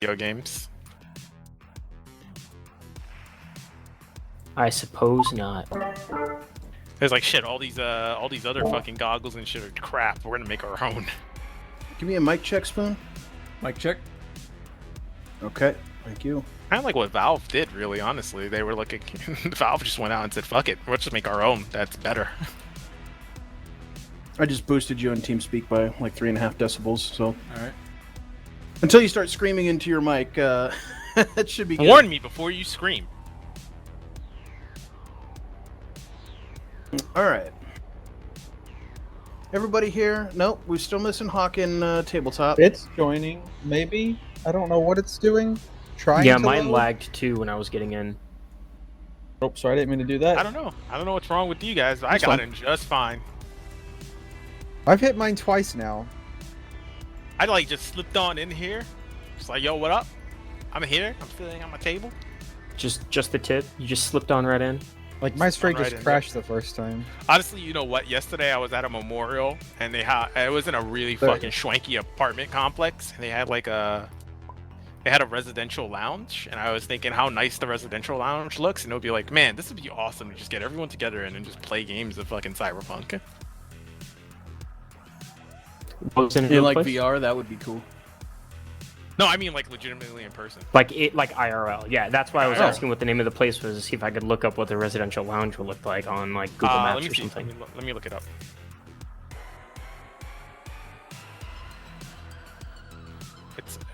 video games. I suppose not. There's like shit, all these other fucking goggles and shit are crap. We're gonna make our own. Give me a mic check, Spoon. Mic check. Okay, thank you. Kind of like what Valve did, really. Honestly, they were looking. Valve just went out and said, "Fuck it, let's just make our own. That's better." I just boosted you in TeamSpeak by like 3.5 decibels. So All right. until you start screaming into your mic, that should be good. Warn me before you scream. All right. Everybody here? Nope, we're still missing Hawk in tabletop. It's joining, maybe. I don't know what it's doing. Trying. Yeah, to mine load. lagged too when I was getting in. Oh, sorry, I didn't mean to do that. I don't know. I don't know what's wrong with you guys, but I got in just fine. I've hit mine twice now. I like just slipped on in here, just like, yo, what up? I'm here. I'm sitting on my table. Just the tip. You just slipped on right in. Like my straight right just in crashed the first time. Honestly, you know what? Yesterday I was at a memorial, and they had it was in a really But- fucking schwanky apartment complex, and they had like a residential lounge, and I was thinking how nice the residential lounge looks, and it would be like, man, this would be awesome to just get everyone together and just play games of fucking Cyberpunk. What was in In another like place? VR, that would be cool. No, I mean like legitimately in person. Like IRL. Yeah, that's why I was Oh. asking what the name of the place was to see if I could look up what the residential lounge would look like on like Google Let Maps me or see. something. Let me look it up.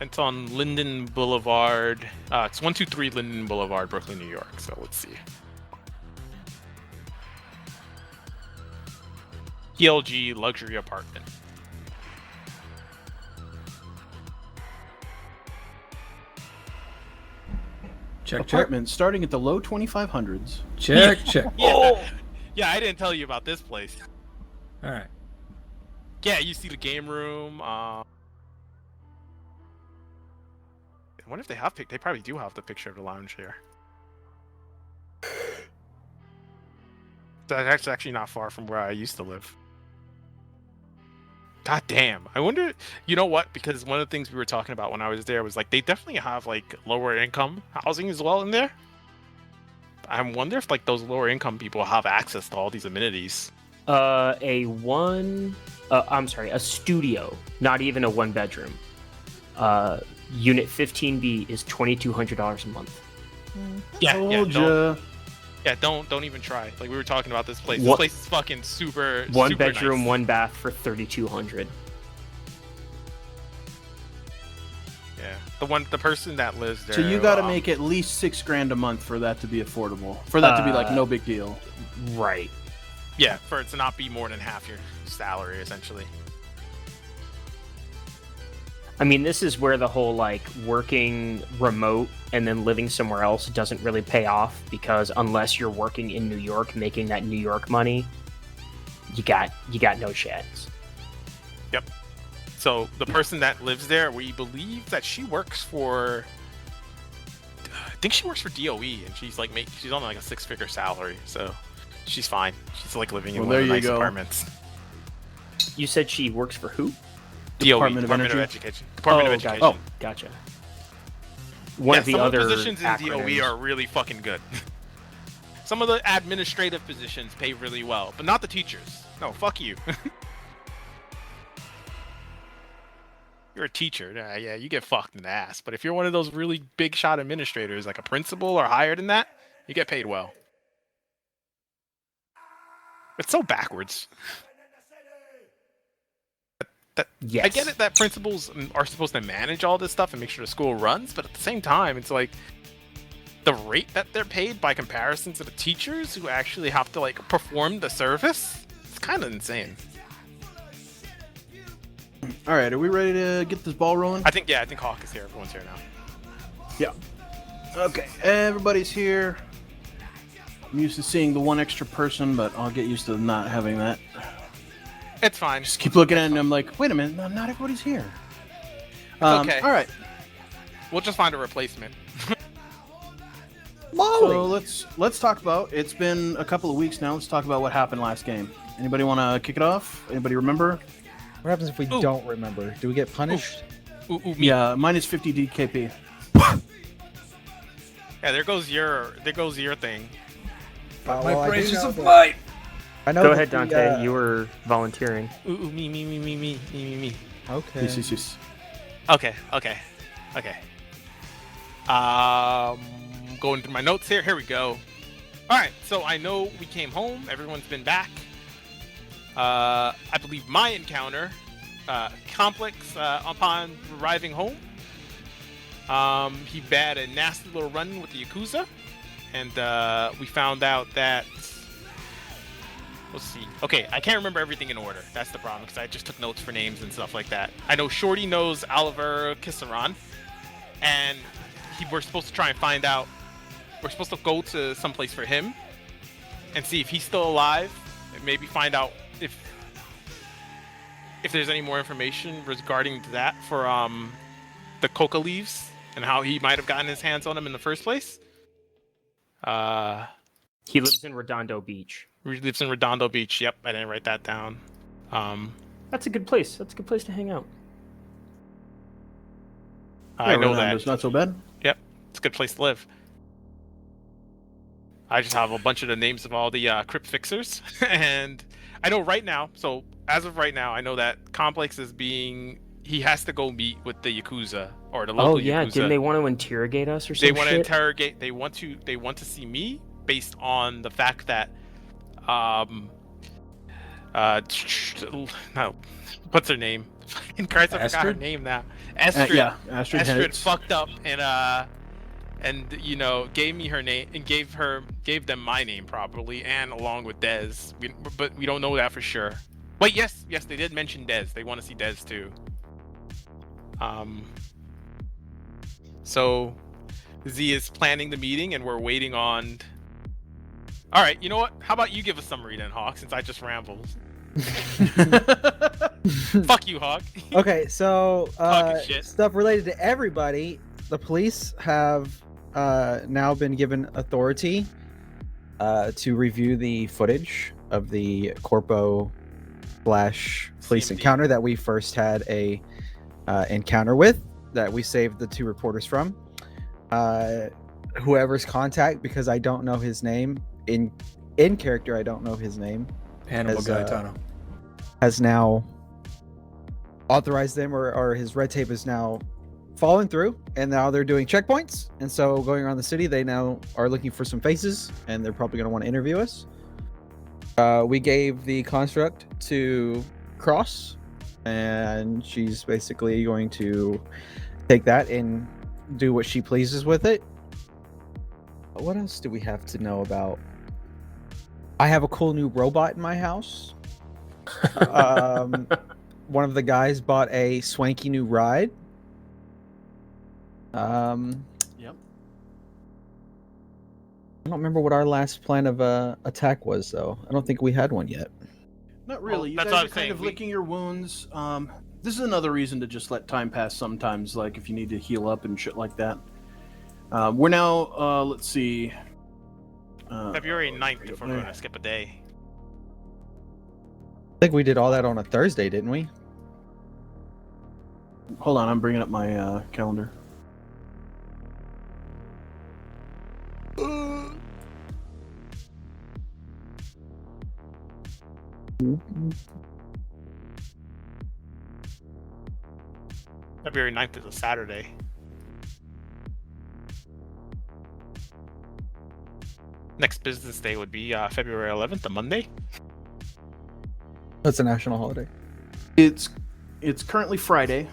It's on Linden Boulevard. It's 123 Linden Boulevard, Brooklyn, New York. So let's see. PLG luxury apartment. Check, check. Apartment starting at the low 2500s. Check, check. Yeah, yeah. I didn't tell you about this place. All right. Yeah, you see the game room. I wonder if they have They probably do have the picture of the lounge here. That's actually not far from where I used to live. God damn. I wonder, you know what? Because one of the things we were talking about when I was there was like they definitely have like lower income housing as well in there. I wonder if like those lower income people have access to all these amenities. A studio, not even a one bedroom. Unit 15B is $2,200 a month. Don't even try. Like we were talking about this place. What? This place is fucking super. One super bedroom, nice. one bath for $3,200. Yeah, the person that lives there. So you got to make at least $6,000 a month for that to be affordable. For that to be like no big deal. Right. Yeah, for it to not be more than half your salary, essentially. I mean, this is where the whole like working remote and then living somewhere else doesn't really pay off, because unless you're working in New York making that New York money, you got no chance. Yep. So the person that lives there, we believe that she works for. I think she works for DOE, and she's like she's on like a 6-figure salary, so she's fine. She's like living in Well, one of there the you nice go. apartments. You said she works for who? DOE, Department of Department of Energy. Education. Department of Education. Gotcha. One of the some other of the positions in acronyms. DOE are really fucking good. Some of the administrative positions pay really well, but not the teachers. No, fuck you. You're a teacher. Yeah, you get fucked in the ass. But if you're one of those really big shot administrators, like a principal or higher than that, you get paid well. It's so backwards. Yes. I get it that principals are supposed to manage all this stuff and make sure the school runs, but at the same time, it's like the rate that they're paid by comparison to the teachers who actually have to like perform the service. It's kind of insane. All right, are we ready to get this ball rolling? I think Hawk is here. Everyone's here now. Yeah. Okay, everybody's here. I'm used to seeing the one extra person, but I'll get used to not having that. It's fine. Just keep looking at it and I'm like, wait a minute, not everybody's here. Okay. All right. We'll just find a replacement. So let's talk about. It's been a couple of weeks now. Let's talk about what happened last game. Anybody want to kick it off? Anybody remember? What happens if we don't remember? Do we get punished? me. Yeah, minus 50 DKP. Yeah, there goes your thing. My I brains do just know a that- flight. I know Go that ahead, the, Dante. You were volunteering. Me. Okay. Yes. Okay. Going through my notes here. Here we go. All right. So I know we came home. Everyone's been back. I believe my encounter, Complex, upon arriving home. He had a nasty little run with the Yakuza, and we found out that. Let's see. Okay, I can't remember everything in order. That's the problem, because I just took notes for names and stuff like that. I know Shorty knows Oliver Kissaron, and we're supposed to try and find out. We're supposed to go to someplace for him and see if he's still alive, and maybe find out if there's any more information regarding that for the coca leaves and how he might have gotten his hands on them in the first place. He lives in Redondo Beach. He lives in Redondo Beach. Yep, I didn't write that down. That's a good place. That's a good place to hang out. I know It's that. not so bad. Yep, it's a good place to live. I just have a bunch of the names of all the crypt fixers, and I know right now. So as of right now, I know that Complex is being. He has to go meet with the Yakuza or the local Oh yeah, Yakuza. didn't they want to interrogate us or They something? want to interrogate. They want to see me based on the fact that no, what's her name? In Christ, I forgot her Astrid? name now. Astrid. Yeah, Astrid Astrid Hedges. fucked up and you know gave me her name and gave them my name probably and along with Dez. But we don't know that for sure. Wait, yes, they did mention Dez. They want to see Dez too. So Z is planning the meeting and we're waiting on. All right, you know what? How about you give a summary then, Hawk, since I just rambled. Fuck you, Hawk. Okay, so Talking shit. stuff related to everybody. The police have now been given authority to review the footage of the Corpo / police CMD. encounter that we first had a encounter with, that we saved the 2 reporters from. Whoever's contact, because I don't know his name in character, I don't know his name. Hannibal As, Gaetano. Has now authorized them, or his red tape is now fallen through, and now they're doing checkpoints. And so going around the city, they now are looking for some faces, and they're probably going to want to interview us. We gave the construct to Cross, and she's basically going to take that and do what she pleases with it. What else do we have to know about? I have a cool new robot in my house. One of the guys bought a swanky new ride. Yep. I don't remember what our last plan of attack was, though. I don't think we had one yet. Not really. You that's guys what are I'm kind saying. of licking your wounds. This is another reason to just let time pass sometimes, like if you need to heal up and shit like that. We're now, let's see. February 9th, if we're going to skip a day. I think we did all that on a Thursday, didn't we? Hold on, I'm bringing up my calendar. February 9th is a Saturday. Next business day would be February 11th, a Monday. That's a national holiday. It's currently Friday.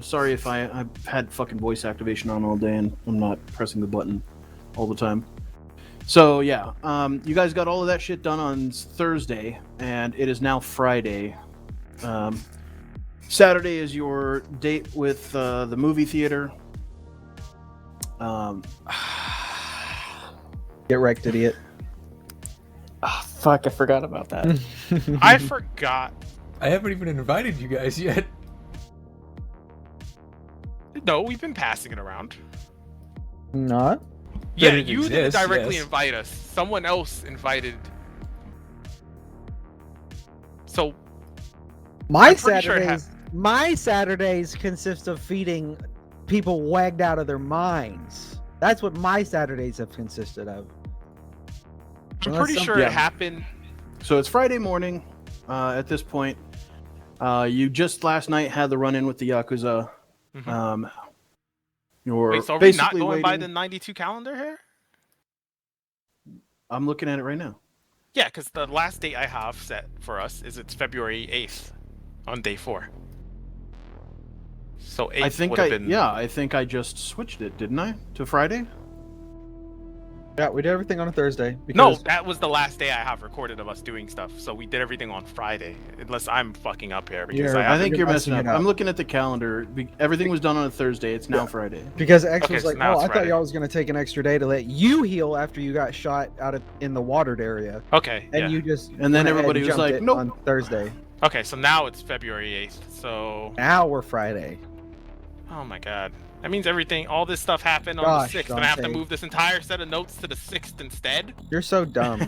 Sorry if I've had fucking voice activation on all day and I'm not pressing the button all the time. So yeah, you guys got all of that shit done on Thursday, and it is now Friday. Saturday is your date with the movie theater. Get wrecked, idiot. Oh, fuck, I forgot about that. I forgot. I haven't even invited you guys yet. No, we've been passing it around. Not? Yeah, it you didn't exists, directly yes. invite us. Someone else invited. So My I'm pretty sure it Saturdays. My Saturdays consist of feeding people wagged out of their minds. That's what my Saturdays have consisted of. I'm Unless pretty some- sure yeah. it happened. So it's Friday morning. At this point, you just last night had the run-in with the Yakuza. Mhm. You're Wait, so are we not basically going by waiting. the 92 calendar here? I'm looking at it right now. Yeah, because the last date I have set for us is it's February 8th on day 4. So 8th I think would have been... I think I just switched it, didn't I, to Friday? Yeah, we did everything on a Thursday. No, Because that was the last day I have recorded of us doing stuff. So we did everything on Friday, unless I'm fucking up here because Yeah, I I haven't... think you're messing up. it up. I'm looking at the calendar. Everything was done on a Thursday. It's now Friday. X Okay, was so like, now "Oh, it's I thought Friday." y'all was gonna take an extra day to let you heal after you got shot in the watered area, Okay, and yeah. you just And then went ahead everybody and was jumped like, it "Nope." on Thursday. Okay, so now it's February 8th. So... Now we're Friday. Oh my god. That means everything, all this stuff happened on Gosh, the 6th, and I have to Dante. move this entire set of notes to the 6th instead? You're so dumb.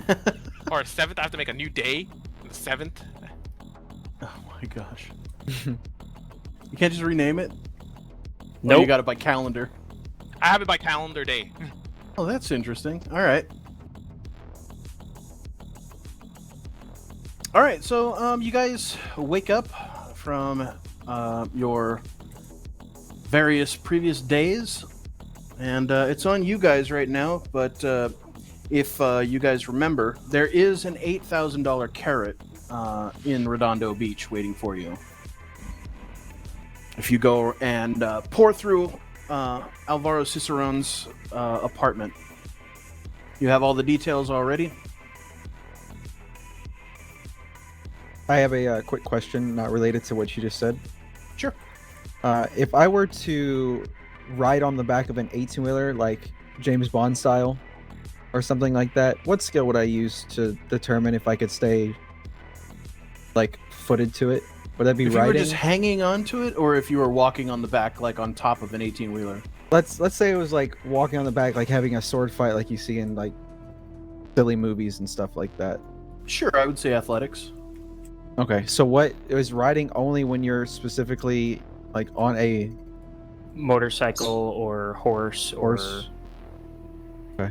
Or 7th, I have to make a new day? The 7th? Oh my gosh. You can't just rename it? No, Nope. you got it by calendar. I have it by calendar day. Oh, that's interesting. All right. All right, so you guys wake up from your various previous days, and it's on you guys right now. But if you guys remember, there is an $8,000 carrot in Redondo Beach waiting for you. If you go and pour through Alvaro Cicerone's apartment, you have all the details already. I have a quick question, not related to what you just said. Sure. If I were to ride on the back of an 18-wheeler, like James Bond style, or something like that, what skill would I use to determine if I could stay, like, footed to it? Would that be If you were riding? just hanging onto it, or if you were walking on the back, like on top of an 18-wheeler. Let's say it was like walking on the back, like having a sword fight, like you see in like silly movies and stuff like that. Sure, I would say athletics. Okay, so what is riding only when you're specifically like on a Motorcycle or horse horse? Yeah,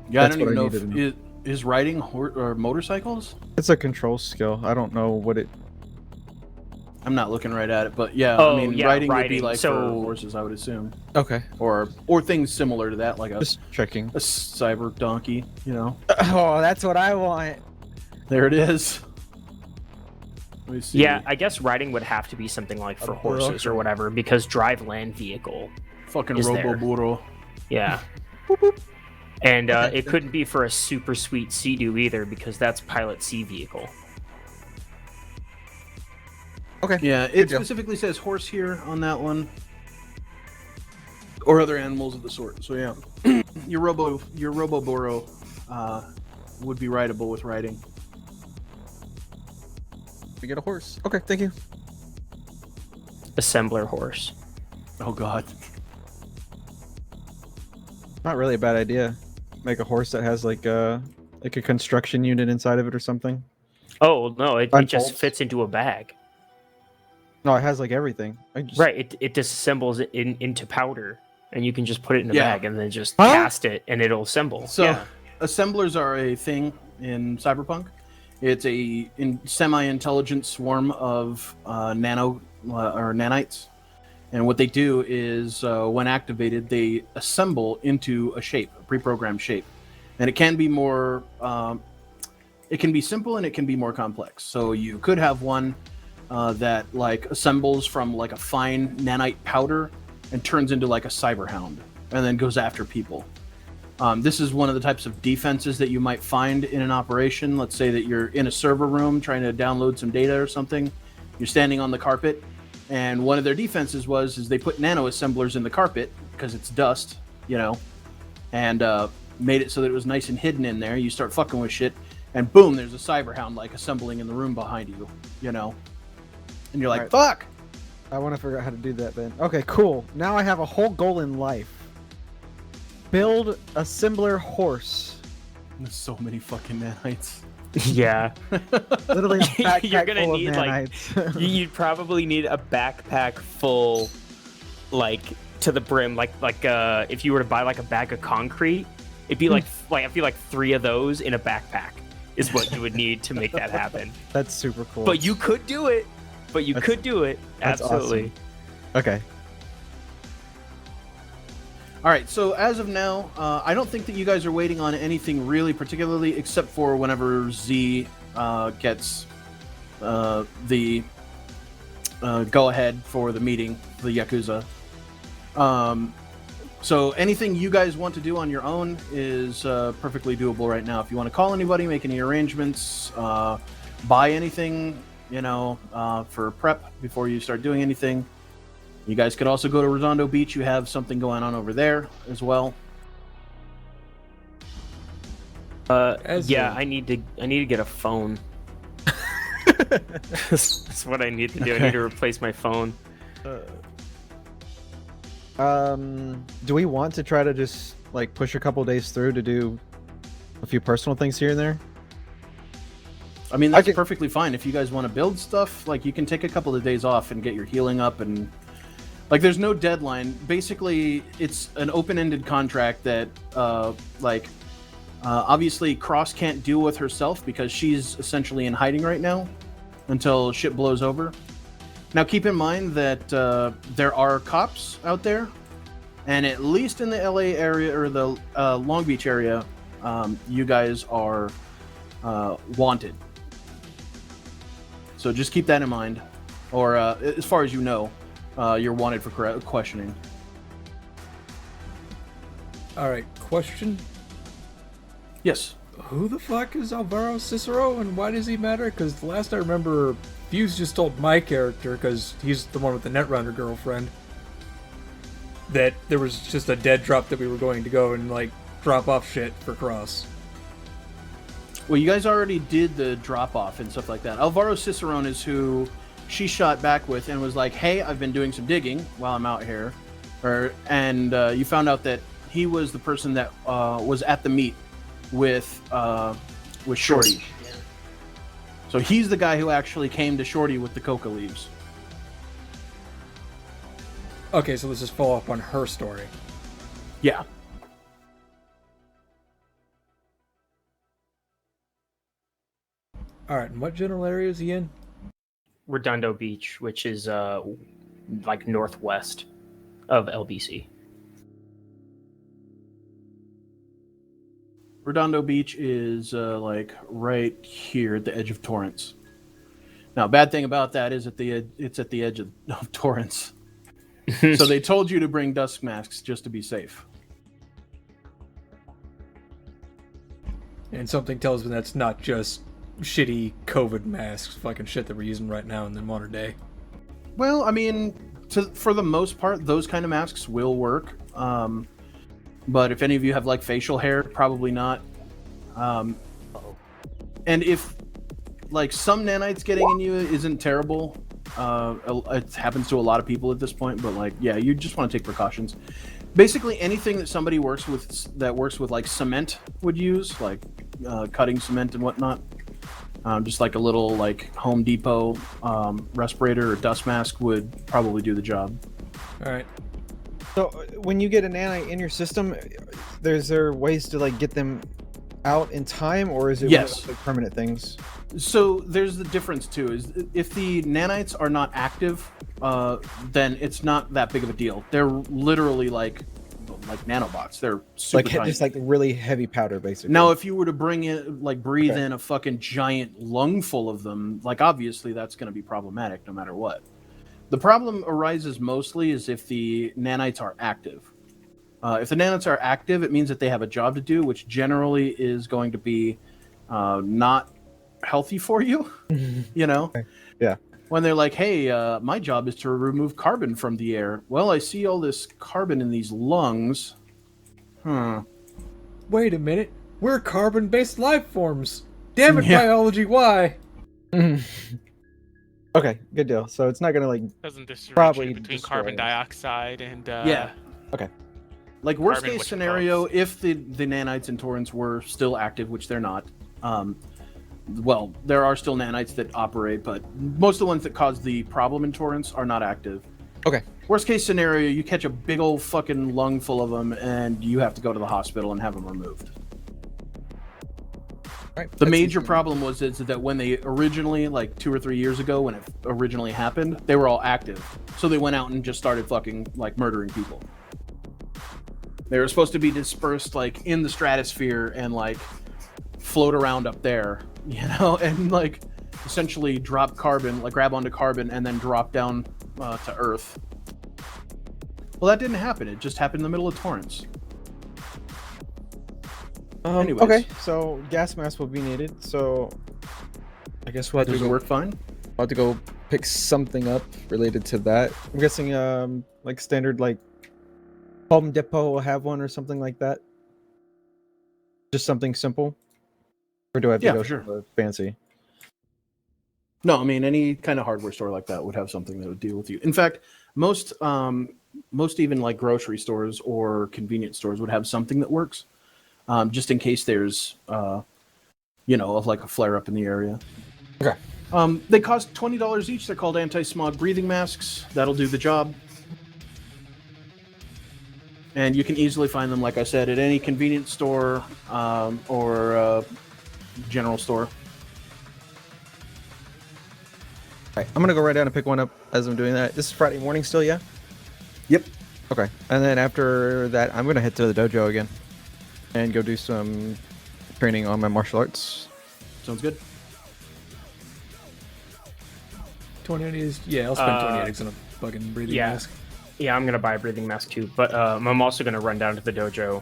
That's I don't even what I know needed to if is riding or motorcycles. It's a control skill. I don't know what it. I'm not looking right at it, but yeah, Oh, I mean, yeah, riding would be riding. like So- for horses, I would assume, Okay, or things similar to that, like a just checking. cyber donkey. You know, Oh, that's what I want. there it is. Let me see. Yeah, I guess riding would have to be something like for A horses or burro. whatever, because drive land vehicle. fucking is Robo there. Burro. Yeah. And it couldn't be for a super sweet Sea-Doo either, because that's pilot sea vehicle. Okay. Yeah, it deal. specifically says horse here on that one, or other animals of the sort. So yeah, your Robo Burro would be rideable with riding. We get a horse. Okay, thank you. Assembler horse. Oh God. Not really a bad idea. Make a horse that has like a construction unit inside of it or something. Oh, no, it just Unfolds. fits into a bag. No, it has like everything. I just, Right, it disassembles it into powder, and you can just put it in a Yeah. bag and then just Huh? cast it, and it'll assemble. So Yeah. assemblers are a thing in Cyberpunk. It's a semi-intelligent swarm of nanites, and what they do is, when activated, they assemble into a shape, a pre-programmed shape, and it can be more. It can be simple and it can be more complex. So you could have one that like assembles from like a fine nanite powder and turns into like a cyberhound, and then goes after people. This is one of the types of defenses that you might find in an operation. Let's say that you're in a server room trying to download some data or something. You're standing on the carpet, and one of their defenses is they put nano assemblers in the carpet because it's dust, you know, and made it so that it was nice and hidden in there. You start fucking with shit, and boom, there's a cyberhound like assembling in the room behind you, you know, and you're like, Right. fuck. I want to figure out how to do that then. Okay, cool. Now I have a whole goal in life. Build assembler horse. There's so many fucking nanites. Yeah. Literally a backpack You're gonna full of need, like, nanites. You'd probably need a backpack full, like, to the brim. Like if you were to buy like a bag of concrete, it'd be like I feel like 3 of those in a backpack is what you would need to make that happen. That's super cool. But you could do it. That's Absolutely. Okay. All right, so as of now, I don't think that you guys are waiting on anything really particularly, except for whenever Z gets the go-ahead for the meeting, the Yakuza. So anything you guys want to do on your own is perfectly doable right now. If you want to call anybody, make any arrangements, buy anything, for prep before you start doing anything. You guys could also go to Redondo Beach. You have something going on over there as well. I need to get a phone. That's what I need to do. I need to replace my phone. Do we want to try to just like push a couple days through to do a few personal things here and there? I mean, that's perfectly fine. If you guys want to build stuff, like, you can take a couple of days off and get your healing up, and like, there's no deadline. Basically, it's an open-ended contract that obviously Cross can't deal with herself because she's essentially in hiding right now until shit blows over. Now, keep in mind that there are cops out there, and at least in the LA area or the Long Beach area, you guys are wanted. So just keep that in mind. Or as far as you know, you're wanted for questioning. Alright, question. Yes. Who the fuck is Alvaro Cicero, and why does he matter? Because the last I remember, Fuse just told my character, because he's the one with the Netrunner girlfriend, that there was just a dead drop that we were going to go and, like, drop off shit for Cross. Well, you guys already did the drop-off and stuff like that. Alvaro Cicerone is who she shot back with and was like, hey, I've been doing some digging while I'm out here. And you found out that he was the person that was at the meet with Shorty. So he's the guy who actually came to Shorty with the coca leaves. Okay, so let's just follow up on her story. Yeah. Alright, and what general area is he in? Redondo Beach, which is like northwest of LBC. Redondo Beach is like right here at the edge of Torrance. Now, bad thing about that is it's at the edge of Torrance. So they told you to bring dust masks just to be safe. And something tells me that's not just shitty COVID masks, fucking shit that we're using right now in the modern day. Well, I mean, for the most part, those kind of masks will work. But if any of you have like facial hair, probably not. And if like some nanites getting in you isn't terrible, it happens to a lot of people at this point. But like, yeah, you just want to take precautions. Basically, anything that somebody works with like cement would use, like cutting cement and whatnot. Just like a little like Home Depot respirator or dust mask would probably do the job. All right. So when you get a nanite in your system, is there ways to like get them out in time, or is it one of those, like, permanent things? So there's the difference too. Is if the nanites are not active, then it's not that big of a deal. They're literally like nanobots. They're super Like tiny. just like really heavy powder, basically. Now, if you were to breathe in a fucking giant lung full of them, like obviously that's going to be problematic no matter what. The problem arises mostly is if the nanites are active. If the nanites are active, it means that they have a job to do, which generally is going to be not healthy for you. You know? Yeah. When they're like, hey, my job is to remove carbon from the air. Well, I see all this carbon in these lungs. Wait a minute. We're carbon-based life forms. Damn it, Yeah. biology, why? Okay, good deal. So it's not gonna like Doesn't differentiate Probably between destroy carbon it. dioxide and Yeah. Okay. Like worst Carbon, case which scenario, if the nanites in Torrance were still active, which they're not, well, there are still nanites that operate, but most of the ones that cause the problem in Torrance are not active. Okay. Worst case scenario, you catch a big old fucking lung full of them, and you have to go to the hospital and have them removed. Right. The major problem is that when they originally, like 2 or 3 years ago, when it originally happened, they were all active. So they went out and just started fucking, like, murdering people. They were supposed to be dispersed, like, in the stratosphere and, like, float around up there, you know, and, like, essentially drop carbon, like, grab onto carbon and then drop down to Earth. Well, that didn't happen. It just happened in the middle of Torrance. Anyways. Okay, so gas mask will be needed. So I guess we'll have to Does it go, work fine? we'll have to go pick something up related to that. I'm guessing like standard like Home Depot will have one or something like that. Just something simple. Or do I have to Yeah, go for sure. somewhere fancy? No, I mean any kind of hardware store like that would have something that would deal with you. In fact, most even like grocery stores or convenience stores would have something that works, just in case there's like a flare up in the area. Okay. They cost $20 each. They're called anti-smog breathing masks. That'll do the job. And you can easily find them, like I said, at any convenience store or general store. All right, I'm gonna go right down and pick one up as I'm doing that. This is Friday morning still, yeah? Yep. Okay. And then after that, I'm gonna head to the dojo again and go do some training on my martial arts. Sounds good. 20 eddies. Yeah, I'll spend 20 eddies on a fucking breathing yeah. mask. Yeah, I'm gonna buy a breathing mask too, but I'm also gonna run down to the dojo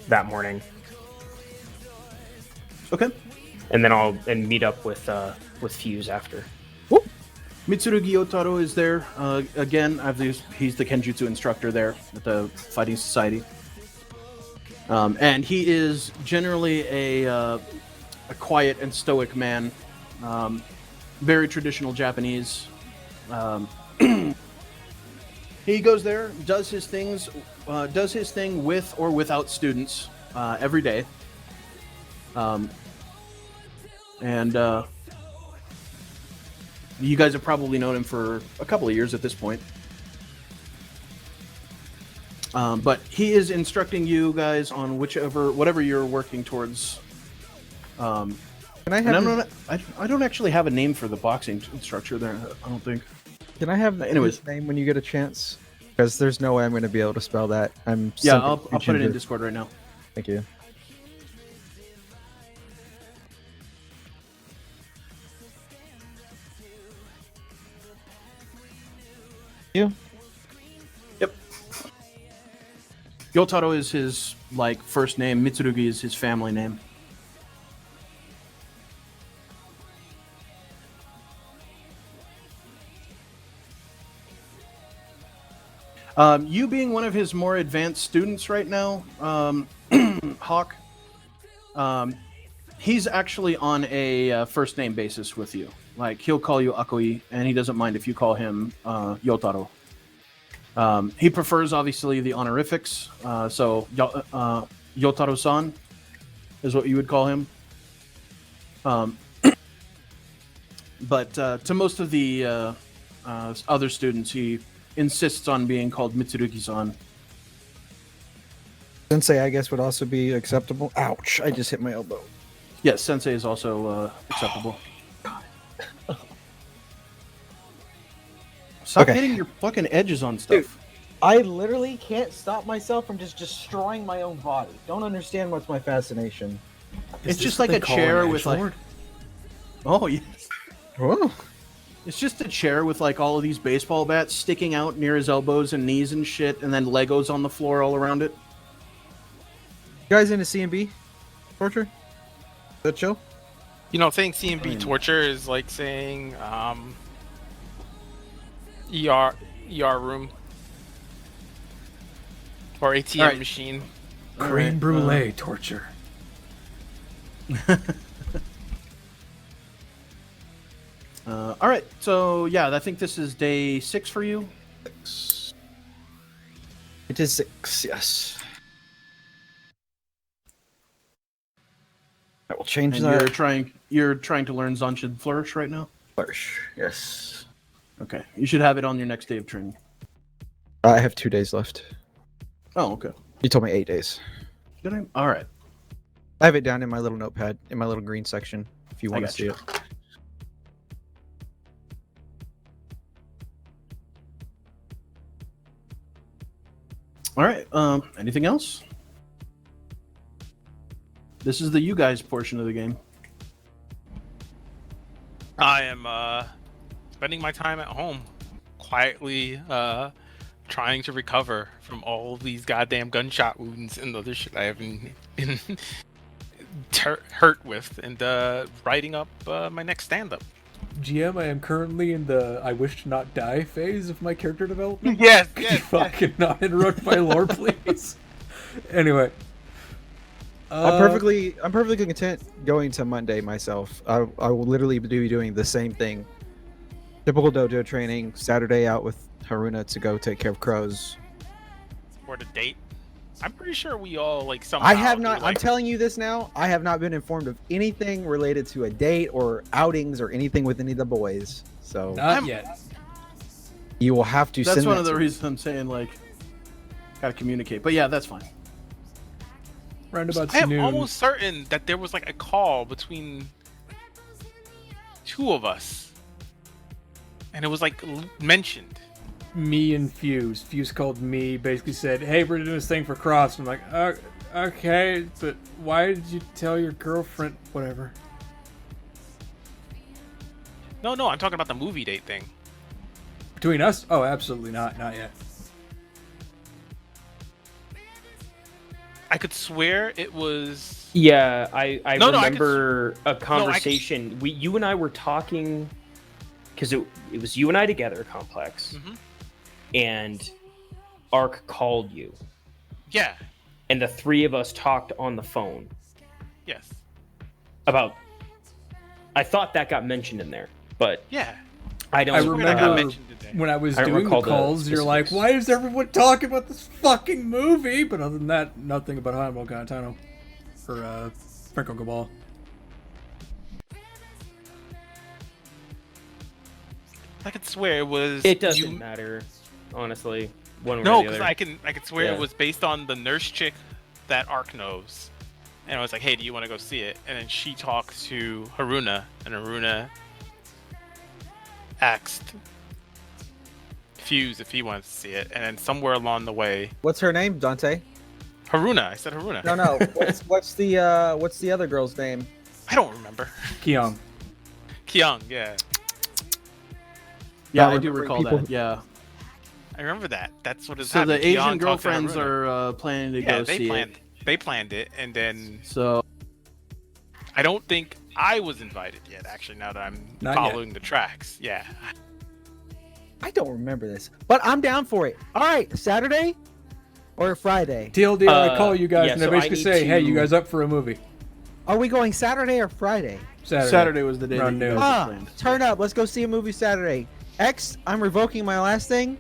that morning, Okay. and then I'll meet up with Fuse after. Mitsurugi Yotaro is there. Again, he's the Kenjutsu instructor there at the Fighting Society. And he is generally a quiet and stoic man. Very traditional Japanese. He goes there, does his thing with or without students every day. You guys have probably known him for a couple of years at this point. But he is instructing you guys on whatever you're working towards. Can I And have I don't actually have a name for the boxing instructor there. I don't think. Can I have Anyways. his name when you get a chance? Because there's no way I'm going to be able to spell that. I'm Yeah, simply I'll too put it in ginger. Discord right now. Thank you. You? Yep. Yotaro is his first name. Mitsurugi is his family name. You being one of his more advanced students right now, Hawk, he's actually on a first name basis with you. Like, he'll call you Akoi, and he doesn't mind if you call him Yotaro. He prefers, obviously, the honorifics, so Yotaro-san is what you would call him. But to most of the other students, he insists on being called Mitsurugi-san. Sensei, I guess, would also be acceptable. Ouch, I just hit my elbow. Yes, sensei is also acceptable. Stop Okay. hitting your fucking edges on stuff. Dude. I literally can't stop myself from just destroying my own body. Don't understand what's my fascination. It's Is just this like what a they call chair an with like... edgelord? Oh, yes. Whoa. It's just a chair with like all of these baseball bats sticking out near his elbows and knees and shit, and then Legos on the floor all around it. You guys into C&B? Torture? Is that chill? Saying C&B torture is like saying ER room or ATM Alright. machine. Creme brulee torture. All right, so yeah, I think this is day 6 for you. It is 6, yes. will change And that. you're trying to learn Zanshin Flourish right now? Flourish. Yes. Okay. You should have it on your next day of training. I have 2 days left. Oh, okay. You told me 8 days. Did I? All right. I have it down in my little notepad, in my little green section, if you want to got see you. it. All right. Anything else? This is the you guys portion of the game. I am spending my time at home, quietly trying to recover from all of these goddamn gunshot wounds and other shit I have been hurt with, and writing up my next stand-up. GM, I am currently in the I wish to not die phase of my character development. Yes, Could you fucking not interrupt my lore, please? Anyway. I'm perfectly content going to Monday myself. I will literally be doing the same thing. Typical dojo training. Saturday out with Haruna to go take care of crows. For the date. I'm pretty sure we all like somehow. I have not. do, like, I'm telling you this now. I have not been informed of anything related to a date or outings or anything with any of the boys. So Not yet. you will have to. That's send one that of the to me. reasons I'm saying like, gotta communicate. But yeah, that's fine. Roundabout I am noon. almost certain that there was like a call between two of us, and it was like mentioned. Me and Fuse. Fuse called me, basically said, "Hey, we're doing this thing for Cross." I'm like, okay, but why did you tell your girlfriend? Whatever. No, I'm talking about the movie date thing. Between us? Oh, absolutely not. Not yet. I could swear it was. Yeah, I No, I remember a conversation. You and I were talking because it was you and I together, Complex, and Ark called you, Yeah. and the three of us talked on the phone Yes. about. I thought that got mentioned in there, but Yeah. I don't. I swear that got remember mentioned today. when I was I don't doing the recall the calls, you're like, specifics. why is everyone talking about this fucking movie? But other than that, nothing about Hannibal Cantano or Franco Cabal. I could swear it was. It doesn't matter, honestly. One way No, or the because other. I could swear Yeah. it was based on the nurse chick that Ark knows, and I was like, "Hey, do you want to go see it?" And then she talked to Haruna, and Haruna asked Fuse if he wanted to see it, and then somewhere along the way, What's her name? Dante? Haruna. I said Haruna. No. What's the other girl's name? I don't remember. Kyung. Kyung, yeah, Yeah, Not I do remembering recall people. that. Yeah. I remember that. That's what is So happening. the Asian Kyung talked to girlfriends Haruna. are planning to Yeah, go they see planned. it. They planned it, and then So I don't think I was invited yet. Actually, now that I'm Not following the tracks, yeah. I don't remember this, but I'm down for it. All right, Saturday or Friday? TLD, I call you guys yeah, and I so basically need say, hey, to- you guys up for a movie? Are we going Saturday or Friday? Saturday was the day that Around you noon. guys had planned. Turn up. Let's go see a movie Saturday. X, I'm revoking my last thing.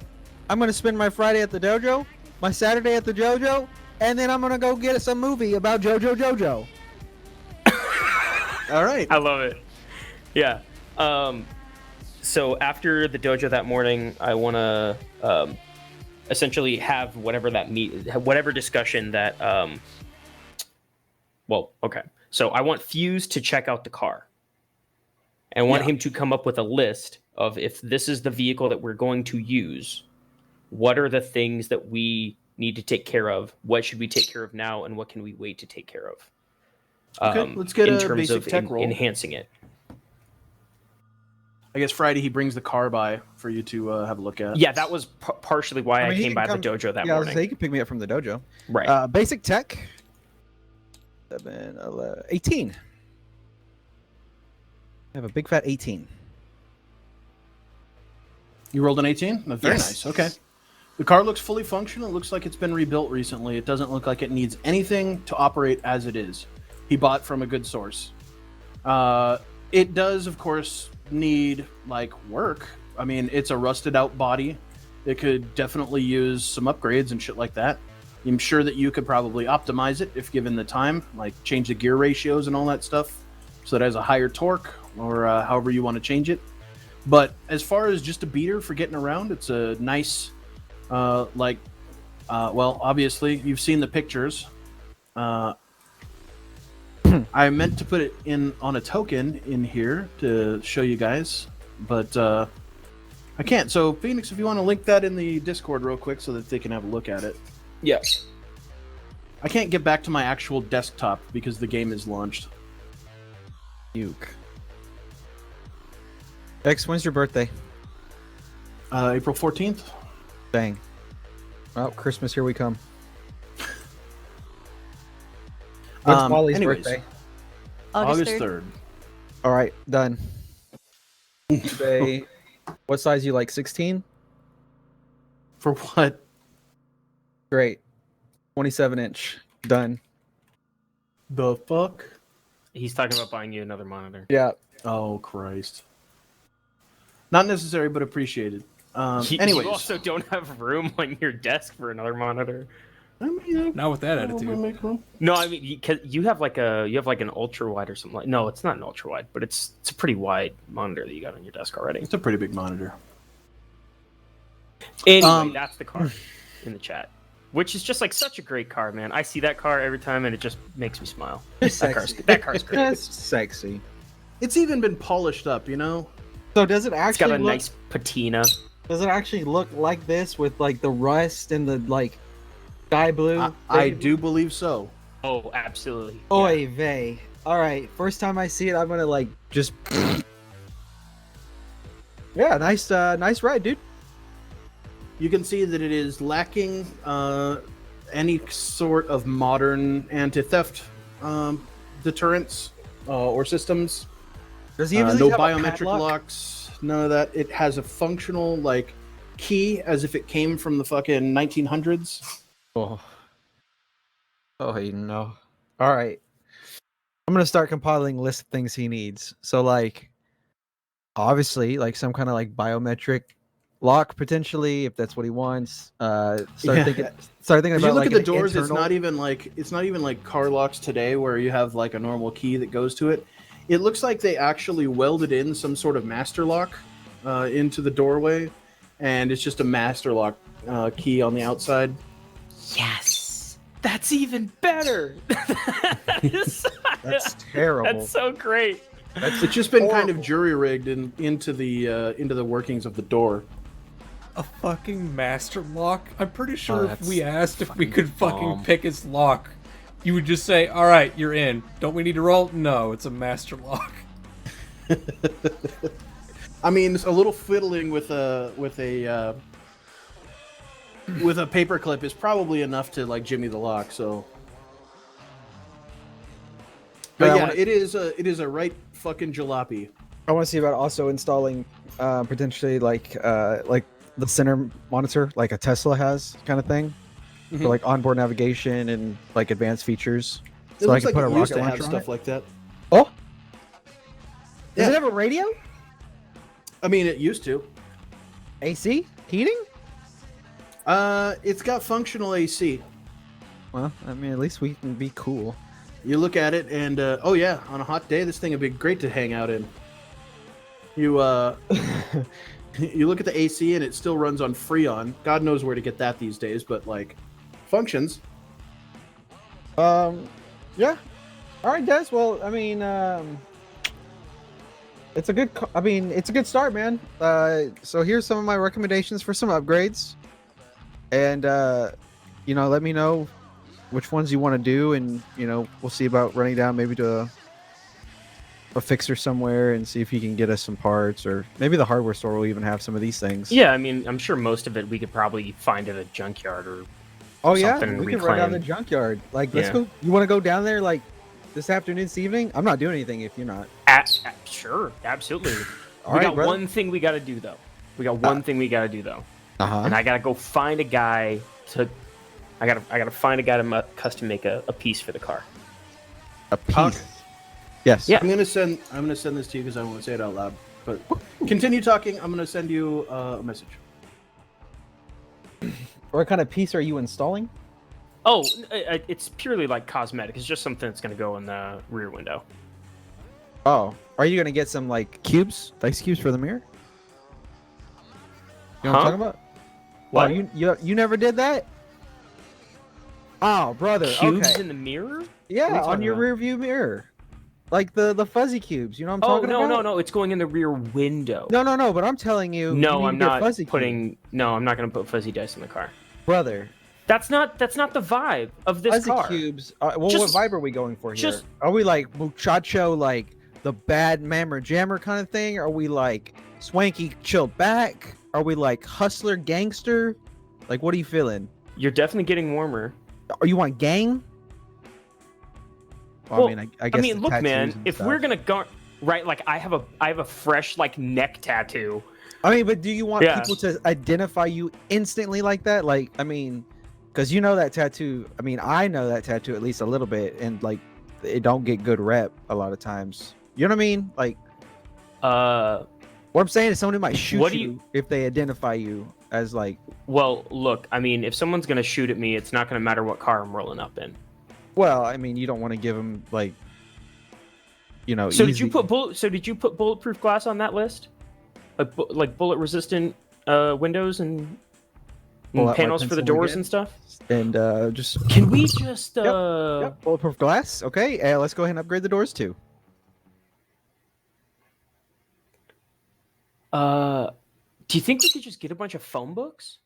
I'm going to spend my Friday at the dojo, my Saturday at the dojo, and then I'm going to go get some movie about Jojo. All right. I love it. Yeah. So after the dojo that morning, I want to essentially have whatever discussion that. Well, okay. So I want Fuse to check out the car. I want him to come up with a list of if this is the vehicle that we're going to use, what are the things that we need to take care of? What should we take care of now, and what can we wait to take care of? Okay, let's get in a terms basic of tech roll. enhancing it. I guess Friday he brings the car by for you to have a look at. Yeah, that was partially why I mean, he came can by come- the dojo that Yeah, I was morning. gonna say, you can pick me up from the dojo. Right. Basic tech. 7, 11, 18. I have a big fat 18. You rolled an 18? That's very Yes. nice. Okay. The car looks fully functional. It looks like it's been rebuilt recently. It doesn't look like it needs anything to operate as it is. He bought from a good source. It does, of course, need like work. I mean, it's a rusted out body. It could definitely use some upgrades and shit like that. I'm sure that you could probably optimize it if given the time, like change the gear ratios and all that stuff, so it has a higher torque or however you want to change it. But as far as just a beater for getting around, it's a nice, well, obviously you've seen the pictures. I meant to put it in on a token in here to show you guys, but I can't. So Phoenix, if you want to link that in the Discord real quick so that they can have a look at it. Yeah. I can't get back to my actual desktop because the game is launched. Uke. X, when's your birthday? April 14th. Dang. Well, Christmas, here we come. When's Wally's anyways. birthday? August 3rd. All right, done. Say, what size you like? 16? For what? Great. 27-inch. Done. The fuck? He's talking about buying you another monitor. Yeah. Oh, Christ. Not necessary, but appreciated. You Anyways. also don't have room on your desk for another monitor. I mean, Not with that attitude. No, I mean you have like an ultra wide or something like. No, it's not an ultra wide, but it's a pretty wide monitor that you got on your desk already. It's a pretty big monitor. Anyway, that's the car in the chat, which is just like such a great car, man. I see that car every time, and it just makes me smile. That car's great. That's sexy. It's even been polished up, you know? So does it It's got actually a look, nice patina. does it actually look like this with like the rust and the like sky blue? I do believe so. Oh, absolutely. Oy vey. All right, first time I see it, I'm gonna like just. Yeah, nice ride, dude. You can see that it is lacking any sort of modern anti-theft deterrents or systems. Does he even No have a biometric padlock? locks, none of that. It has a functional like key as if it came from the fucking 1900s. Oh. Oh, no. All right. I'm gonna start compiling a list of things he needs. So like, obviously, like some kind of like biometric lock potentially, if that's what he wants. Start thinking If about you look like at the an doors, internal... it's not even like car locks today where you have like a normal key that goes to it. It looks like they actually welded in some sort of master lock into the doorway, and it's just a master lock key on the outside. Yes, that's even better. That's terrible. That's so great. It's just been kind of jury rigged into the workings of the door. A fucking master lock? I'm pretty sure if that's we asked if we could fucking bomb. pick his lock, you would just say, all right, you're in. Don't we need to roll? No, it's a master lock. I mean, it's a little fiddling with a paperclip is probably enough to like jimmy the lock. So, but yeah, it is a right fucking jalopy. I want to see about also installing potentially like the center monitor, like a Tesla has, kind of thing, for like onboard navigation and like advanced features. It So I looks can like put a it used rocket to have launcher on stuff it. like that. Oh, does Yeah. it have a radio? I mean, it used to. AC? Heating? It's got functional AC. Well, I mean, at least we can be cool. You look at it, and oh yeah, on a hot day, this thing would be great to hang out in. You you look at the AC, and it still runs on Freon. God knows where to get that these days, but like, functions. Yeah. All right, guys. Well, I mean, it's a good. It's a good start, man. So here's some of my recommendations for some upgrades, and let me know which ones you want to do, and we'll see about running down maybe to a fixer somewhere and see if he can get us some parts, or maybe the hardware store will even have some of these things. Yeah, I mean, I'm sure most of it we could probably find at a junkyard or. Oh yeah, something we can run down the reclaimed. junkyard. Like, let's Yeah. go. You want to go down there like this afternoon, this evening? I'm not doing anything if you're not. Sure, absolutely. All We right, got brother. one thing we got to do though. Uh-huh. And I gotta go find a guy to. I gotta find a guy to custom make a piece for the car. A piece. Yes. Yeah. I'm gonna send this to you because I won't say it out loud. But continue talking. I'm gonna send you a message. What kind of piece are you installing? Oh, it's purely like cosmetic. It's just something that's going to go in the rear window. Oh, are you gonna get some like cubes, ice cubes for the mirror? You know what I'm talking about? What? Oh, you never did that? Oh, brother. Cubes Okay. in the mirror? Yeah, What are you on talking your about? rear view mirror, like the fuzzy cubes. You know what I'm Oh, talking no, about? no. It's going in the rear window. No. But I'm telling you, you No, need I'm to get not fuzzy putting. No, I'm not going to put fuzzy dice in the car. brother. That's not the vibe of this Fuzzy car. cubes. Well, Just- what vibe are we going for here? just- Are we like muchacho, like the bad mammer jammer kind of thing? Are we like swanky, chilled back? Are we like hustler, gangster? Like, what are you feeling? You're definitely getting warmer. Or you want gang? Well, I guess the look, tattoos man. and If stuff. we're gonna go right, like I have a fresh like neck tattoo. I mean, but do you want Yeah. people to identify you instantly like that? Like, I mean, because you know that tattoo. I mean, I know that tattoo at least a little bit, and like, it don't get good rep a lot of times. You know what I mean? Like, what I'm saying is, somebody might shoot What do you if they identify you as like. Well, look. I mean, if someone's gonna shoot at me, it's not gonna matter what car I'm rolling up in. Well, I mean, you don't want to give them like, you know. So easy. did you put bulletproof glass on that list? Like bullet resistant windows and Pull out my panels for the pencil doors again? and stuff? And just Can we just yep, bulletproof glass. Okay, let's go ahead and upgrade the doors too. Do you think we could just get a bunch of phone books?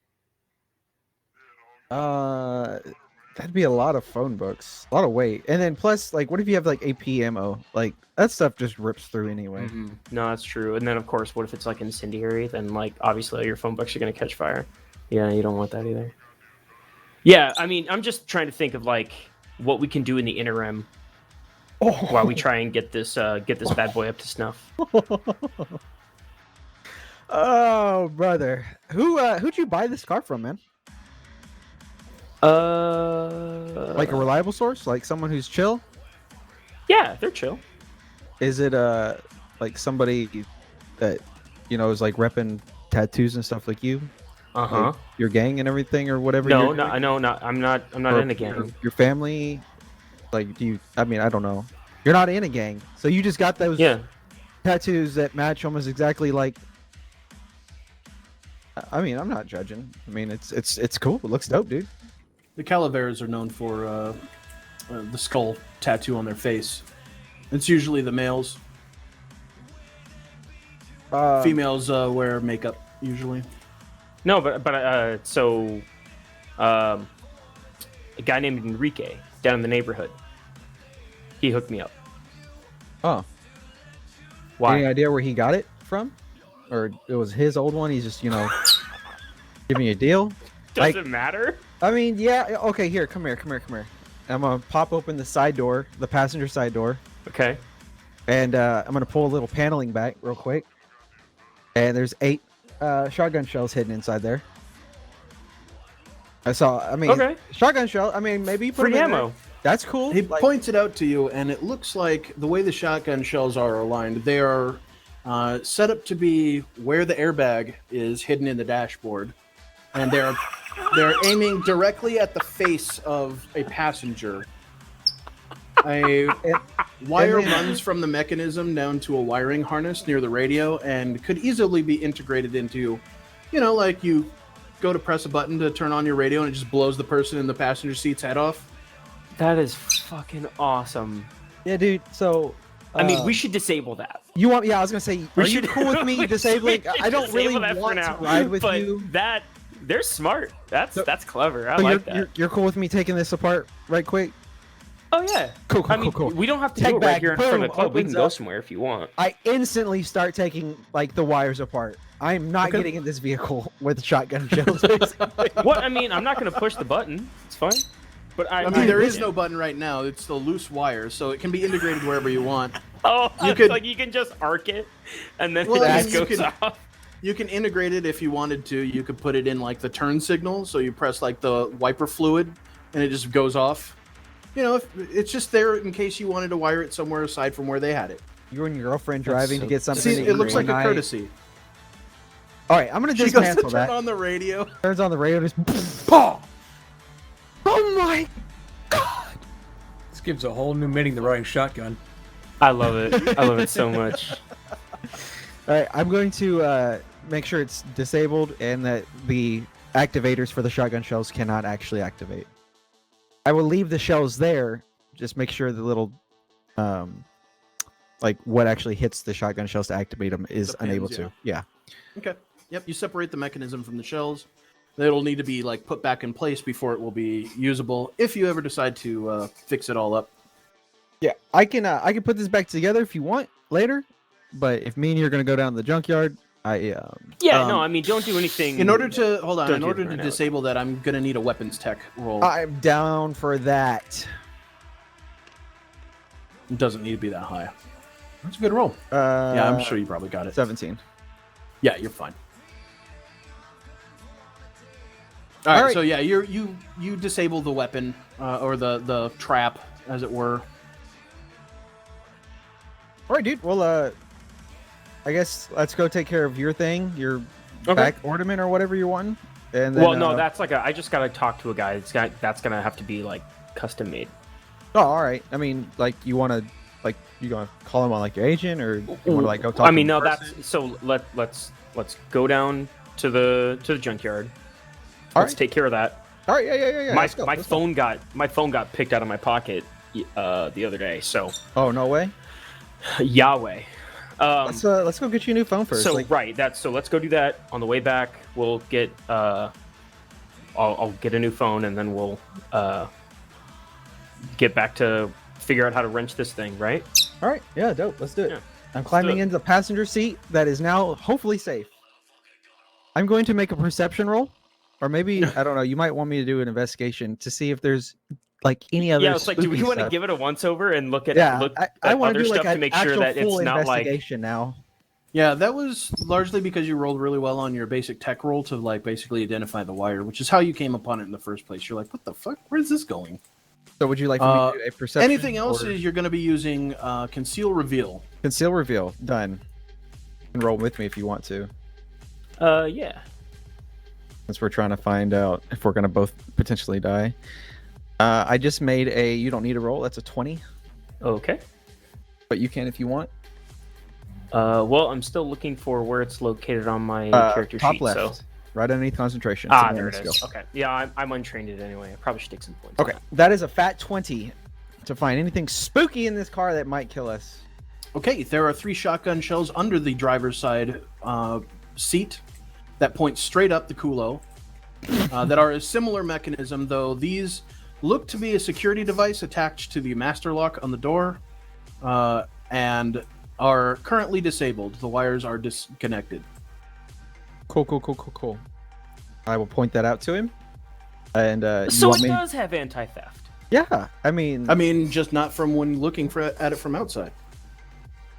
That'd be a lot of phone books, a lot of weight, and then plus, like, what if you have like AP ammo? Like that stuff just rips through anyway. No, that's true. And then of course, what if it's like incendiary? Then like obviously all your phone books are gonna catch fire. Yeah, you don't want that either. Yeah, I mean, I'm just trying to think of like what we can do in the interim while we try and get this bad boy up to snuff. Oh, brother, who'd you buy this car from, man? Like a reliable source, like someone who's chill. Yeah, they're chill. Is it like somebody that is like repping tattoos and stuff like you? Like your gang and everything or whatever. No, you're no, doing? I know, not. I'm not Or in a gang. Your family, like, do you? I mean, I don't know. You're not in a gang, so you just got those Yeah. tattoos that match almost exactly like. I mean, I'm not judging. I mean, it's cool. It looks dope, dude. The Calaveras are known for the skull tattoo on their face. It's usually the males. Females wear makeup usually. No, but so, a guy named Enrique down in the neighborhood. He hooked me up. Oh, Why? any idea where he got it from? Or it was his old one? He's just giving you a deal. Does it matter? I mean, yeah. Okay, here, come here. I'm gonna pop open the side door, the passenger side door, Okay. and I'm gonna pull a little paneling back real quick. And there's 8 shotgun shells hidden inside there. I mean, Okay. shotgun shell. I mean, maybe you put Free them in there. ammo. That's cool. He Like, points it out to you, and it looks like the way the shotgun shells are aligned, they are set up to be where the airbag is hidden in the dashboard, and they're aiming directly at the face of a passenger. A wire then- runs from the mechanism down to a wiring harness near the radio, and could easily be integrated into, like you go to press a button to turn on your radio, and it just blows the person in the passenger seat's head off. That is fucking awesome. yeah, dude. So, I mean, we should disable that. you want? Yeah, I was gonna say, We are you should cool with me we disabling? should I don't really disable that for want now, to ride with but you. They're smart. That's clever. I So like that. you're cool with me taking this apart right quick? Oh yeah. Cool, I mean, cool. we don't have to Take do it back, right here in front of the boom, club. We can opens go up. somewhere if you want. I instantly start taking like the wires apart. I am not getting in this vehicle with shotgun shells. What? I mean, I'm not going to push the button. It's fine. But I mean, there is no button right now. It's the loose wire, so it can be integrated wherever you want. Oh, You could- like you can just arc it, and then Well, I it mean, just you goes could- off. You can integrate it if you wanted to. You could put it in like the turn signal, so you press like the wiper fluid, and it just goes off. It's just there in case you wanted to wire it somewhere aside from where they had it. You and your girlfriend driving to get something. See, to it eat looks like one a night. courtesy. All right, I'm gonna She goes to dismantle turn that. on the radio. Turns on the radio, just paw, Oh my god! This gives a whole new meaning to riding shotgun. I love it. I love it so much. All right, I'm going to make sure it's disabled and that the activators for the shotgun shells cannot actually activate. I will leave the shells there. Just make sure the little, like what actually hits the shotgun shells to activate them is The pins, unable yeah. to. Yeah. Okay. Yep. You separate the mechanism from the shells. It'll need to be like put back in place before it will be usable. If you ever decide to fix it all up. Yeah, I can put this back together if you want later, but if me and you are gonna go down to the junkyard, Yeah, no, I mean, don't do anything. In order to hold on, Don't in do order it to right now. disable that, I'm gonna need a weapons tech roll. I'm down for that. It doesn't need to be that high. That's a good roll. Yeah, Yeah, I'm sure you probably got it. 17. Yeah, you're fine. All right, right. so yeah, you disable the weapon or the trap, as it were. All right, dude. Well, I guess let's go take care of your thing, your Okay. back ornament or whatever you're wanting. And then, Well, no, that's like I just gotta talk to a guy. That's gonna have to be like custom made. Oh, all right. I mean, like you want to, like you gonna call him on like your agent, or you want to like go talk? I mean, to him no, in person? that's so. Let's go down to the junkyard. All Let's right. take care of that. All right. Yeah. my Let's go, my let's go. phone got picked out of my pocket the other day. So Oh no way. Yahweh. Let's go get you a new phone first. So like, right, so let's go do that. On the way back, we'll get I'll get a new phone, and then we'll get back to figure out how to wrench this thing. Right? all right. Yeah, dope. Let's do it. Yeah. I'm climbing do it. into the passenger seat that is now hopefully safe. I'm going to make a perception roll, or maybe I don't know. You might want me to do an investigation to see if there's like any other. Yeah, it's like, do we spooky want to stuff. give it a once over and look at Yeah, look I at want to other do like stuff to an make sure actual that full it's not like investigation now. Yeah, that was largely because you rolled really well on your basic tech roll to like basically identify the wire, which is how you came upon it in the first place. You're like, what the fuck? Where's this going? So would you like for me to do a perception? Anything else or is you're going to be using conceal reveal. conceal reveal? Done. You can roll with me if you want to, yeah. since we're trying to find out if we're going to both potentially die. I just made a. You don't need a roll. That's a 20, Okay. but you can if you want. Well, I'm still looking for where it's located on my character top sheet. left, So right underneath concentration. It's a there it bonus is. skill. Okay. Yeah, I'm untrained in it anyway. I probably should take some points. on Okay, that is a fat 20 to find anything spooky in this car that might kill us. Okay, there are 3 shotgun shells under the driver's side seat that point straight up the culo that are a similar mechanism, though these look to be a security device attached to the master lock on the door and are currently disabled. The wires are disconnected. Cool. I will point that out to him. And you So want it me? does have anti-theft. Yeah, I mean, just not from when looking at it from outside.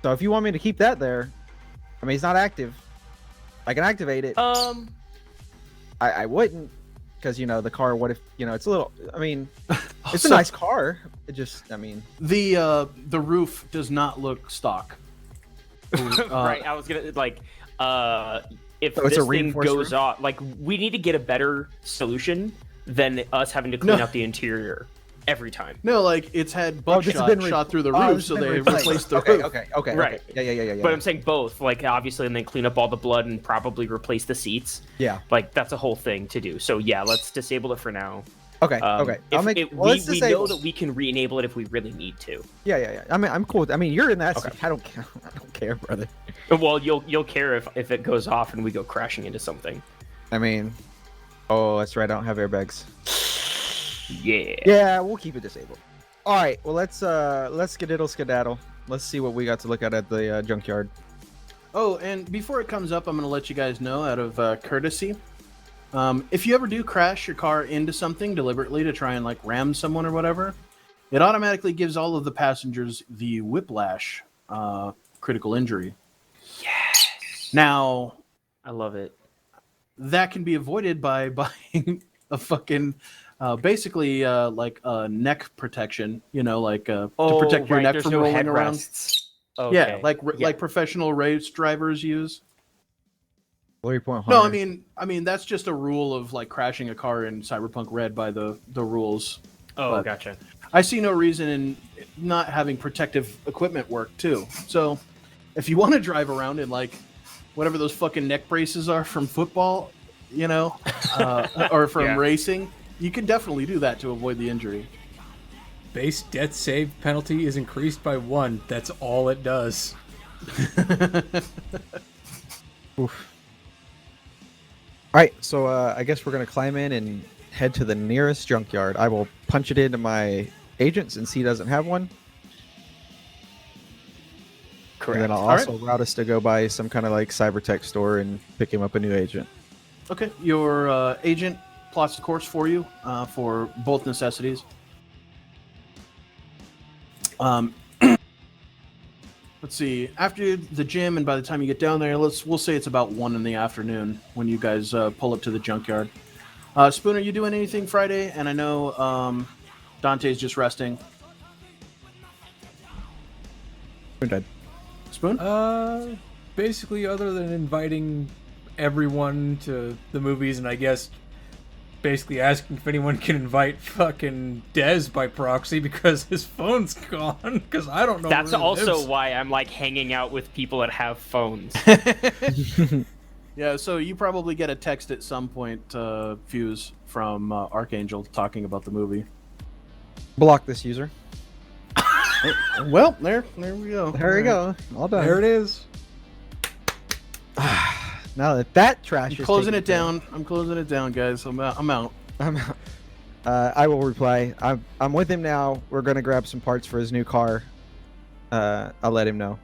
so if you want me to keep that there, I mean, it's not active. I can activate it. I wouldn't, because the car. What if it's a little? I mean, it's a So- nice car. It just, I mean, The roof does not look stock. Right. I was gonna like if So it's this a thing reinforced goes roof? off, like we need to get a better solution than us having to clean No. out the interior every time. No, like it's had Oh, buckshot this has been shot through the oh, roof, this so has been they replaced the okay, roof. Okay. Right. Yeah. But I'm saying both, like obviously, and then clean up all the blood and probably replace the seats. Yeah. Like that's a whole thing to do. So yeah, let's disable it for now. Okay. Okay. I'll If make. it, well, let's we disable. know that we can re-enable it if we really need to. Yeah. I mean, I'm cool. I mean, you're in that. Okay. Seat. I don't care. I don't care, brother. Well, you'll care if it goes off and we go crashing into something. I mean, oh, that's right. I don't have airbags. Yeah. Yeah, we'll keep it disabled. All right. Well, let's skedaddle. Let's see what we got to look at the junkyard. Oh, and before it comes up, I'm going to let you guys know out of courtesy. If you ever do crash your car into something deliberately to try and like ram someone or whatever, it automatically gives all of the passengers the whiplash critical injury. Yes. Now, I love it. that can be avoided by buying a fucking basically like a neck protection, to protect your right, neck there's from no rolling around. headrests. Yeah, Okay. like professional race drivers use. 3-point No, hunter. I mean that's just a rule of like crashing a car in Cyberpunk Red by the rules. Oh, But gotcha. I see no reason in not having protective equipment work too. So if you want to drive around in like whatever those fucking neck braces are from football, you know, or from Yeah. racing, you can definitely do that to avoid the injury. Base death save penalty is increased by 1. That's all it does. Oof. All right, so I guess we're gonna climb in and head to the nearest junkyard. I will punch it into my agent since he doesn't have one, Correct. and then I'll All right. also route us to go by some kind of like cybertech store and pick him up a new agent. Okay, your agent plots the course for you for both necessities. Let's see. After the gym, and by the time you get down there, we'll say it's about 1 in the afternoon when you guys pull up to the junkyard. Spoon, are you doing anything Friday? And I know Dante's just resting. We're dead. Spoon? Basically, other than inviting everyone to the movies, and I guess basically asking if anyone can invite fucking Dez by proxy because his phone's gone. Because I don't know. That's where he also lives. why I'm like hanging out with people that have phones. Yeah, so you probably get a text at some point, Fuse, from Archangel talking about the movie. Block this user. Well, there we go. There we go. All done. There it is. Now that trash I'm is closing taken it down. I'm closing it down, guys. I'm out. I'm out. I will reply. I'm with him now. We're gonna grab some parts for his new car. I'll let him know.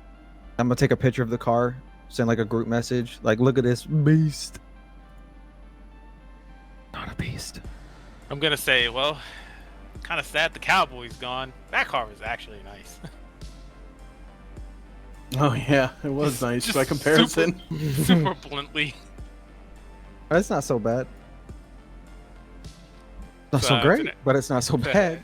I'm gonna take a picture of the car, send like a group message, like, look at this beast. Not a beast. I'm gonna say, well, kind of sad the Cowboy's gone. That car was actually nice. Oh yeah, it was nice Just by comparison. Super bluntly. That's not so bad. Not so It's great, an- but it's not so bad.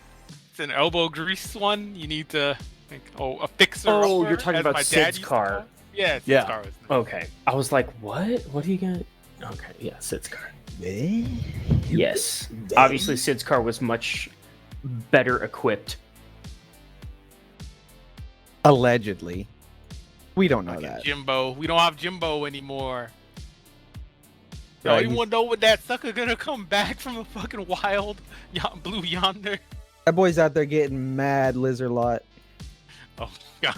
It's an elbow grease one. You need to think, a fixer. Oh, upper, you're talking as about my dad Sid's used to car. call it. Yeah, Sid's Yeah. car was nice. Okay. I was like, what? What are you gonna? Okay, yeah, Sid's car. Yes. Obviously, Sid's car was much better equipped. Allegedly. We don't know Fucking that. Jimbo. We don't have Jimbo anymore. Yo, Right, you he's- want to know when that sucker gonna come back from the fucking wild blue yonder? That boy's out there getting mad lizard lot. Oh god.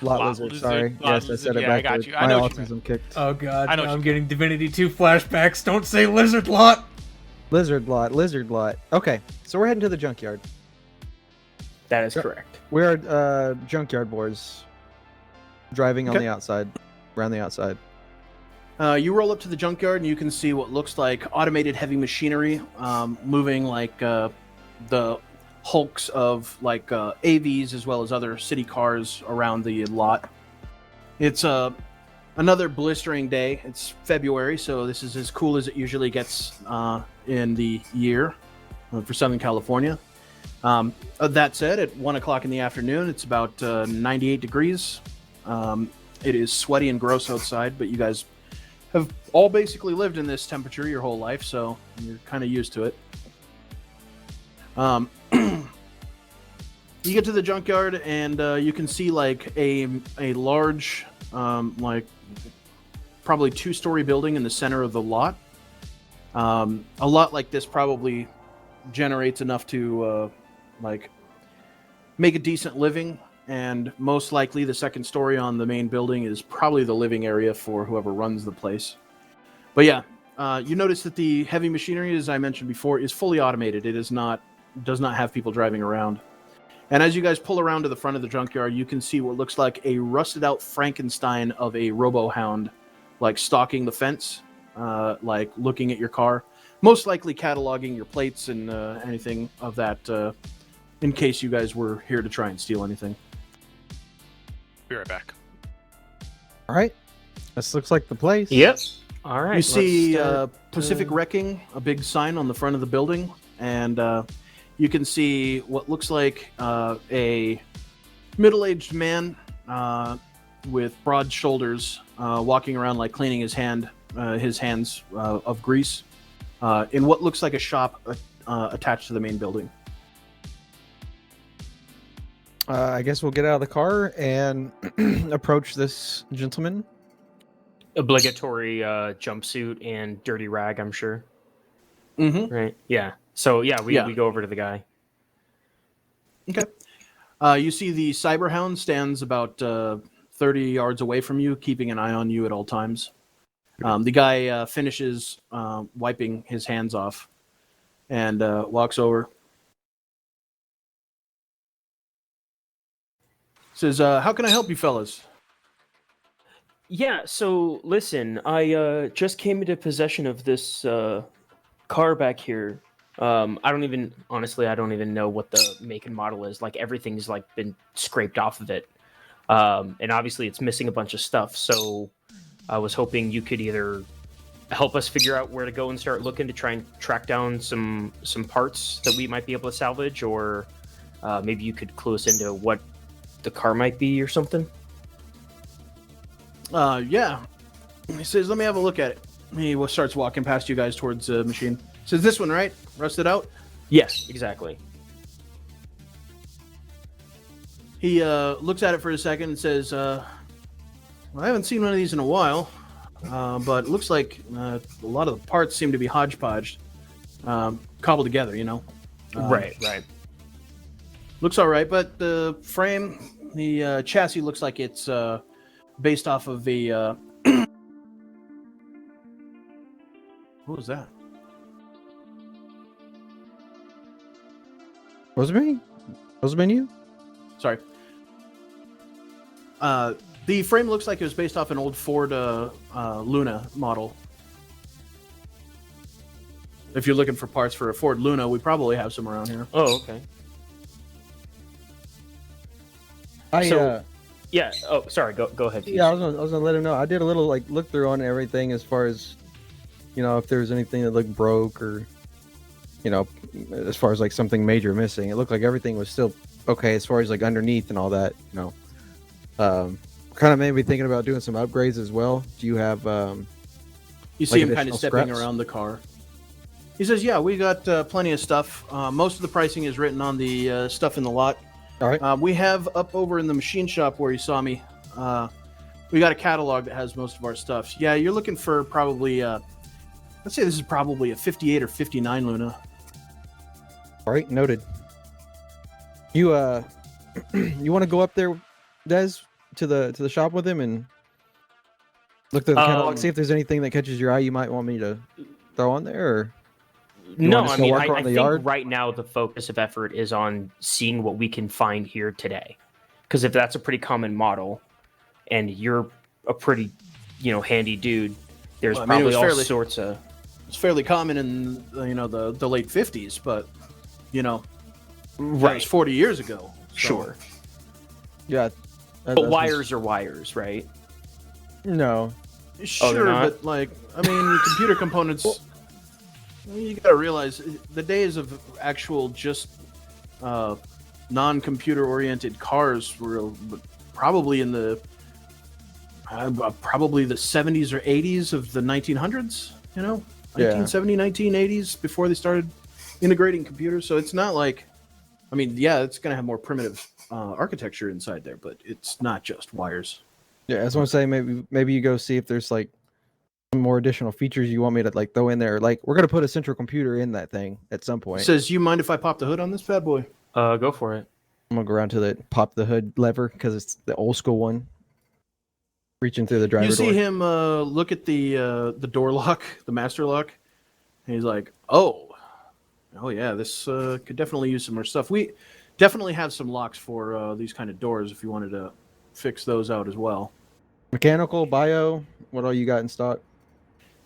Lot Lot lizard, lizard, sorry. lot Yes, I lizard. said it Yeah, I got backwards. you. I My know what you meant. autism kicked. Oh god, I know now what I'm you- getting Divinity 2 flashbacks. Don't say lizard lot. Lizard lot, lizard lot. Okay, so we're heading to the junkyard. That is Yep. correct. We are junkyard boys. Driving on Okay. the outside. Around the outside. You roll up to the junkyard and you can see what looks like automated heavy machinery moving like the hulks of like AVs as well as other city cars around the lot. It's another blistering day. It's February, so this is as cool as it usually gets in the year for Southern California. That said, at 1 o'clock in the afternoon, it's about 98 degrees. It is sweaty and gross outside, but you guys have all basically lived in this temperature your whole life, so you're kind of used to it. You get to the junkyard and you can see like a large, like probably 2-story building in the center of the lot. A lot like this probably generates enough to like make a decent living, and most likely the second story on the main building is probably the living area for whoever runs the place. But yeah, you notice that the heavy machinery, as I mentioned before, is fully automated. It does not have people driving around. And as you guys pull around to the front of the junkyard, you can see what looks like a rusted out Frankenstein of a robo-hound, like stalking the fence, like looking at your car, most likely cataloging your plates and anything of that, in case you guys were here to try and steal anything. Be right back. All right. This looks like the place. Yep. All right. You let's see start, Pacific Wrecking, a big sign on the front of the building, and you can see what looks like a middle-aged man with broad shoulders walking around like cleaning his hand his hands of grease in what looks like a shop attached to the main building. I guess we'll get out of the car and approach this gentleman. Obligatory jumpsuit and dirty rag, I'm sure. Mm-hmm. Right? Yeah. So we go over to the guy. Okay. You see the Cyberhound stands about 30 yards away from you, keeping an eye on you at all times. The guy finishes wiping his hands off and walks over. Says, how can I help you fellas? Yeah, so listen, I just came into possession of this car back here. I don't even know what the make and model is. Like everything's like been scraped off of it. And obviously it's missing a bunch of stuff. So I was hoping you could either help us figure out where to go and start looking to try and track down some parts that we might be able to salvage, or maybe you could clue us into what the car might be or something. Yeah. He says, let me have a look at it. He starts walking past you guys towards the machine. Says, this one, right? Rusted out? Yes, exactly. He looks at it for a second and says, well, I haven't seen one of these in a while, but it looks like a lot of the parts seem to be hodgepodged, cobbled together, you know? Right. Looks all right, but the frame, the chassis looks like it's based off of the... What was that? Was it me? Was it you? Sorry. The frame looks like it was based off an old Ford Luna model. If you're looking for parts for a Ford Luna, we probably have some around here. Oh, okay. Yeah. Oh, sorry. Go ahead. Yeah, I was gonna let him know. I did a little like look through on everything as far as, you know, if there was anything that looked broke or, you know, as far as like something major missing. It looked like everything was still okay as far as like underneath and all that. You know, kind of made me thinking about doing some upgrades as well. Do you have? You see like him kind of stepping scraps? around the car. He says, "Yeah, we got plenty of stuff. Most of the pricing is written on the stuff in the lot. All right. We have up over in the machine shop where you saw me. We got a catalog that has most of our stuff. Yeah, you're looking for probably. Let's say this is probably a 58 or 59 Luna. All right, noted. You you want to go up there, Des, to the shop with him and look through the catalog, see if there's anything that catches your eye you might want me to throw on there, or No, want us I to mean, work I around the think yard? right now the focus of effort is on seeing what we can find here today. Because if that's a pretty common model, and you're a pretty, handy dude, there's Well, I mean, it probably was all fairly- sorts of. It's fairly common in the late 50s, but that was Right. 40 years ago. So. Sure. Yeah. But wires are wires, right? No. Sure, not? but computer components. You gotta realize the days of actual just non-computer oriented cars were probably in the 70s or 80s of the 1900s. 1970, 1980s, before they started integrating computers. So it's not like, it's gonna have more primitive architecture inside there, but it's not just wires. Yeah, I was gonna say maybe you go see if there's like some more additional features you want me to like throw in there. Like we're gonna put a central computer in that thing at some point. Says, you mind if I pop the hood on this bad boy? Go for it. I'm gonna go around to the pop the hood lever because it's the old school one. Reaching through the driver You see door. him look at the door lock, the master lock, and he's like, oh yeah, this could definitely use some more stuff. We definitely have some locks for these kind of doors if you wanted to fix those out as well. Mechanical, bio, what all you got in stock?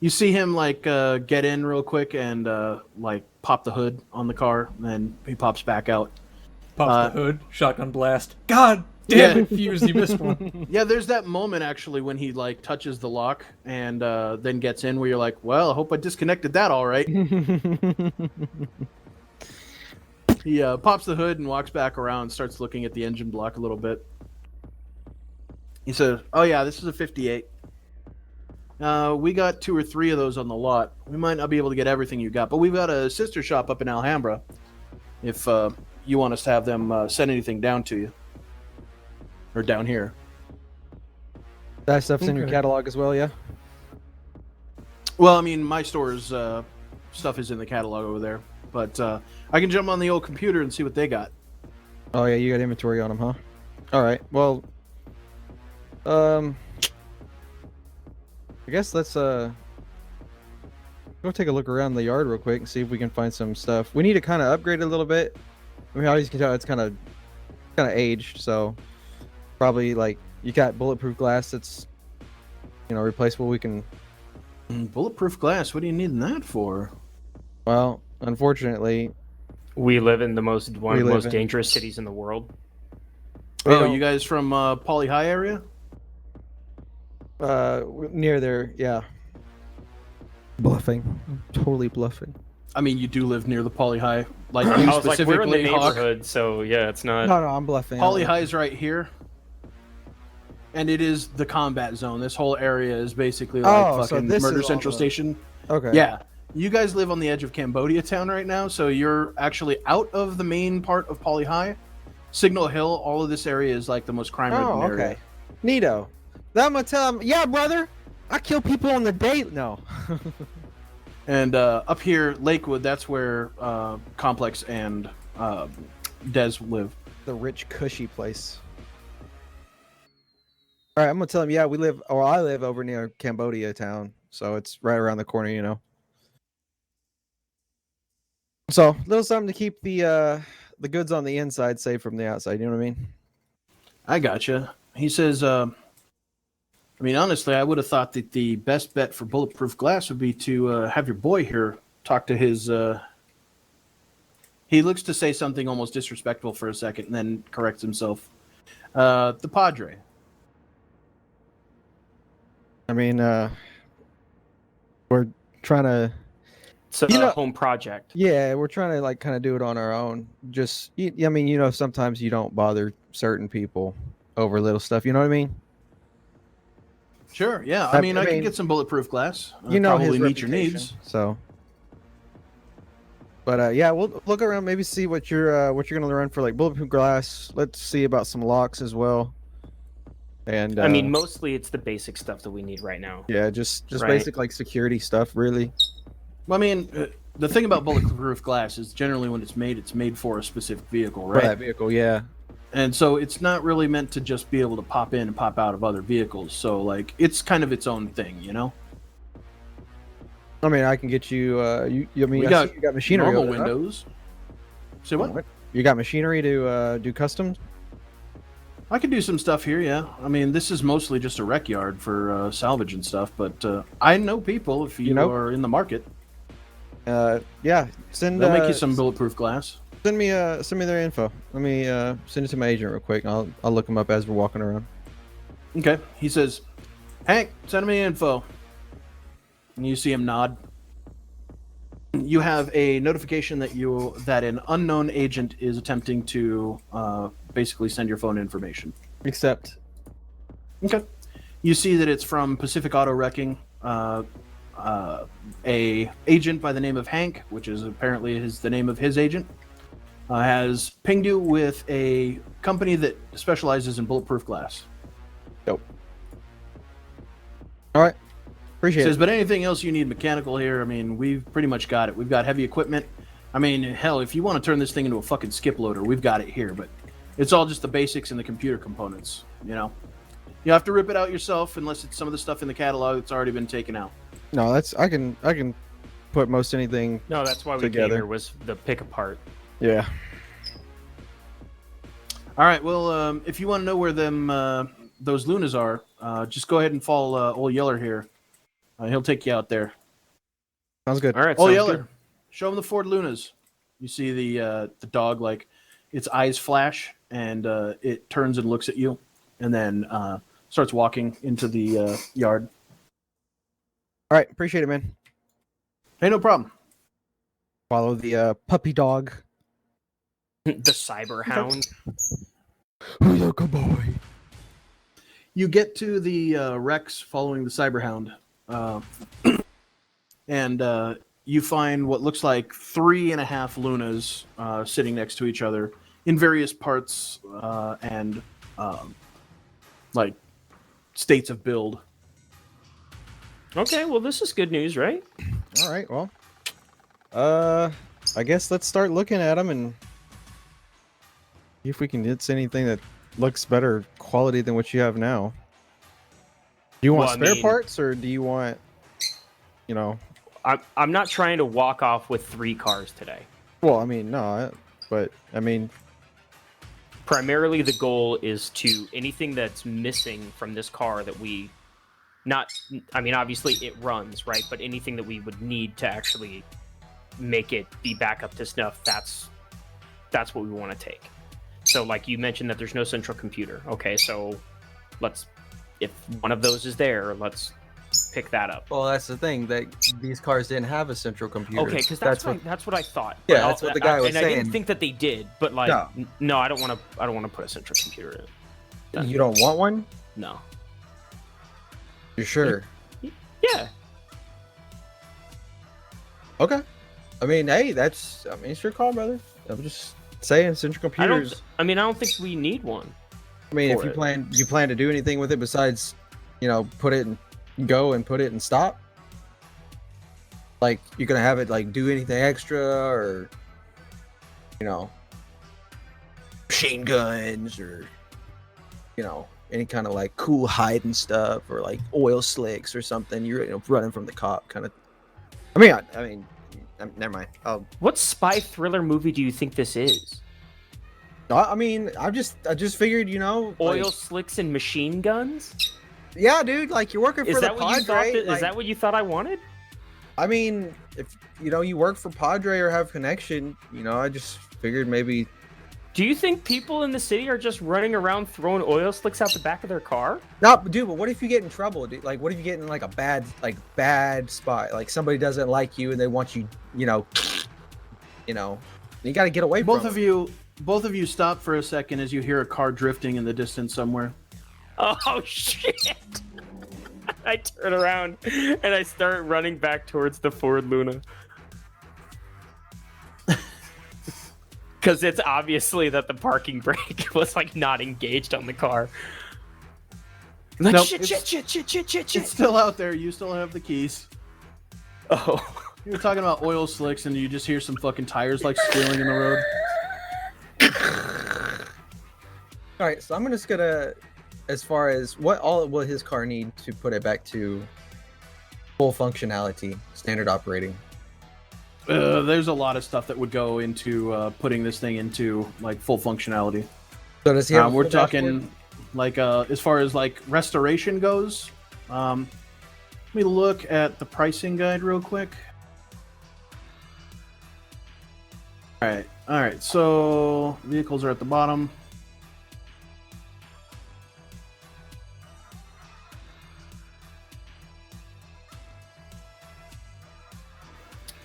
You see him get in real quick and pop the hood on the car, and then he pops back out. Pops the hood, shotgun blast. God damn it, Fuse, you missed one. Yeah, there's that moment actually when he touches the lock and then gets in where you're like, well, I hope I disconnected that all right. He pops the hood and walks back around, starts looking at the engine block a little bit. He says, oh yeah, this is a 58. We got 2 or 3 of those on the lot. We might not be able to get everything you got, but we've got a sister shop up in Alhambra. If you want us to have them send anything down to you, or down here. That stuff's in your Okay. catalog as well, yeah. Well, I mean, my store's stuff is in the catalog over there, but I can jump on the old computer and see what they got. Oh yeah, you got inventory on them, huh? All right. Well, I guess let's go take a look around the yard real quick and see if we can find some stuff. We need to kind of upgrade it a little bit. I mean, how you can tell, it's kind of aged, so probably like you got bulletproof glass that's replaceable. We can. Bulletproof glass. What do you need that for? Well, unfortunately, We live in one of We the live most in- dangerous cities in the world. we Oh, don't- you guys from Poly High area? near there, yeah. Bluffing. I'm totally bluffing. I mean, you do live near the Poly High. Like, you I was like, we're in the specifically, Hawk. neighborhood, so yeah, it's not. No, I'm bluffing. Poly High is right here. And it is the combat zone. This whole area is basically like Oh, so fucking this Murder is all Central the- Station. Okay. Yeah. You guys live on the edge of Cambodia town right now, so you're actually out of the main part of Poly High. Signal Hill, all of this area is like the most crime-ridden Oh, area. okay. Neato. Then I'm gonna tell him, yeah, brother, I kill people on the date. No. And up here, Lakewood, that's where Complex and Des live. The rich, cushy place. All right, I'm gonna tell him, yeah, I live over near Cambodia town, so it's right around the corner, So, little something to keep the goods on the inside safe from the outside. You know what I mean? I gotcha. He says, I mean, honestly, I would have thought that the best bet for bulletproof glass would be to have your boy here talk to his. He looks to say something almost disrespectful for a second and then corrects himself. The Padre. I mean, we're trying to. It's a You know- home project. Yeah, we're trying to like kind of do it on our own. Just, I mean, sometimes you don't bother certain people over little stuff. You know what I mean? Sure, yeah. I I mean, I mean, can get some bulletproof glass. Probably Probably meet your needs. So, but yeah, we'll look around, maybe see what you're gonna run for, like bulletproof glass. Let's see about some locks as well. And I mean, mostly it's the basic stuff that we need right now. yeah, just Right. basic like security stuff, really. Well, I mean, the thing about bulletproof glass is generally when it's made for a specific vehicle, For right? that vehicle, yeah. And so it's not really meant to just be able to pop in and pop out of other vehicles. So, like, it's kind of its own thing, you know? I mean, I can get you. I mean, We I got see you got machinery. Normal over there, huh? windows. Say what? You got machinery to do customs? I could do some stuff here, yeah. I mean, this is mostly just a rec yard for salvage and stuff, but I know people if you, are in the market. Yeah. Send. They'll make you some bulletproof glass. Send me their info. Let me send it to my agent real quick. I'll look them up as we're walking around. Okay. He says, Hank, send me info. And you see him nod. You have a notification that an unknown agent is attempting to basically send your phone information. Except. Okay. You see that it's from Pacific Auto Wrecking. A agent by the name of Hank, which is apparently the name of his agent, has pinged you with a company that specializes in bulletproof glass. Dope. All right. Appreciate Says, it. but anything else you need mechanical here, I mean, we've pretty much got it. We've got heavy equipment. I mean, hell, if you want to turn this thing into a fucking skip loader, we've got it here. But it's all just the basics and the computer components, you know? You have to rip it out yourself unless it's some of the stuff in the catalog that's already been taken out. No, I can put most anything. No, that's why we Together. came here, was the pick apart. Yeah. All right, well, if you want to know where those Lunas are, just go ahead and follow Old Yeller here. He'll take you out there. Sounds good. All right, Old sounds Yeller, good. show him the Ford Lunas. You see the dog, like, its eyes flash, and it turns and looks at you, and then starts walking into the yard. All right. Appreciate it, man. Hey, no problem. Follow the puppy dog. The cyber hound. Who's a good boy? You get to the Rex following the Cyberhound. uh, and you find what looks like 3.5 Lunas sitting next to each other in various parts and like states of build. Okay, well, this is good news, right? All right, well, I guess let's start looking at them and see if we can get anything that looks better quality than what you have now. Do you want Well, I spare mean- parts, or do you want, you know? I'm not trying to walk off with 3 cars today. Well, I mean, no, but I mean, Primarily, the goal is to anything that's missing from this car that we not. I mean, obviously it runs, right? But anything that we would need to actually make it be back up to snuff, that's what we want to take. So, like you mentioned, that there's no central computer. Okay, so if one of those is there, let's pick that up. Well, that's the thing, that these cars didn't have a central computer. Okay, because that's what I thought. Yeah, But that's what the guy was and I didn't saying. think that they did, but like, No. no, I don't want to put a central computer in. you don't want one? No. You're sure? Yeah. Okay. I mean, hey, it's your call, brother. I'm just saying, central computers. I don't think we need one. I mean, if for you plan to do anything with it besides, put it and go and put it and stop. Like, you're gonna have it like do anything extra, or machine guns, or any kind of like cool hiding stuff, or like oil slicks or something. You're running from the cop kind of. Never mind. What spy thriller movie do you think this is? I just figured, Oil slicks and machine guns? yeah, dude, like you're working for Is the that what you thought? Padre. Is that what you thought I wanted? I mean, if you work for Padre or have connection, I just figured maybe. Do you think people in the city are just running around throwing oil slicks out the back of their car? No, dude, but what if you get in trouble? Dude? Like, what if you get in like a bad spot? Like somebody doesn't like you and they want you, you got to get away from them. Both of you stop for a second as you hear a car drifting in the distance somewhere. Oh shit! I turn around and I start running back towards the Ford Luna. Because it's obviously that the parking brake was like not engaged on the car. I'm like, Nope, shit. It's still out there. You still have the keys. Oh. You were talking about oil slicks, and you just hear some fucking tires like squealing in the road. All right, so I'm just gonna, as far as what all will his car need to put it back to full functionality, standard operating. There's a lot of stuff that would go into putting this thing into like full functionality. So does he have? We're talking like as far as like restoration goes. Let me look at the pricing guide real quick. All right. So vehicles are at the bottom.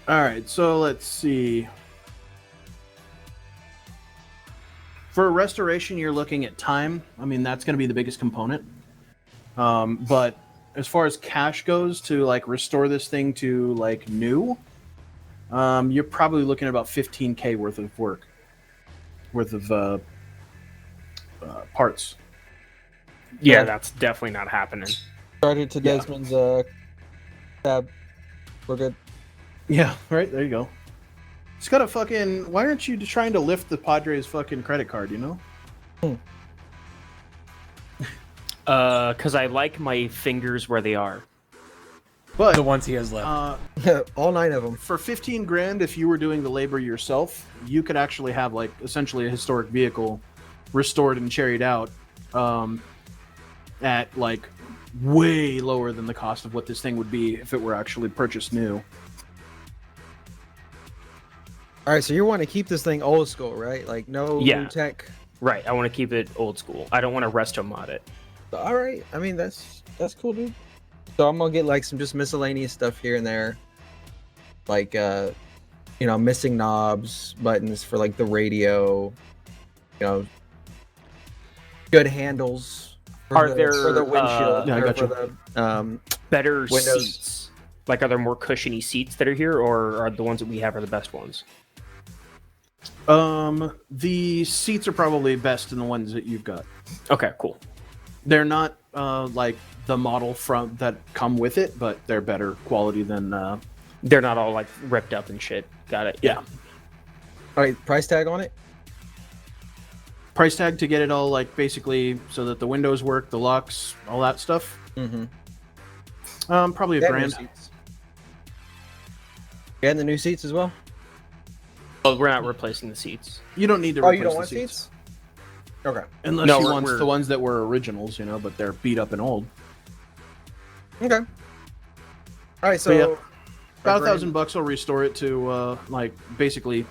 All right, so let's see. For restoration, you're looking at time. I mean, that's going to be the biggest component. But as far as cash goes to like restore this thing to like new, you're probably looking at about $15K worth of work, worth of parts. Yeah, that's definitely not happening. Started to Desmond's tab. We're good. Yeah, right, there you go. It's got a fucking. Why aren't you trying to lift the Padres fucking credit card, Because I like my fingers where they are. But The ones he has left. All 9 of them. for 15 grand, if you were doing the labor yourself, you could actually have like essentially a historic vehicle restored and cherried out at like way lower than the cost of what this thing would be if it were actually purchased new. All right, so you want to keep this thing old school, right? Like no Yeah. new tech. Right, I want to keep it old school. I don't want to resto mod it. All right, I mean that's cool, dude. So I'm gonna get like some just miscellaneous stuff here and there, like missing knobs, buttons for like the radio, good handles, Are there for the windshield? Yeah, I or gotcha. for the better Windows. seats? Like, are there more cushiony seats that are here, or are the ones that we have are the best ones? The seats are probably best in the ones that you've got. Okay, cool. They're not like the model from that come with it, but they're better quality than. They're not all like ripped up and shit. Got it. Yeah. All right, price tag on it. Price tag to get it all like basically so that the windows work, the locks, all that stuff. Mm-hmm. Probably a grand. And the new seats as well. Oh, we're not replacing the seats. You don't need to. Oh, Replace you don't the want seats? Okay. Unless No, you we're- want we're- the ones that were originals, you know, but they're beat up and old. Okay. All right, so But yeah, about grand- $1,000 will restore it to like basically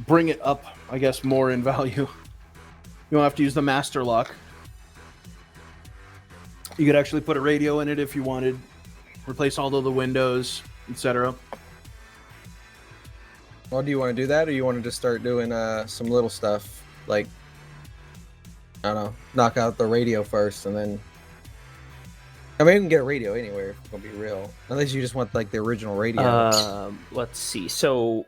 bring it up, I guess, more in value. You don't have to use the master lock. You could actually put a radio in it if you wanted. Replace all of the windows, etc. Well, do you want to do that, or you want to just start doing some little stuff like I don't know, knock out the radio first, and then I mean, you can get a radio anywhere. If it's gonna be real, unless you just want like the original radio. Let's see. So,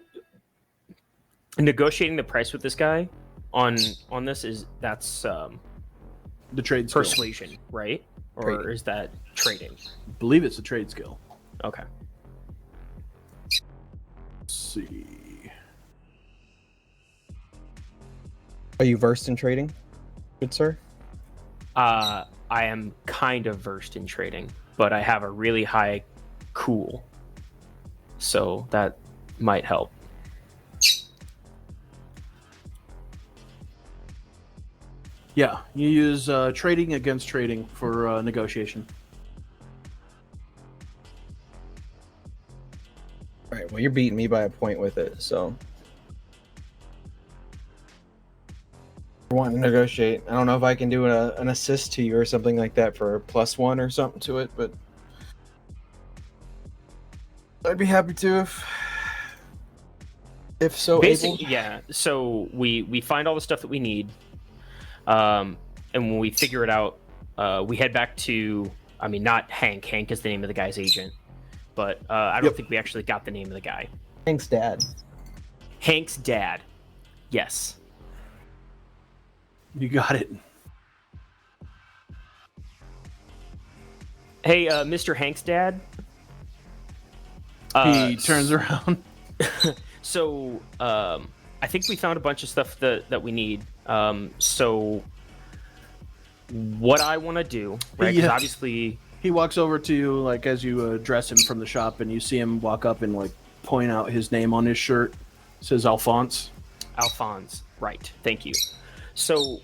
negotiating the price with this guy on this that's The trade skill. persuasion, right? Or Trading. is that trading? I believe it's a trade skill. Okay. Let's see. Are you versed in trading, good sir? I am kind of versed in trading, but I have a really high cool, so that might help. Yeah, you use trading against trading for negotiation. All right. Well, you're beating me by a point with it, so. I want to negotiate. I don't know if I can do an assist to you or something like that for a +1 or something to it, but I'd be happy to if so able. Basically, yeah. So we find all the stuff that we need, and when we figure it out, we head back to. I mean, not Hank. Hank is the name of the guy's agent, but I don't Yep. think we actually got the name of the guy. Thanks, Dad. Hank's dad. Yes. You got it. Hey, Mr. Hank's dad. He turns around. So, I think we found a bunch of stuff that we need. So, what I want to do, right? Because Yeah. obviously, He walks over to you, like, as you address him from the shop, and you see him walk up and, like, point out his name on his shirt. It says Alphonse. Alphonse, right? Thank you. So,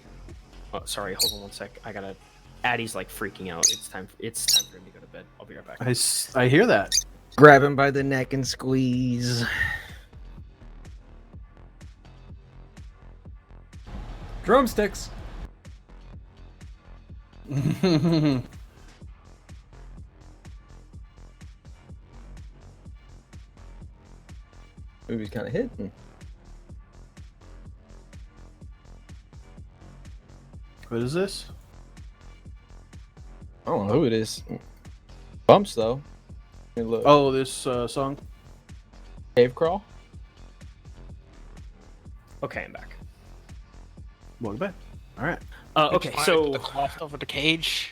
oh, sorry, hold on one sec. I gotta. Addie's like freaking out. It's time for him to go to bed. I'll be right back. I hear that. Grab him by the neck and squeeze. Drumsticks. Movie's kind of hitting. What is this? I don't know who it is. Bumps though. Hey, look. Oh, this song? Cave crawl. Okay, I'm back. Welcome back. All right. Okay, so the cloth over the cage.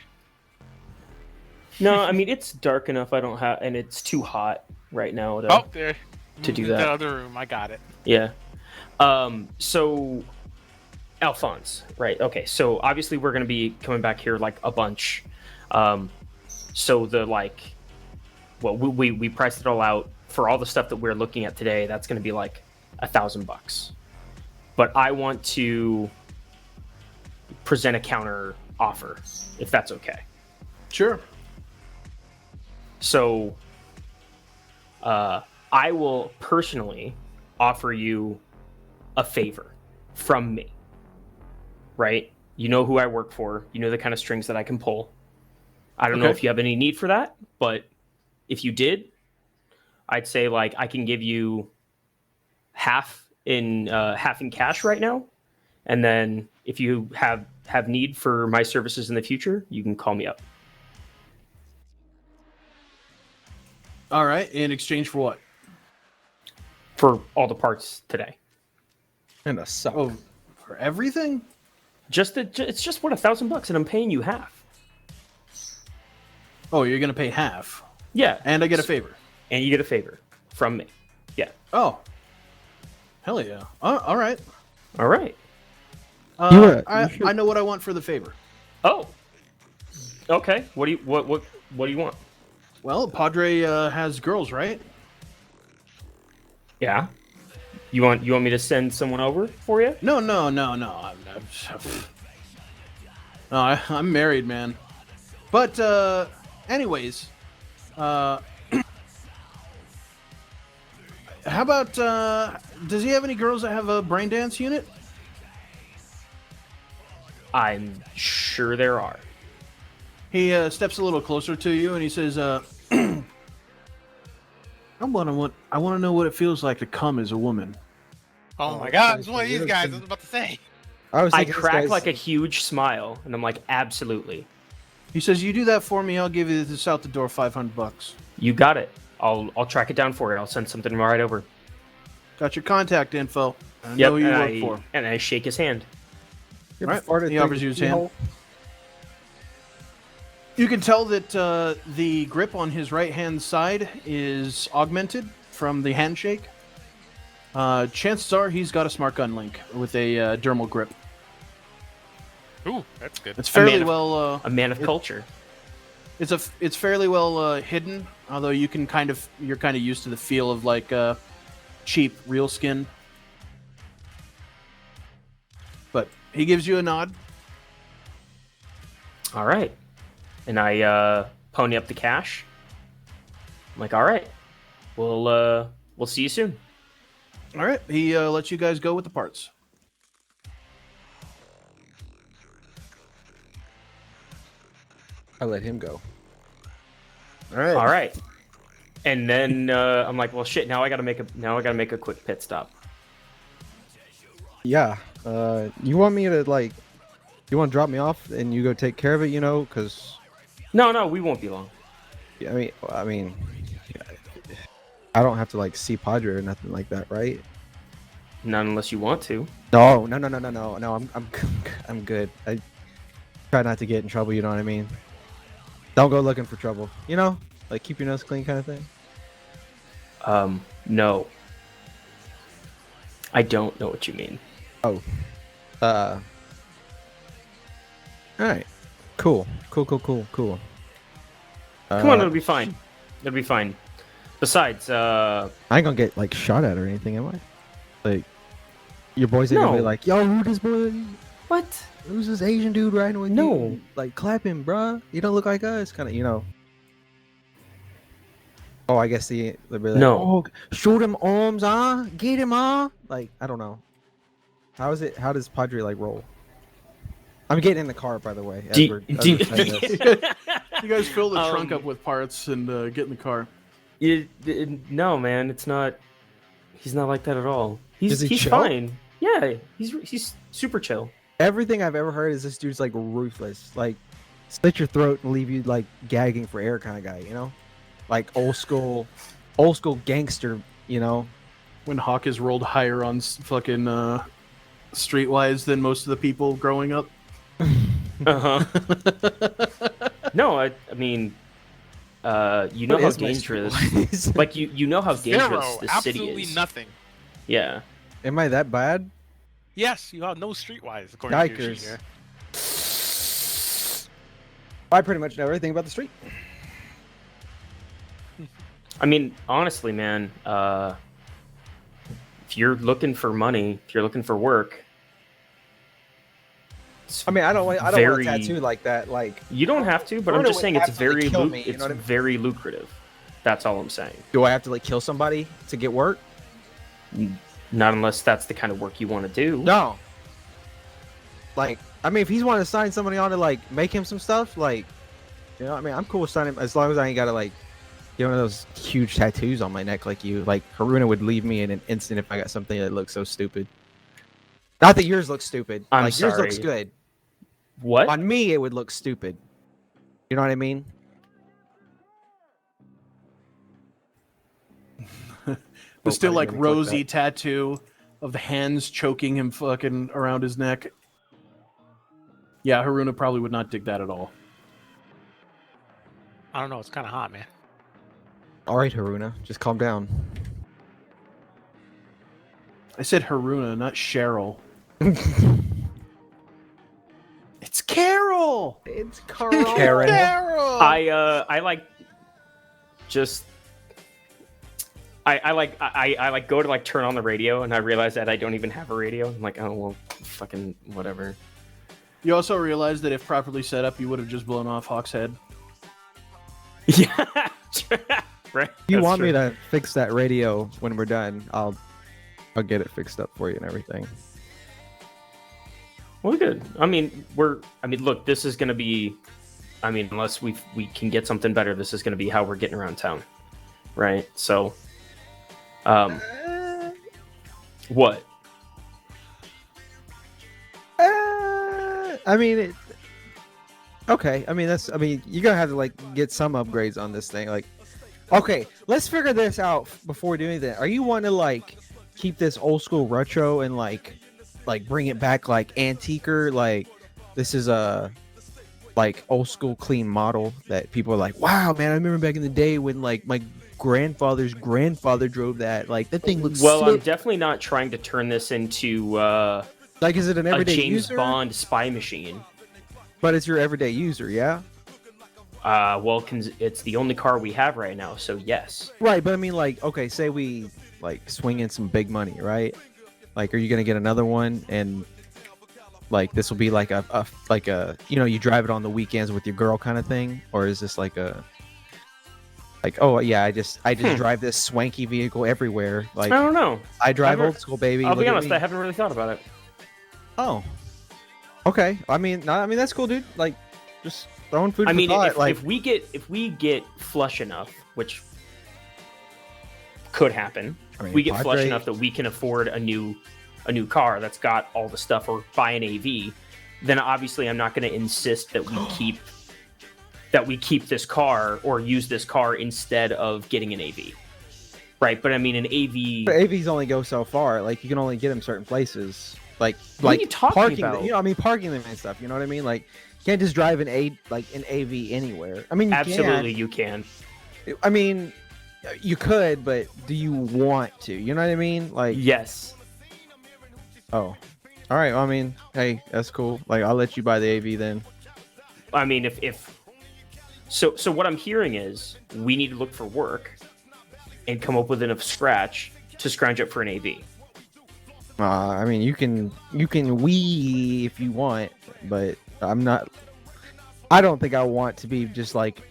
no, I mean it's dark enough. I don't have, and it's too hot right now to. Oh, there. To do Moved into that. the other room. I got it. Yeah. So Alphonse, right? Okay. So obviously we're gonna be coming back here like a bunch. So the like, well, we priced it all out for all the stuff that we're looking at today. That's gonna be like $1,000. But I want to present a counter offer, if that's okay. Sure. So, I will personally offer you a favor from me. Right? You know who I work for. You know the kind of strings that I can pull. I don't know Okay. if you have any need for that, but if you did, I'd say like I can give you half in cash right now, and then if you have need for my services in the future, you can call me up. All right. In exchange for what? For all the parts today. And a suck. Oh, for everything? It's just what, $1,000, and I'm paying you half. Oh, you're gonna pay half, Yeah, and I get a favor. and you get a favor from me. Yeah. Oh, hell yeah! All right. All right. I know what I want for the favor. Oh. Okay. What do you want? Well, Padre has girls, right? Yeah. You want me to send someone over for you? No. I'm married, man. But anyways, how about does he have any girls that have a brain dance unit? I'm sure there are. He steps a little closer to you and he says, I want to know what it feels like to come as a woman. Oh my god, it's one of these guys. I was about to say. I crack like a huge smile, and I'm like, absolutely. He says, "You do that for me, I'll give you this out the door $500." You got it. I'll track it down for you. I'll send something right over. Got your contact info. I Yep, know who you and work for. And I shake his hand. You ever Right, farted he through offers the you his hand. keyhole? You can tell that the grip on his right hand side is augmented from the handshake. Chances are he's got a smart gun link with a dermal grip. Ooh, that's good. It's fairly man of- well. A man of culture. It's fairly well hidden, although you're kind of used to the feel of like cheap real skin. But he gives you a nod. All right. And I pony up the cash. I'm like, all right. We'll see you soon. All right, he lets you guys go with the parts. I let him go. All right. All right. And then I'm like, well, shit. Now I gotta make a quick pit stop. Yeah. You want me to like? You want to drop me off and you go take care of it? You know, because No, we won't be long. I mean, I don't have to like see Padre or nothing like that, right? Not unless you want to. No. I'm good. I try not to get in trouble. You know what I mean? Don't go looking for trouble. You know, like keep your nose clean, kind of thing. No. I don't know what you mean. Oh. All right. Cool. Come on, it'll be fine. It'll be fine. Besides, I ain't gonna get like shot at or anything, am I? Like, your boys ain't gonna be No. like, yo, who this boy? what? Who's this Asian dude riding with No. you? Like, clap him, bruh. You don't look like us, kind of, you know. Oh, I guess they'll be like, No. oh, shoot him arms, get him, Like, I don't know. How does Padre like roll? I'm getting in the car, by the way. as Do- we're do- saying this. You guys fill the trunk Um, up with parts and get in the car. No, man, it's not. He's not like that at all. Is he He's chill? fine. Yeah, he's super chill. Everything I've ever heard is this dude's like ruthless, like slit your throat and leave you like gagging for air kind of guy, you know, like old school gangster, you know. When Hawk is rolled higher on fucking Streetwise than most of the people growing up. Uh huh. No, I mean, you know What how is my dangerous. Streetwise? Like you know how dangerous Zero, this city absolutely is. nothing. Yeah. Am I that bad? Yes, you have no streetwise according to your sheet Yikers. here. I pretty much know everything about the street. I mean, honestly, man, if you're looking for money, if you're looking for work, I mean, I don't want a Very- tattoo like that. Like, you don't have to. But I'm Florida just would saying it's absolutely very kill me, you it's know what I mean? very lucrative. That's all I'm saying. do I have to like kill somebody to get work? Not unless that's the kind of work you want to do. No. Like, I mean, if he's wanting to sign somebody on to like make him some stuff, like, you know, I mean, I'm cool with signing as long as I ain't gotta like get one of those huge tattoos on my neck like you. Like, Haruna would leave me in an instant if I got something that looks so stupid. Not that yours looks stupid. I'm like yours looks sorry. good. What? On me, it would look stupid. You know what I mean? The still I like didn't click rosy that. tattoo of the hands choking him fucking around his neck. Yeah, Haruna probably would not dig that at all. I don't know. It's kind of hot, man. All right, Haruna, just calm down. I said Haruna, not Cheryl. It's Carol. It's Carl. Karen. Carol. I like just I like go to like turn on the radio and I realize that I don't even have a radio. I'm like, oh well, fucking whatever. You also realize that if properly set up, you would have just blown off Hawk's head. Yeah, right. You want me to fix that radio when we're done? I'll get it fixed up for you and everything. Well, good. I mean, look, this is gonna be. I mean, unless we can get something better, this is gonna be how we're getting around town, right? So, what? I mean, okay. I mean, you're gonna have to like get some upgrades on this thing. Like, okay, let's figure this out before we do anything. Are you wanting to like keep this old school retro and like bring it back like antiquer? Like, this is a like old school clean model that people are like, wow, man, I remember back in the day when like my grandfather's grandfather drove that. Like, that thing looks Well, I'm sick. definitely not trying to turn this into Like, is it an a everyday James user? Bond spy machine. But it's your everyday user, yeah. Well, it's the only car we have right now, so yes. Right, but I mean, like, okay, say we like swing in some big money, right? Like, are you gonna get another one, and like this will be like a you know, you drive it on the weekends with your girl kind of thing, or is this like a oh yeah, I just drive this swanky vehicle everywhere? Like, I don't know. I drive I've- old school, baby. I'll be look at honest, me. I haven't really thought about it. Oh, okay. I mean, that's cool, dude. Like, just throwing food I for mean, thought. if, like, if we get flush enough, which could happen, I mean, if we get flush Padre- enough that we can afford a new car that's got all the stuff, or buy an AV, then obviously I'm not going to insist that we keep this car or use this car instead of getting an AV. Right, but I mean, an AV. But AVs only go so far. Like, you can only get them certain places. Like, What are you talking parking. about? You know, I mean, parking them and stuff. You know what I mean? Like, you can't just drive an AV anywhere. I mean, you Absolutely, you can. can. I mean, you could, but do you want to? You know what I mean? Like, Yes. oh, all right. Well, I mean, hey, that's cool. Like, I'll let you buy the AV then. I mean, if so what I'm hearing is we need to look for work and come up with enough scratch to scrounge up for an AV. I mean, you can wee if you want, but I'm not. I don't think I want to be just like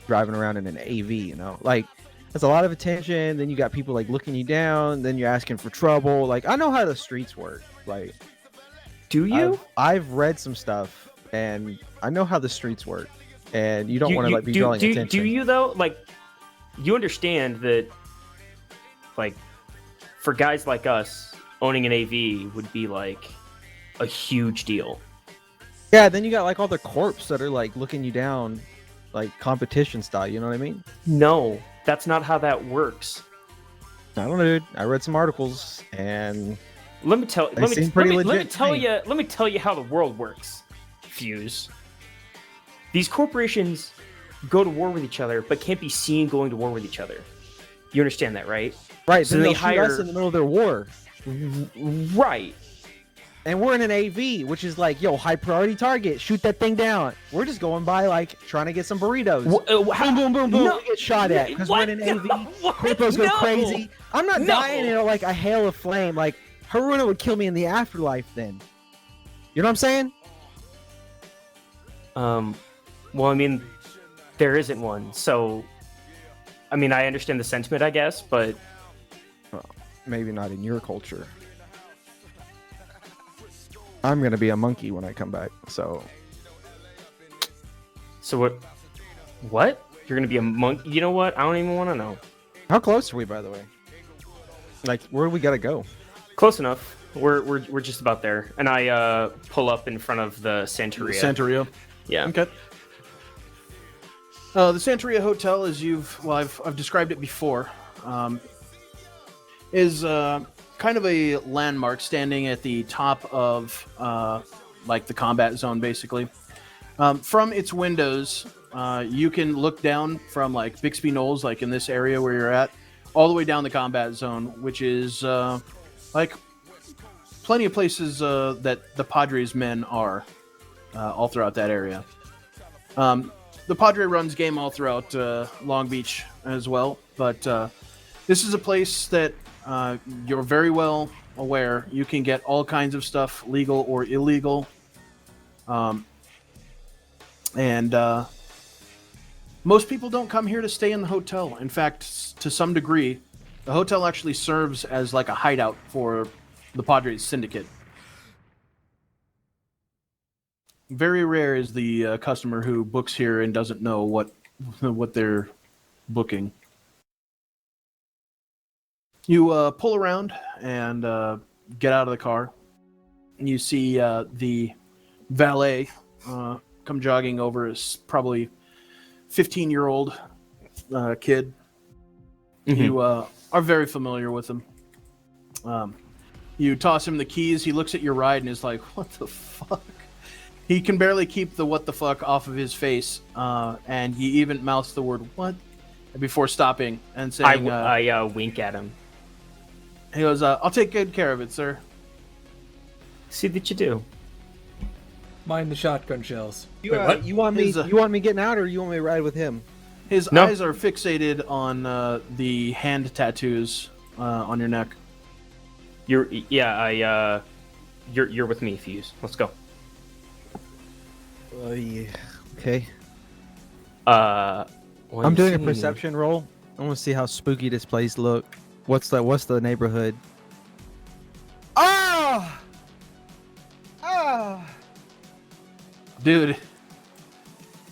driving around in an AV. You know, like, that's a lot of attention. Then you got people like looking you down. Then you're asking for trouble. Like, I know how the streets work. Like, Do you? I've read some stuff, and I know how the streets work. And you don't want to like be drawing attention. Do you though? Like, you understand that, like, for guys like us, owning an AV would be like a huge deal. Yeah. Then you got like all the corps that are like looking you down, like competition style. You know what I mean? No, that's not how that works. I don't know, dude. I read some articles, and Let me tell. They Let me, seem let pretty me, let me legit to tell me. you. Let me tell you how the world works. Fuse. These corporations go to war with each other, but can't be seen going to war with each other. You understand that, right? right. So Then they they'll shoot us hire- in the middle of their war, Right. and we're in an AV, which is like, yo, high priority target. Shoot that thing down. We're just going by like trying to get some burritos. Boom, boom, boom, boom. No. We get shot at because we're in an AV. What? Corpos go No. crazy. I'm not No. dying in like a hail of flame. Like, Haruna would kill me in the afterlife. Then, you know what I'm saying? Well, I mean, there isn't one. So, I mean, I understand the sentiment, I guess, but Maybe not in your culture. I'm gonna be a monkey when I come back. So what? What? You're gonna be a monk? You know what? I don't even want to know. how close are we, by the way? Like, where do we gotta go? Close enough. we're just about there, and I pull up in front of the Santeria. Santeria. Yeah. Okay. The Santeria Hotel, as I've described it before, is kind of a landmark standing at the top of like the combat zone, basically. From its windows, you can look down from like Bixby Knolls, like in this area where you're at, all the way down the combat zone, which is like plenty of places that the Padres men are all throughout that area. The Padre runs game all throughout Long Beach as well, but this is a place that you're very well aware you can get all kinds of stuff, legal or illegal. And most people don't come here to stay in the hotel. In fact, to some degree, the hotel actually serves as like a hideout for the Padres syndicate. Very rare is the customer who books here and doesn't know what they're booking. You pull around and get out of the car. You see the valet come jogging over. Is probably 15-year-old kid. Mm-hmm. You are very familiar with him. You toss him the keys. He looks at your ride and is like, "What the fuck?" He can barely keep the "what the fuck" off of his face, and he even mouths the word "what" before stopping and saying, I wink at him. He goes, "I'll take good care of it, sir." See that you do. Mind the shotgun shells. You, Wait, what? you want me? His, You want me getting out, or you want me to ride with him? His No. eyes are fixated on the hand tattoos on your neck. You're with me, Fuse. Let's go. Yeah. Okay. Well, I'm you doing a see- perception roll. I want to see how spooky this place look. What's the neighborhood? Ah! Ah! Dude,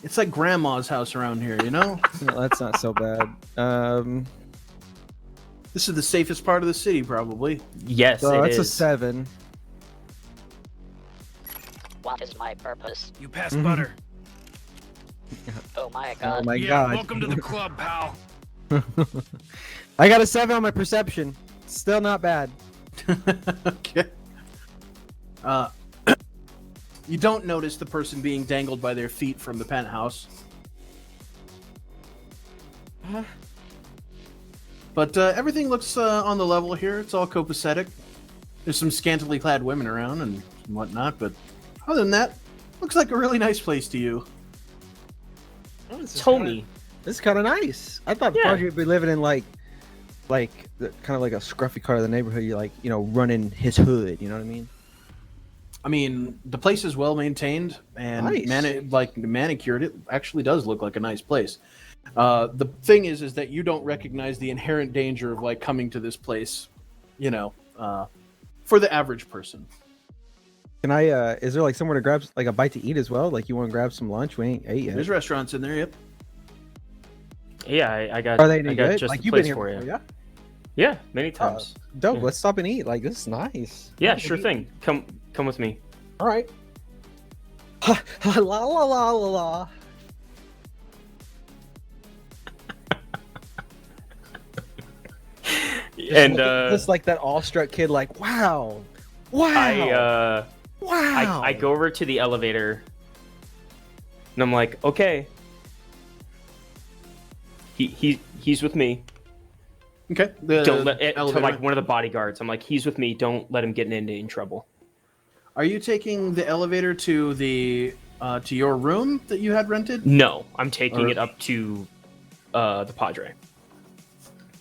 it's like grandma's house around here, you know? No, that's not so bad. This is the safest part of the city, probably. Yes, So it that's a is. 7. What is my purpose? You pass Mhm. butter. Oh my Oh god. my Yeah, god. welcome to the club, pal. I got a 7 on my perception. Still not bad. Okay. You don't notice the person being dangled by their feet from the penthouse. But everything looks on the level here. It's all copacetic. There's some scantily clad women around and whatnot, but other than that, looks like a really nice place to you. Oh, this is Tony. This is kind of nice. I thought Yeah. Padre would be living in like kind of like a scruffy part of the neighborhood. You running his hood. You know what I mean? I mean, the place is well maintained and Nice. manicured. It actually does look like a nice place. The thing is that you don't recognize the inherent danger of like coming to this place, you know, for the average person. Can I? Is there like somewhere to grab like a bite to eat as well? Like you want to grab some lunch? We ain't ate yet. There's restaurants in there. Yep. Yeah, I got. Are they I any got good? just Like the you've been place here for before, you. yeah? Yeah, many times. Dope. Yeah. Let's stop and eat. Like this is nice. Yeah, sure thing. Come with me. All right. La la la la la. And just like that awestruck kid, like wow, wow, wow. I go over to the elevator, and I'm like, okay. He's with me. Okay. The Don't let it, to elevator. like one of the bodyguards. I'm like, he's with me. Don't let him get into any trouble. Are you taking the elevator to the to your room that you had rented? No, I'm taking Or- it up to the Padre.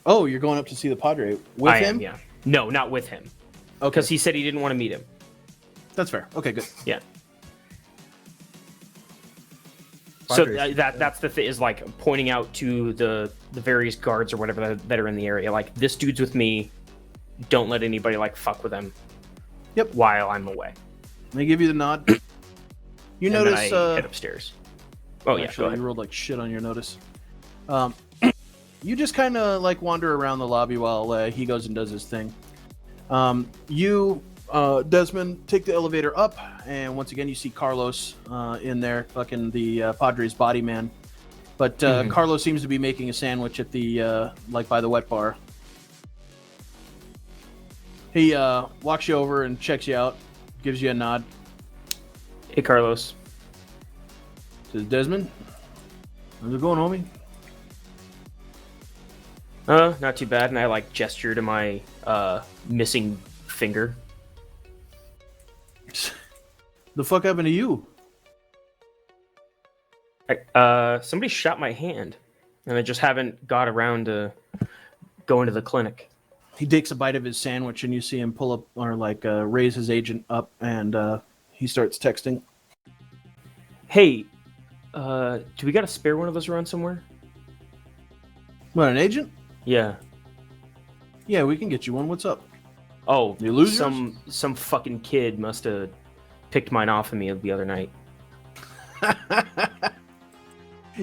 Oh, you're going up to see the Padre with I him? am, yeah. No, not with him, Okay. because he said he didn't want to meet him. That's fair. Okay, good. Yeah. Padres. So that's the thing, is like pointing out to the various guards or whatever that are in the area, like, this dude's with me. Don't let anybody like fuck with him. Yep. While I'm away. Let me give you the nod. You And then notice I head upstairs. Oh yeah, actually, go ahead. you rolled like shit on your notice. You just kind of like wander around the lobby while he goes and does his thing. You Desmond, take the elevator up, and once again you see Carlos in there, fucking the Padres body man. But Carlos seems to be making a sandwich at the like by the wet bar. He walks you over and checks you out, gives you a nod. Hey, Carlos. Says, Desmond, how's it going, homie? Not too bad. And I like gesture to my missing finger. The fuck happened to you? Somebody shot my hand, and I just haven't got around to going to the clinic. He takes a bite of his sandwich, and you see him pull up or like raise his agent up, and he starts texting. Hey, do we got a spare one of those around somewhere? What, an agent? Yeah. Yeah, we can get you one. What's up? Oh, You lose some fucking kid must have picked mine off of me the other night.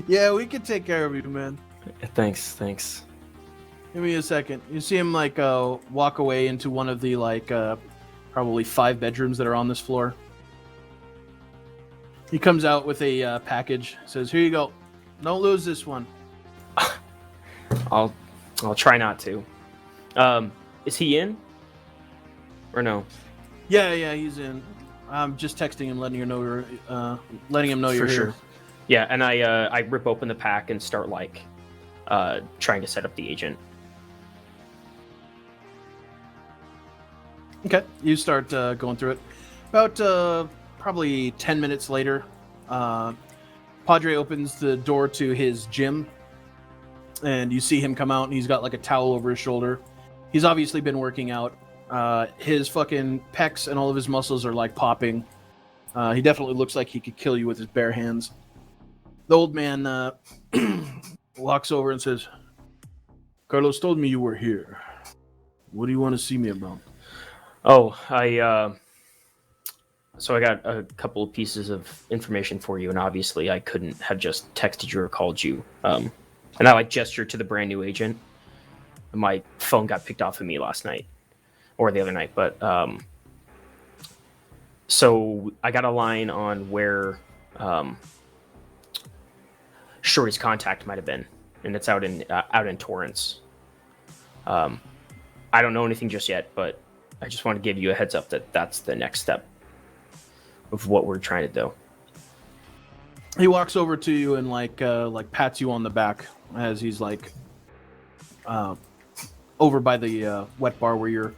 Yeah, we can take care of you, man. Thanks. Give me a second. You see him like walk away into one of the like probably 5 bedrooms that are on this floor. He comes out with a package. Says, "Here you go. Don't lose this one." I'll try not to. Is he in? Or no? Yeah, he's in. I'm just texting him, letting him know you're For here. sure. Yeah, and I rip open the pack and start like trying to set up the agent. Okay, you start going through it. About probably 10 minutes later, Padre opens the door to his gym, and you see him come out, and he's got like a towel over his shoulder. He's obviously been working out. His fucking pecs and all of his muscles are like popping. He definitely looks like he could kill you with his bare hands. The old man walks over and says, "Carlos told me you were here. What do you want to see me about?" Oh, so I got a couple of pieces of information for you, and obviously I couldn't have just texted you or called you. And I like gestured to the brand new agent. My phone got picked off of me last night, or the other night, but so I got a line on where Shorty's contact might have been, and it's out in Torrance. I don't know anything just yet, but I just want to give you a heads up that that's the next step of what we're trying to do. He walks over to you and like pats you on the back as he's like over by the wet bar where you're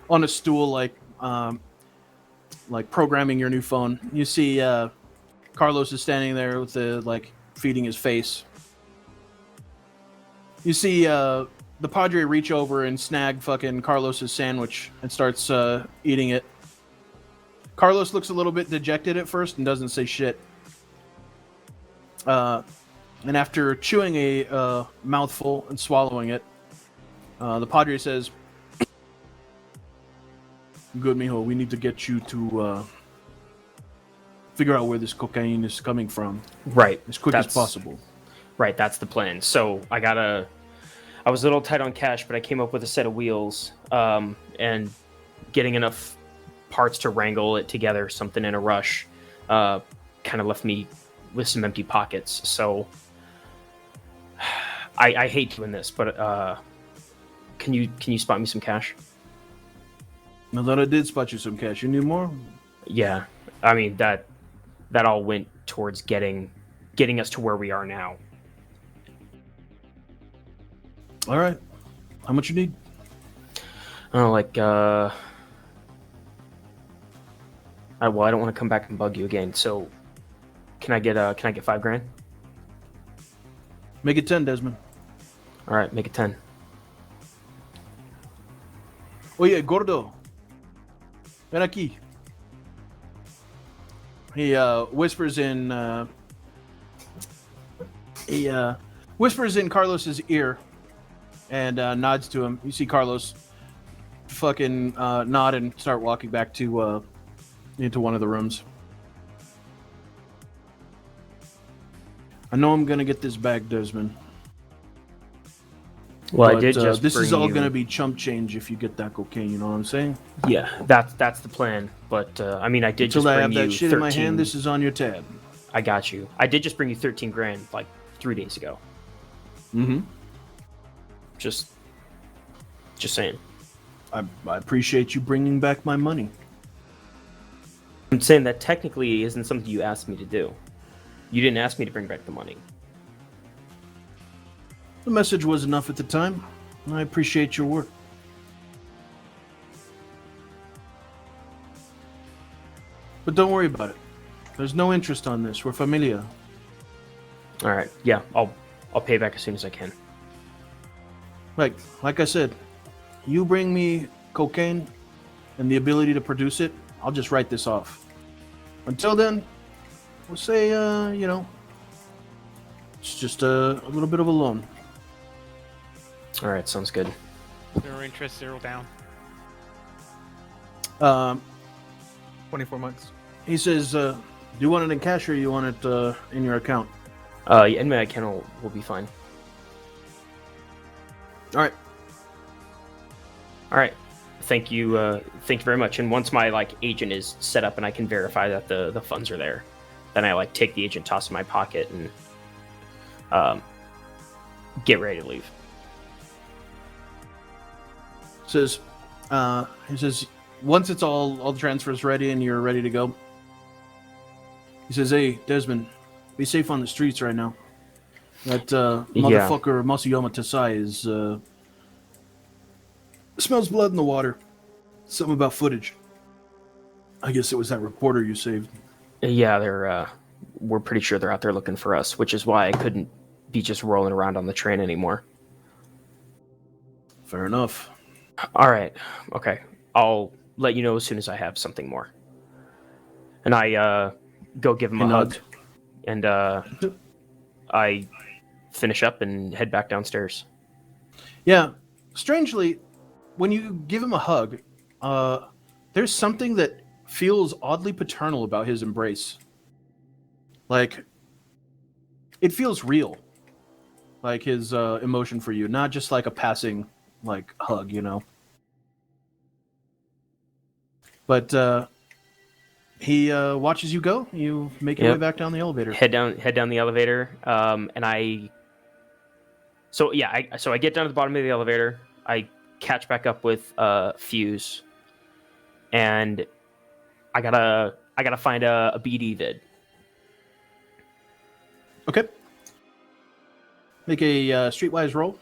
on a stool like programming your new phone. You see Carlos is standing there with the like feeding his face. You see the Padre reach over and snag fucking Carlos's sandwich and starts eating it. Carlos looks a little bit dejected at first and doesn't say shit. And after chewing a mouthful and swallowing it, the Padre says, "Good, mijo. We need to get you to figure out where this cocaine is coming from. Right. As quick as possible." Right, that's the plan. So I was a little tight on cash, but I came up with a set of wheels, and getting enough parts to wrangle it together, something in a rush, kind of left me with some empty pockets. So I hate doing this, but can you spot me some cash? I thought I did spot you some cash. You need more? Yeah, I mean that all went towards getting us to where we are now. All right. How much you need? Oh, like I don't want to come back and bug you again. So, can I get $5,000? Make it 10, Desmond. All right, make it 10. Oye, gordo. Ven aquí. He whispers in Carlos's ear and nods to him. You see Carlos fucking nod and start walking back to into one of the rooms. "I know I'm gonna get this bag, Desmond. Well, But, I did just this is bring all you- gonna be chump change if you get that cocaine. You know what I'm saying? Yeah, that's the plan. But I mean, I did Until just I bring have you that shit 13. in my hand, this is on your tab. I got you. I did just bring you 13 grand like 3 days ago. Mm-hmm. Just saying. I appreciate you bringing back my money. I'm saying that technically isn't something you asked me to do. You didn't ask me to bring back the money. The message was enough at the time. I appreciate your work. But don't worry about it. There's no interest on this. We're familia. All right. Yeah, I'll pay back as soon as I can. Like I said, you bring me cocaine and the ability to produce it, I'll just write this off. Until then, we'll say, it's just a little bit of a loan. All right, sounds good. 0 interest, 0 down. 24 months. He says, do you want it in cash or you want it in your account? Yeah, in my account will be fine. All right. All right. Thank you very much. And once my agent is set up and I can verify that the funds are there, then I take the agent, toss it in my pocket, and get ready to leave. He says, once it's all the transfers ready and you're ready to go, he says, hey, Desmond, be safe on the streets right now. That motherfucker Masuyama Tasai is smells blood in the water. Something about footage. I guess it was that reporter you saved. Yeah, we're pretty sure they're out there looking for us, which is why I couldn't be just rolling around on the train anymore. Fair enough. All right. Okay. I'll let you know as soon as I have something more. And I go give him a hug. And I finish up and head back downstairs. Yeah. Strangely, when you give him a hug, there's something that feels oddly paternal about his embrace. Like, it feels real. Like his emotion for you, not just like a passing hug, But he watches you go. You make your way back down the elevator. Head down the elevator. And I get down to the bottom of the elevator. I catch back up with Fuse, and I gotta find a BD vid. Okay. Make a streetwise roll.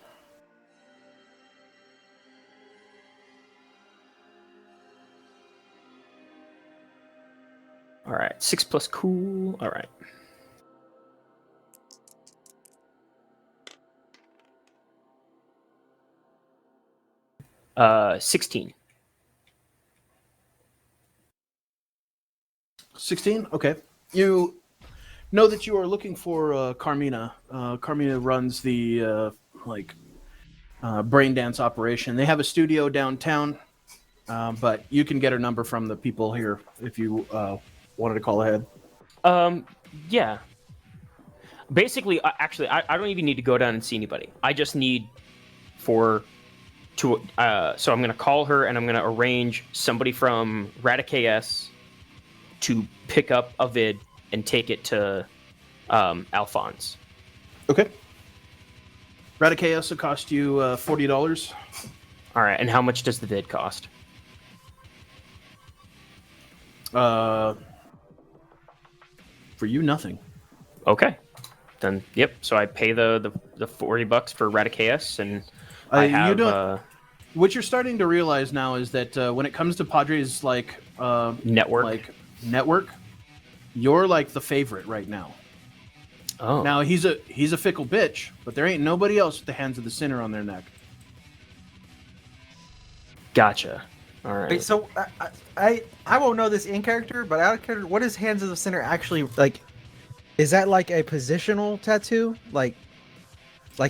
All right, 6 plus cool. All right. Uh, 16. 16? Okay. You know that you are looking for Carmina. Carmina runs the brain dance operation. They have a studio downtown, but you can get her number from the people here if you wanted to call ahead. Yeah. Basically, actually, I don't even need to go down and see anybody. I just need so I'm going to call her and I'm going to arrange somebody from Radicas to pick up a vid and take it to Alphonse. Okay. Radicas will cost you $40. All right, and how much does the vid cost? For you, nothing. Okay. Then, yep. So I pay the $40 for Radicas, and I have... You don't, what you're starting to realize now is that when it comes to Padres' network, you're the favorite right now. Oh. Now he's a fickle bitch, but there ain't nobody else with the hands of the sinner on their neck. Gotcha. All right. Wait, so I won't know this in character, but out of character, what is Hands of the Sinner actually like? Is that like a positional tattoo, like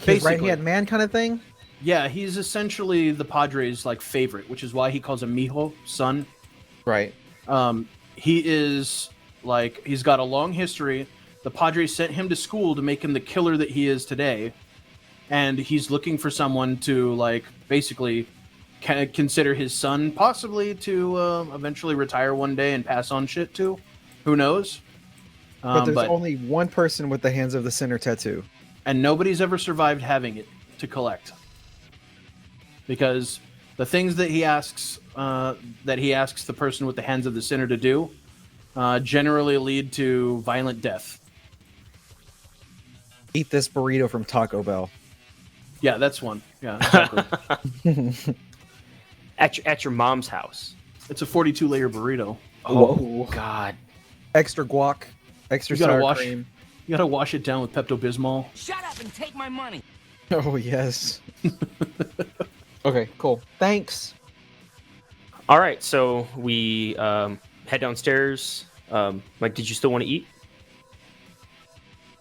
his right hand man kind of thing? Yeah, he's essentially the Padres' favorite, which is why he calls him Mijo, son. Right. He is he's got a long history. The Padres sent him to school to make him the killer that he is today. and he's looking for someone to like basically kind of consider his son, possibly to eventually retire one day and pass on shit to. Who knows? But there's only one person with the Hands of the Sinner tattoo. And nobody's ever survived having it to collect. Because the things that he asks the person with the Hands of the Sinner to do generally lead to violent death. Eat this burrito from Taco Bell. Yeah, that's one. Yeah, exactly. At your mom's house. It's a 42-layer burrito. Oh God. Extra guac, extra You gotta sour wash. cream. You gotta wash it down with Pepto-Bismol. Shut up and take my money. Oh yes. Okay, cool. Thanks. All right, so we head downstairs. Mike, did you still want to eat?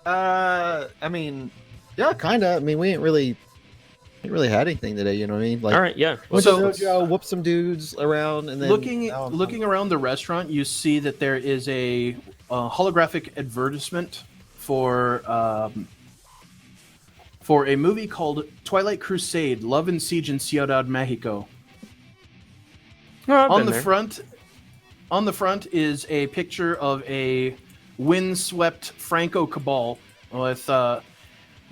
I mean, yeah, kind of. I mean, we ain't really had anything today. You know what I mean? Like, All right, yeah. went So- to the dojo, whoop some dudes around, and then Looking around the restaurant, you see that there is a holographic advertisement for a movie called Twilight Crusade: Love and Siege in Ciudad Mexico. Oh, I've On been the there. front is a picture of a windswept Franco Cabal with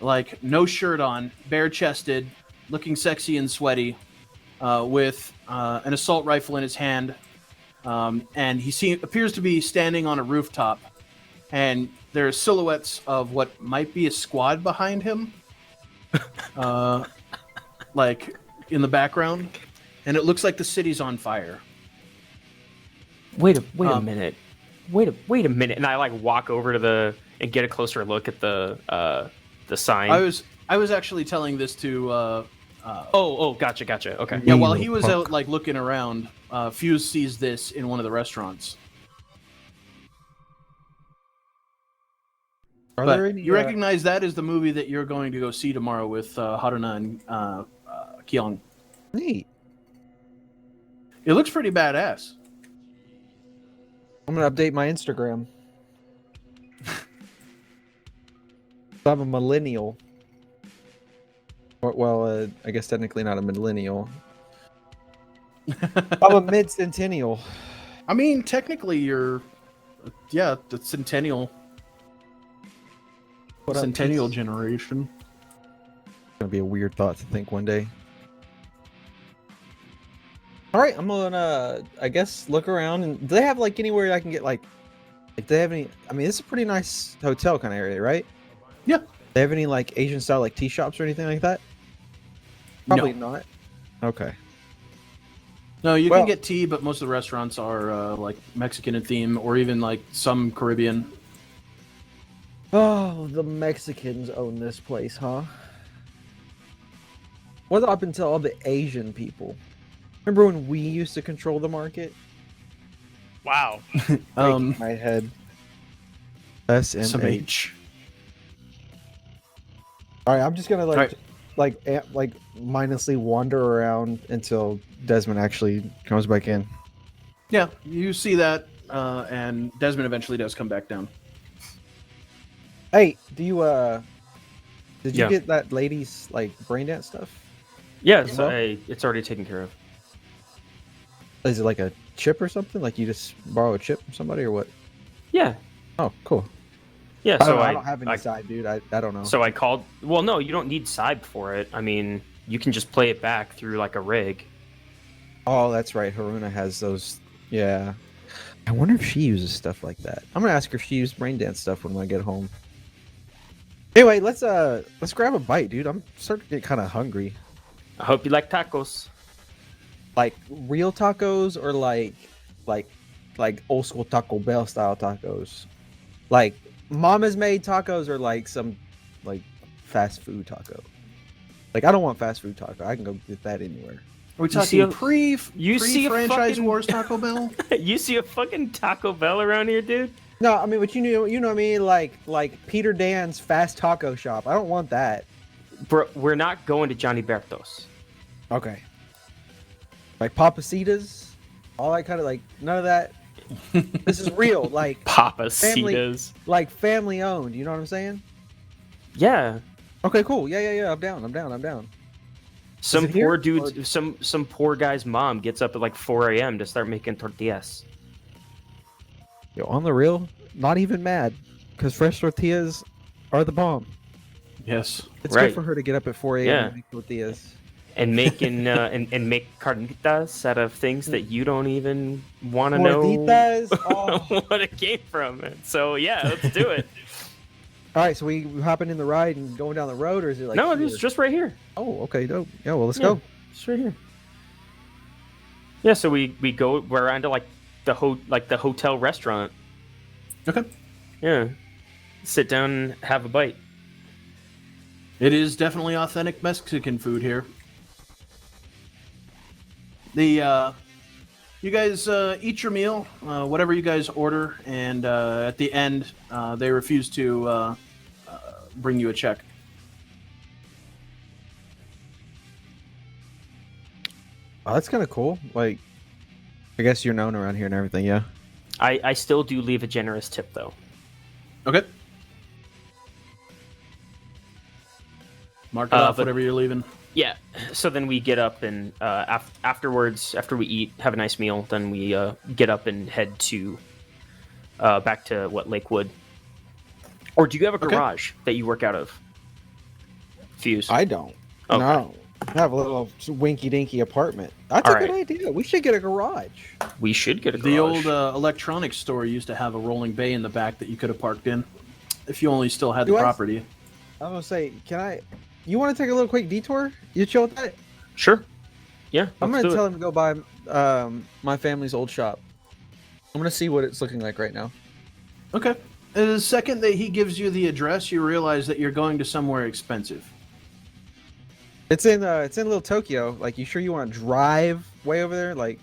like no shirt on, bare-chested, looking sexy and sweaty, with an assault rifle in his hand, and he appears to be standing on a rooftop, and there are silhouettes of what might be a squad behind him, like in the background, and it looks like the city's on fire. Wait a minute. Wait a minute. And I like walk over to and get a closer look at the sign. I was actually telling this to Gotcha. Okay. yeah, while he was out like looking around, Fuse sees this in one of the restaurants. Are But there any? you recognize that as the movie that you're going to go see tomorrow with Haruna and Kyung. Neat. It looks pretty badass. I'm gonna update my Instagram. I'm a millennial. Well, I guess technically not a millennial. I'm a mid-centennial. I mean, technically you're, yeah, the centennial What up, centennial kids? generation. Gonna be a weird thought to think one day. All right, I'm gonna, I guess, look around. And do they have like anywhere I can get like do they have any? I mean, this is a pretty nice hotel kind of area, right? Yeah. Do they have any like Asian style like tea shops or anything like that? Probably not. Okay. No, you Well- can get tea, but most of the restaurants are like Mexican in theme, or even like some Caribbean. Oh, the Mexicans own this place, huh? What up until all the Asian people? Remember when we used to control the market? Wow. Um, My head. SMH. some H. All right, I'm just gonna Right. like mindlessly wander around until Desmond actually comes back in. Yeah, you see that, and Desmond eventually does come back down. Hey, did you Yeah. get that lady's like brain dance stuff? Yeah, As well? it's already taken care of. Is it like a chip or something? Like you just borrow a chip from somebody or what? Yeah. Oh, cool. Yeah, I so don't have any side, dude. I don't know. So I called. Well, no, you don't need Cybe for it. I mean, you can just play it back through like a rig. Oh, that's right. Haruna has those. Yeah. I wonder if she uses stuff like that. I'm gonna ask her if she used brain dance stuff when I get home. Anyway, let's grab a bite, dude. I'm starting to get kind of hungry. I hope you like tacos. Like real tacos or like old school Taco Bell style tacos. Like mama's made tacos or like some like fast food taco. Like I don't want fast food taco. I can go get that anywhere. Are we You see talking a- you see a franchise fucking- wars Taco Bell? You see a fucking Taco Bell around here, dude? No, I mean, but you know what I mean? Like Peter Dan's fast taco shop. I don't want that. Bro, we're not going to Johnny Bertos. Okay. Like Papacitas, all that kind of like none of that. This is real, like Papa Family- Citas. like family owned. You know what I'm saying? Yeah. Okay, cool. Yeah. I'm down. Some it here, poor dude, some poor guy's mom gets up at like 4 a.m. to start making tortillas. Yo, on the real, not even mad, because fresh tortillas are the bomb. Yes. It's Right. good for her to get up at 4 a.m. Yeah. and make tortillas. And making and make carnitas out of things that you don't even want to know Gorditas? Oh. what it came from. So yeah, let's do it. All right, so we hopping in the ride and going down the road, or is it like? No, here? it's just right here. Oh, okay, dope. Yeah, well, let's Yeah, go. Just right here. Yeah, so we go we're around to like the hotel restaurant. Okay. Yeah. Sit down and have a bite. It is definitely authentic Mexican food here. The you guys eat your meal, whatever you guys order, and at the end, they refuse to bring you a check. Oh, that's kind of cool. Like, I guess you're known around here and everything. Yeah. I still do leave a generous tip though. Okay. Mark it off but- whatever you're leaving. Yeah. So then we get up and afterwards, after we eat, have a nice meal, then we get up and head to back to Lakewood. Or do you have a Okay. garage that you work out of? Fuse. I don't. Okay. No. I have a little winky-dinky apartment. That's All a good right. idea. We should get a garage. We should get a garage. The old electronics store used to have a rolling bay in the back that you could have parked in, if you only still had the Do I- property. I was gonna say, can I? You want to take a little quick detour? You chill with that? Sure. Yeah. I'm let's gonna do tell it. him to go by my family's old shop. I'm gonna see what it's looking like right now. Okay. And the second that he gives you the address, you realize that you're going to somewhere expensive. It's in Little Tokyo. Like, you sure you want to drive way over there? Like,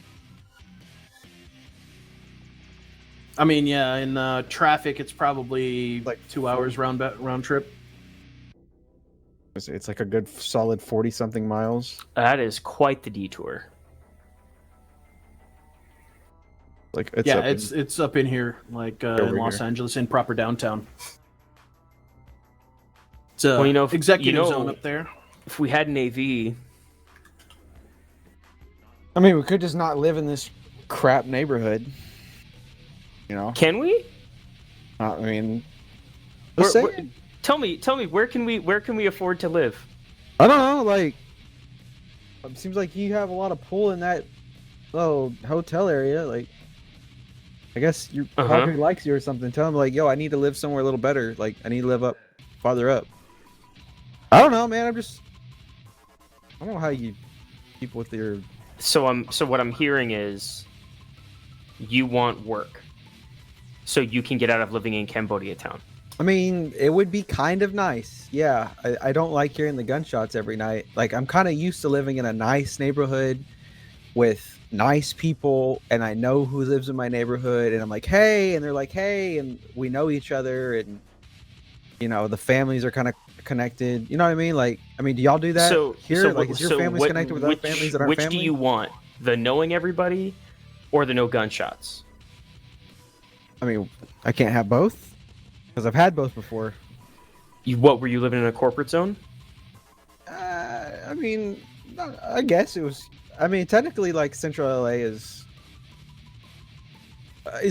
I mean, yeah, in traffic, it's probably Like 2 hours round trip. it's like a good solid 40-something miles. That is quite the detour. Like, it's Yeah, up it's up in here, like Over in Los here. Angeles, in proper downtown. It's a Well, you know, executive zone up there. If we had an AV, I mean, we could just not live in this crap neighborhood. You know? can we? I mean, Where- just where- saying. Tell me, where can we afford to live? I don't know. Like, it seems like you have a lot of pull in that little hotel area. Like, I guess your partner likes you or something. Tell him, like, yo, I need to live somewhere a little better. Like, I need to live up farther up. I don't know, man. I don't know how you keep with your. So what I'm hearing is you want work so you can get out of living in Cambodia town. I mean, it would be kind of nice. Yeah, I don't like hearing the gunshots every night. Like, I'm kind of used to living in a nice neighborhood with nice people, and I know who lives in my neighborhood, and I'm like, hey, and they're like, hey, and we know each other, and you know, the families are kind of connected. You know what I mean? Like, I mean, do y'all do that here? Like, is your family's connected with other families that aren't which family? do you want? The knowing everybody or the no gunshots? I mean, I can't have both because I've had both before. What were you living in a corporate zone? I mean, I guess it was. I mean, technically, like, Central LA is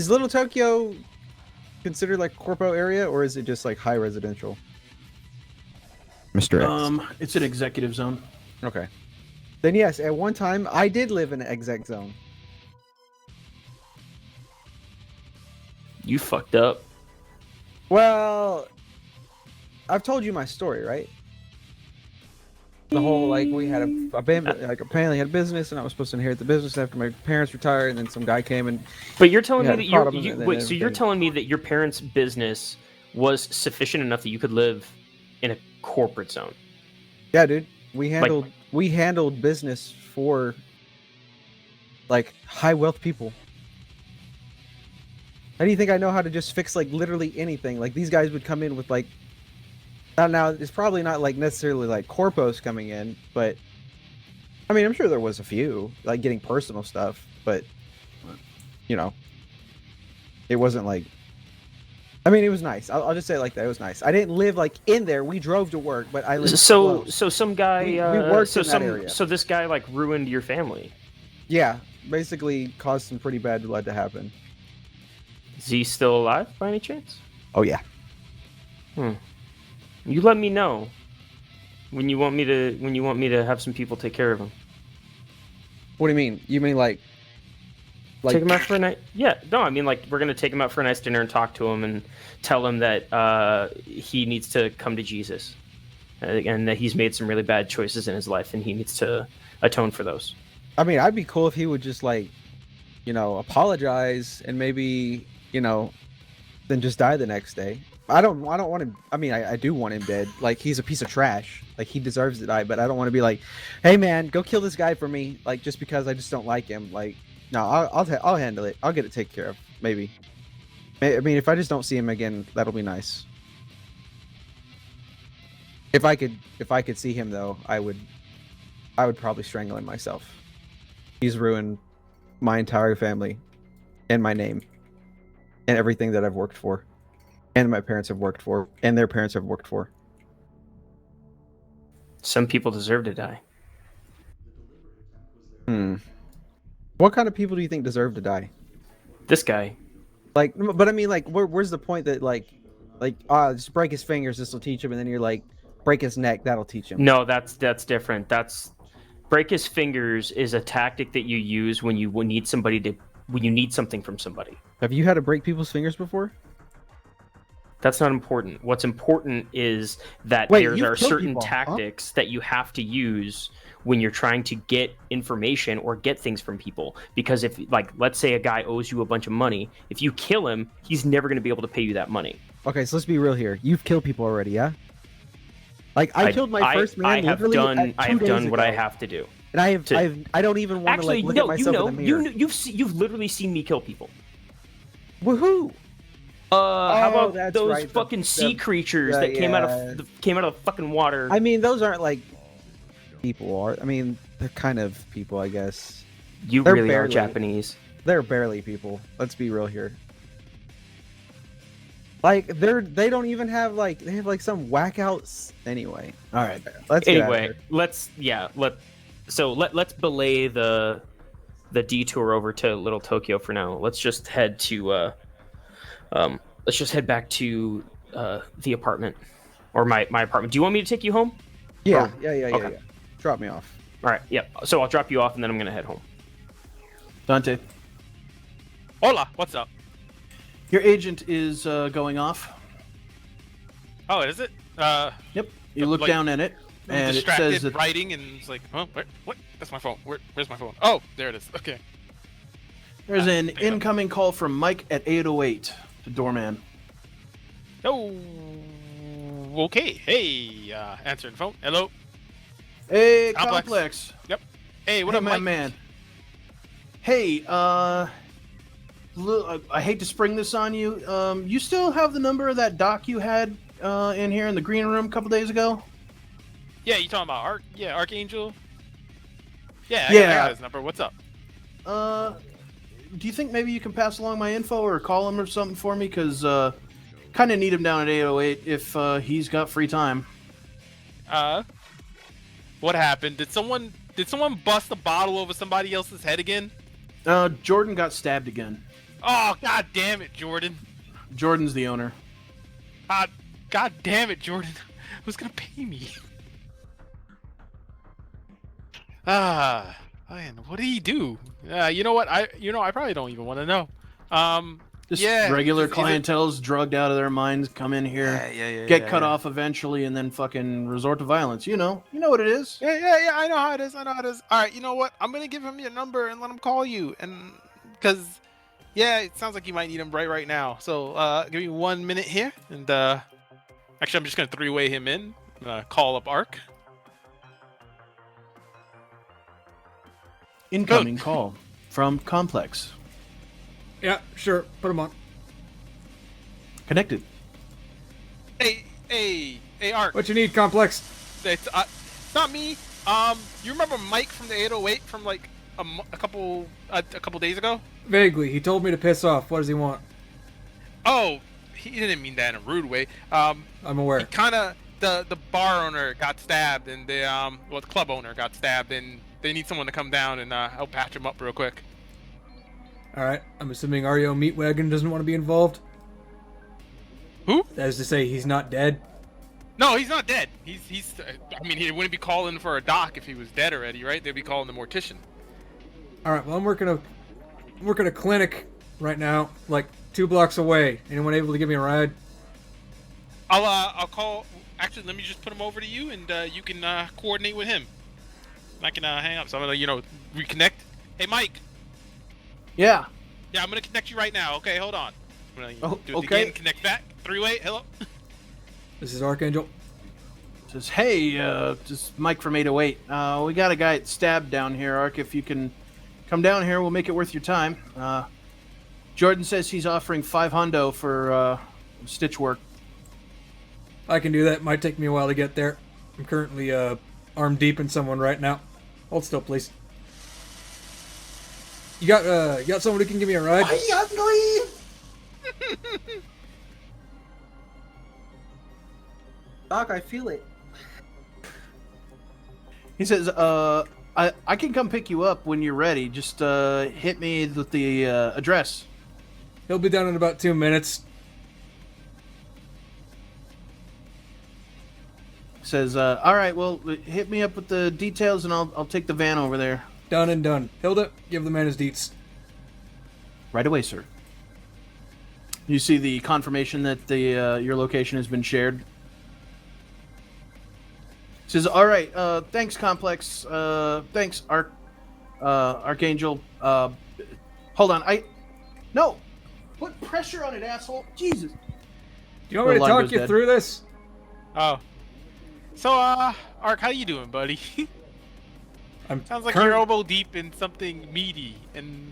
Little Tokyo considered like corpo area, or is it just like high residential? Mr. X. It's an executive zone. Okay. Then yes, at one time I did live in an exec zone. You fucked up. Well, I've told you my story, right? The whole, like, we had apparently had a business, and I was supposed to inherit the business after my parents retired, and then some guy came and But you're telling Yeah, me that part of them and then wait, so you're everything. telling me that your parents' business was sufficient enough that you could live in a corporate zone? yeah, dude, we handled business for like high wealth people. How do you think I know how to just fix like literally anything? Like, these guys would come in with like, now it's probably not like necessarily like corpos coming in, but I mean, I'm sure there was a few like getting personal stuff, but you know, it wasn't like I mean, it was nice. I'll just say it like that. It was nice. I didn't live like in there. We drove to work, but I lived So close. so some guy We worked so in that some area. so this guy like ruined your family. Yeah, basically caused some pretty bad blood to happen. Is he still alive by any chance? Oh yeah. You let me know when you want me to have some people take care of him. What do you mean? You mean like Take him out for a night? Yeah, no, I mean like we're gonna take him out for a nice dinner and talk to him and tell him that he needs to come to Jesus, and that he's made some really bad choices in his life and he needs to atone for those. I mean, I'd be cool if he would just like, apologize and maybe, then just die the next day. I don't want him. I mean, I do want him dead. Like, he's a piece of trash. Like, he deserves to die. But I don't want to be like, hey man, go kill this guy for me. Like, just because I just don't like him. Like, no, I'll handle it. I'll get it taken care of. Maybe. I mean, if I just don't see him again, that'll be nice. If I could see him though, I would probably strangle him myself. He's ruined my entire family, and my name, and everything that I've worked for, and my parents have worked for, and their parents have worked for. Some people deserve to die. What kind of people do you think deserve to die? This guy. Like, but I mean, like, where's the point that just break his fingers, this will teach him, and then you're like, break his neck, that'll teach him. No, that's different. That's break his fingers is a tactic that you use when you need something from somebody. Have you had to break people's fingers before? That's not important. What's important is that Wait, there you've are killed certain people, huh? tactics that you have to use when you're trying to get information or get things from people. Because if, like, let's say a guy owes you a bunch of money, if you kill him, he's never going to be able to pay you that money. Okay, so let's be real here. You've killed people already, yeah? Like, I killed my first man I have literally done what I have to do. And I don't even want to Actually, look no, at myself in the mirror. you've literally seen me kill people. Woohoo! How about that's those right, fucking sea creatures that came out of the fucking water? I mean, those aren't like people, are? I mean, they're kind of people, I guess. You they're really are barely- Japanese. They're barely people. Let's be real here. Like, they don't even have like, they have like some whack outs anyway. All right. Let's get out of Anyway, here. let's belay the detour over to Little Tokyo for now. Let's just head to back to the apartment, or my apartment. Do you want me to take you home? Yeah, Oh, yeah. okay. Drop me off. All right, yeah. So I'll drop you off and then I'm gonna head home. Dante, Hola, what's up? your agent is going off. Oh, is it? Yep. You look like, down at it, I'm and it distracted says that writing, and it's like, huh, what? That's my phone. Where's my phone? Oh, there it is. Okay. there's an pick it up. incoming call from Mike at 808, the doorman. Oh, okay. Hey, answering the phone. Hello. Hey, Complex. Complex. Yep. Hey, what Hey, up, my Mike? man. Hey, I hate to spring this on you. You still have the number of that doc you had in here in the green room a couple days ago? Yeah, you talking about Archangel? Yeah, I Yeah. got his number. What's up? Do you think maybe you can pass along my info or call him or something for me? Because kind of need him down at 808 if he's got free time. What happened? Did someone bust a bottle over somebody else's head again? Jordan got stabbed again. Oh, god damn it, Jordan. Jordan's the owner. God damn it, Jordan. Who's gonna pay me? Man, what did he do? You know what? I probably don't even want to know. Just Yeah, regular is it- clientele's drugged out of their minds, come in here, get cut off eventually, and then fucking resort to violence. You know what it is. Yeah. I know how it is. All right, you know what? I'm gonna give him your number and let him call you, and because it sounds like you might need him right now. So give me 1 minute here, and actually, I'm just gonna three-way him in. I'm gonna call up Ark. Incoming call from Complex. Yeah, sure. Put him on. Connected. Hey, Ark. What you need, Complex? It's not me. You remember Mike from the 808 from like a couple days ago? Vaguely. He told me to piss off. What does he want? Oh, he didn't mean that in a rude way. I'm He aware. kind of the bar owner got stabbed, and the club owner got stabbed, and they need someone to come down and help patch him up real quick. All right. I'm assuming Ario Meatwagon doesn't want to be involved. Who? That is to say, he's not dead. No, he's not dead. He's. I mean, he wouldn't be calling for a doc if he was dead already, right? They'd be calling the mortician. All right. Well, I'm working a clinic right now, like 2 blocks away. Anyone able to give me a ride? I'll call. Actually, let me just put him over to you, and you can coordinate with him. I can hang up. So I'm gonna, reconnect. Hey, Mike. Yeah. Yeah, I'm gonna connect you right now. Okay, hold on. I'm gonna do it okay. again. Connect back. 3-way. Hello. This is Archangel. Says, hey, just Mike from 808. We got a guy stabbed down here, Ark. If you can come down here, we'll make it worth your time. Jordan says he's offering $500 for stitch work. I can do that. Might take me a while to get there. I'm currently arm deep in someone right now. Hold still, please. You got someone who can give me a ride? Doc, I feel it. He says, I can come pick you up when you're ready. Just hit me with the address. He'll be done in about 2 minutes. Says, all right, well, hit me up with the details and I'll take the van over there. Done and done. Hilda, give the man his deets. Right away, sir. You see the confirmation that the your location has been shared. Says, all right, thanks, Complex. Thanks, Archangel. Hold on, no! Put pressure on it, asshole! Jesus! Do you want me to The line talk goes you dead. through this? Oh. So, Ark, how you doing, buddy? Sounds like you're elbow deep in something meaty and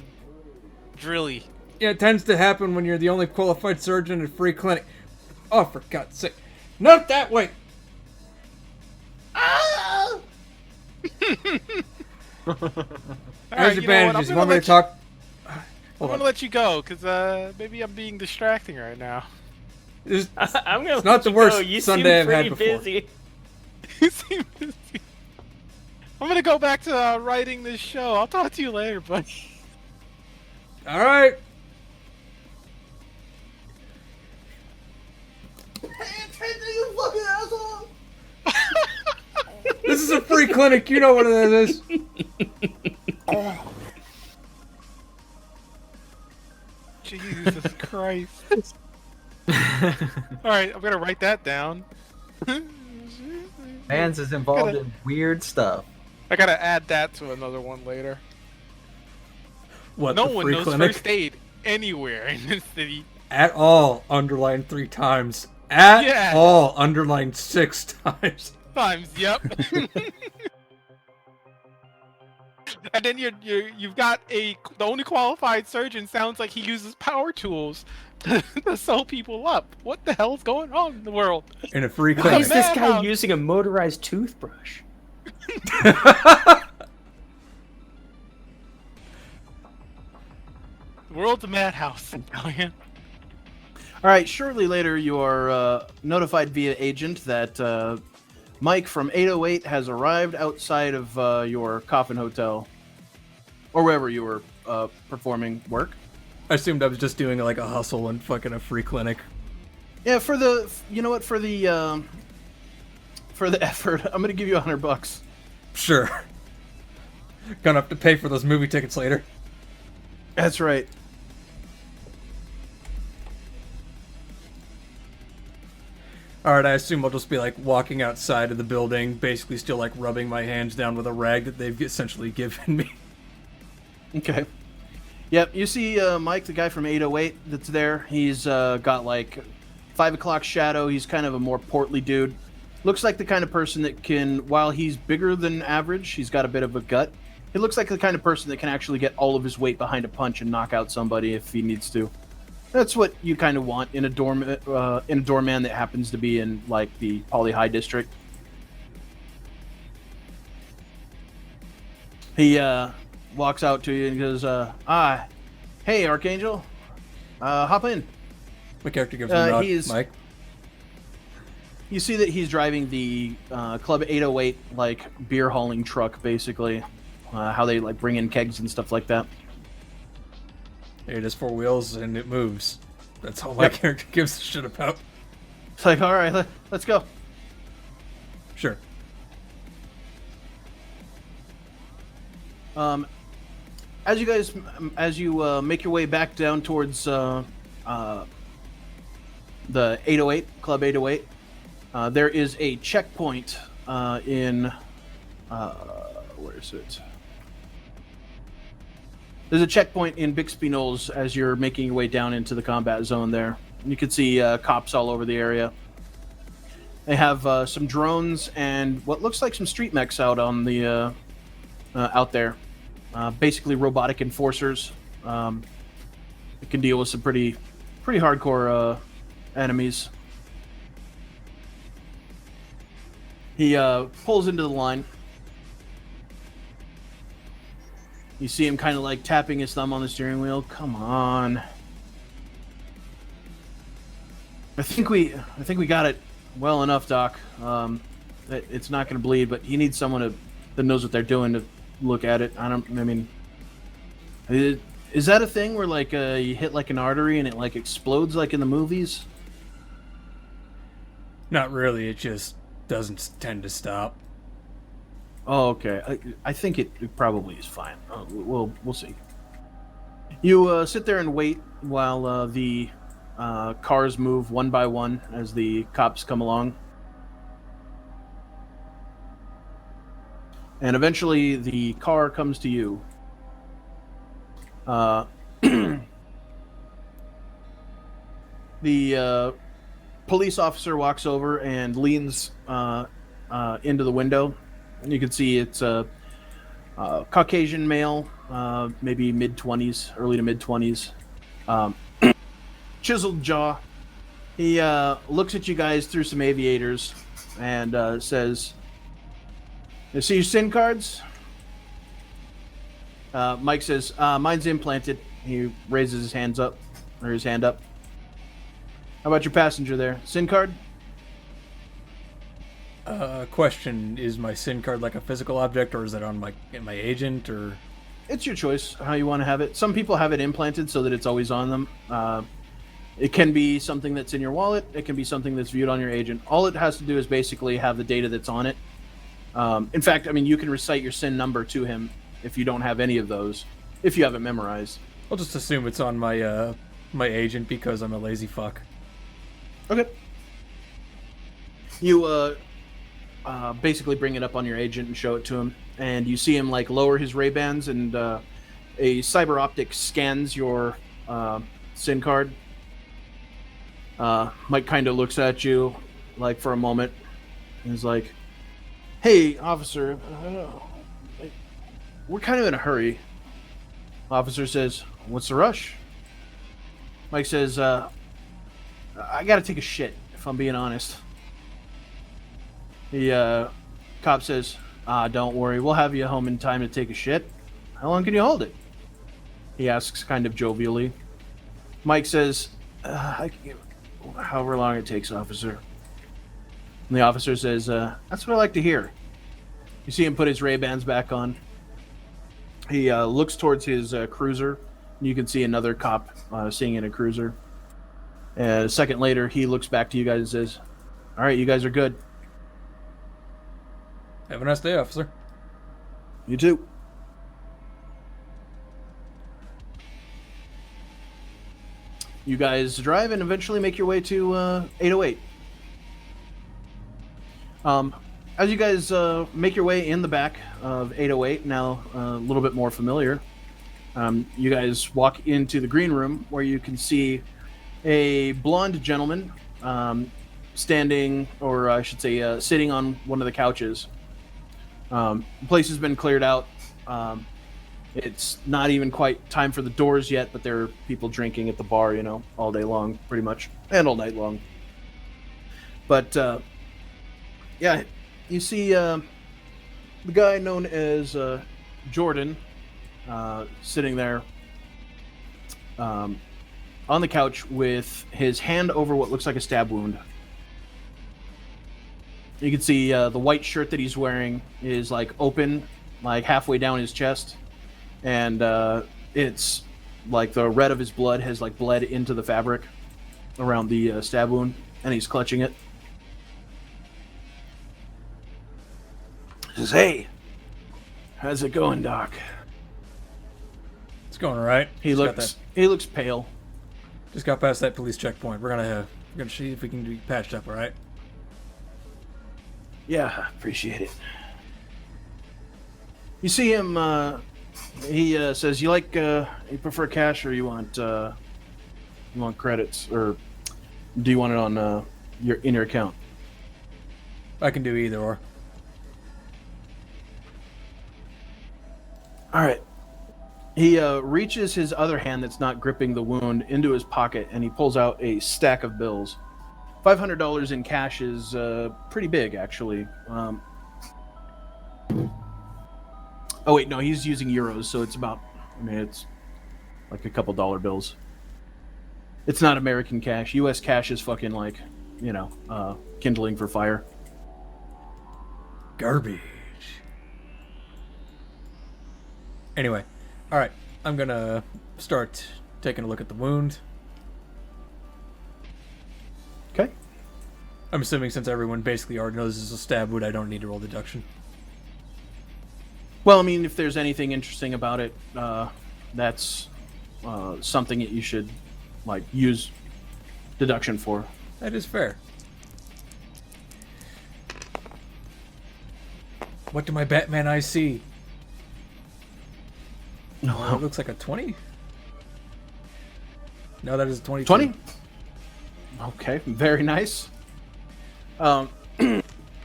drilly. Yeah, it tends to happen when you're the only qualified surgeon at a free clinic. Oh, for God's sake. Not that way! Ah! There's your bandages. You want me to talk? I'm Hold gonna on. let you go, because maybe I'm being distracting right now. It's I'm gonna not the let you worst go. You Sunday seem I've had pretty before. busy. You seem busy. I'm gonna go back to writing this show. I'll talk to you later, buddy. All right. You fucking asshole! This is a free clinic. You know what it is. Jesus Christ. Alright, I'm gonna write that down. Mans is involved in weird stuff. I gotta add that to another one later. What, No the one free knows clinic? first aid anywhere in this city. At all, underlined 3 times. At Yeah. all, underlined 6 times. Times, yep. And then you've got the only qualified surgeon sounds like he uses power tools to sew people up. What the hell's going on in the world? In a free Why clinic. is this guy Madhouse. using a motorized toothbrush? The world's a madhouse. I'm telling you. All right, shortly later, you are notified via agent that Mike from 808 has arrived outside of your coffin hotel, or wherever you were performing work. I assumed I was just doing like a hustle and fucking a free clinic. Yeah, for the effort, I'm gonna give you $100. Sure. Gonna have to pay for those movie tickets later. That's right. Alright, I assume I'll just be like walking outside of the building, basically still like rubbing my hands down with a rag that they've essentially given me. Okay. Yep, you see Mike, the guy from 808 that's there. He's got like 5 o'clock shadow. He's kind of a more portly dude. Looks like the kind of person that can, while he's bigger than average, he's got a bit of a gut. He looks like the kind of person that can actually get all of his weight behind a punch and knock out somebody if he needs to. That's what you kind of want in a doorman that happens to be in like the Poly High district. He walks out to you and goes, hey, Archangel, hop in. My character gives a nod. He's- Mike. You see that he's driving the Club 808 like beer hauling truck, basically. How they like bring in kegs and stuff like that. It has 4 wheels and it moves. That's all my character gives a shit about. It's like, all right, let's go. Sure. As you make your way back down towards the 808 Club 808, there is a checkpoint in where is it? There's a checkpoint in Bixby Knolls as you're making your way down into the combat zone there. You can see cops all over the area. They have some drones and what looks like some street mechs out on the out there. Basically robotic enforcers. It can deal with some pretty hardcore enemies. He pulls into the line. You see him kind of like tapping his thumb on the steering wheel. Come on. I think we got it well enough, Doc. It's not going to bleed, but you need someone that knows what they're doing to look at it. Is that a thing where like you hit like an artery and it like explodes like in the movies? Not really. It just doesn't tend to stop. Oh, okay. I think it probably is fine. We'll see. You sit there and wait while the cars move one by one as the cops come along. And eventually the car comes to you. The police officer walks over and leans into the window. And you can see it's a Caucasian male, maybe mid-20s, early to mid-20s. Chiseled jaw. He looks at you guys through some aviators and says, "You see your SIN cards?" Mike says, "Mine's implanted." He raises his hand up. How about your passenger there? SIN card? Question: is my SIN card like a physical object, or is it on my agent, or? It's your choice how you want to have it. Some people have it implanted so that it's always on them. It can be something that's in your wallet. It can be something that's viewed on your agent. All it has to do is basically have the data that's on it. In fact, you can recite your SIN number to him if you don't have any of those, if you have it memorized. I'll just assume it's on my my agent because I'm a lazy fuck. Okay. You basically bring it up on your agent and show it to him, and you see him like lower his Ray-Bans, and a cyber optic scans your SIN card. Mike kind of looks at you like for a moment and is like, "Hey, officer, we're kind of in a hurry." Officer says, "What's the rush?" Mike says, "I gotta take a shit, if I'm being honest." The cop says, "Don't worry, we'll have you home in time to take a shit. How long can you hold it?" He asks kind of jovially. Mike says, "However long it takes, officer." And the officer says, "That's what I like to hear." You see him put his Ray-Bans back on. He looks towards his cruiser. And you can see another cop sitting in a cruiser. A second later, he looks back to you guys and says, "All right, you guys are good." Have a nice day, officer. You too. You guys drive and eventually make your way to 808. As you guys make your way in the back of 808, now a little bit more familiar, you guys walk into the green room where you can see a blonde gentleman standing, or I should say sitting on one of the couches. The place has been cleared out. It's not even quite time for the doors yet, but there are people drinking at the bar, all day long, pretty much, and all night long. But, yeah, you see the guy known as Jordan sitting there, on the couch with his hand over what looks like a stab wound. You can see the white shirt that he's wearing is like open, like halfway down his chest, and it's like the red of his blood has like bled into the fabric around the stab wound, and he's clutching it. He says, "Hey, how's it going, Doc?" It's going all right. He looks pale. Just got past that police checkpoint. We're gonna see if we can be patched up. All right. Yeah, appreciate it. You see him. He says, "You prefer cash or you want credits, or do you want it on your account?" I can do either or. All right. He reaches his other hand that's not gripping the wound into his pocket, and he pulls out a stack of bills. $500 in cash is pretty big, actually. Oh wait, no, he's using euros, so it's about. It's like a couple dollar bills. It's not American cash. U.S. cash is fucking like, kindling for fire. Garbage. Anyway, all right. I'm gonna start taking a look at the wound. Okay. I'm assuming since everyone basically already knows this is a stab wound, I don't need to roll deduction. Well, if there's anything interesting about it, that's something that you should use deduction for. That is fair. What do my Batman eyes see? No, it looks like a 20. No, that is a 22. 20? Okay, very nice.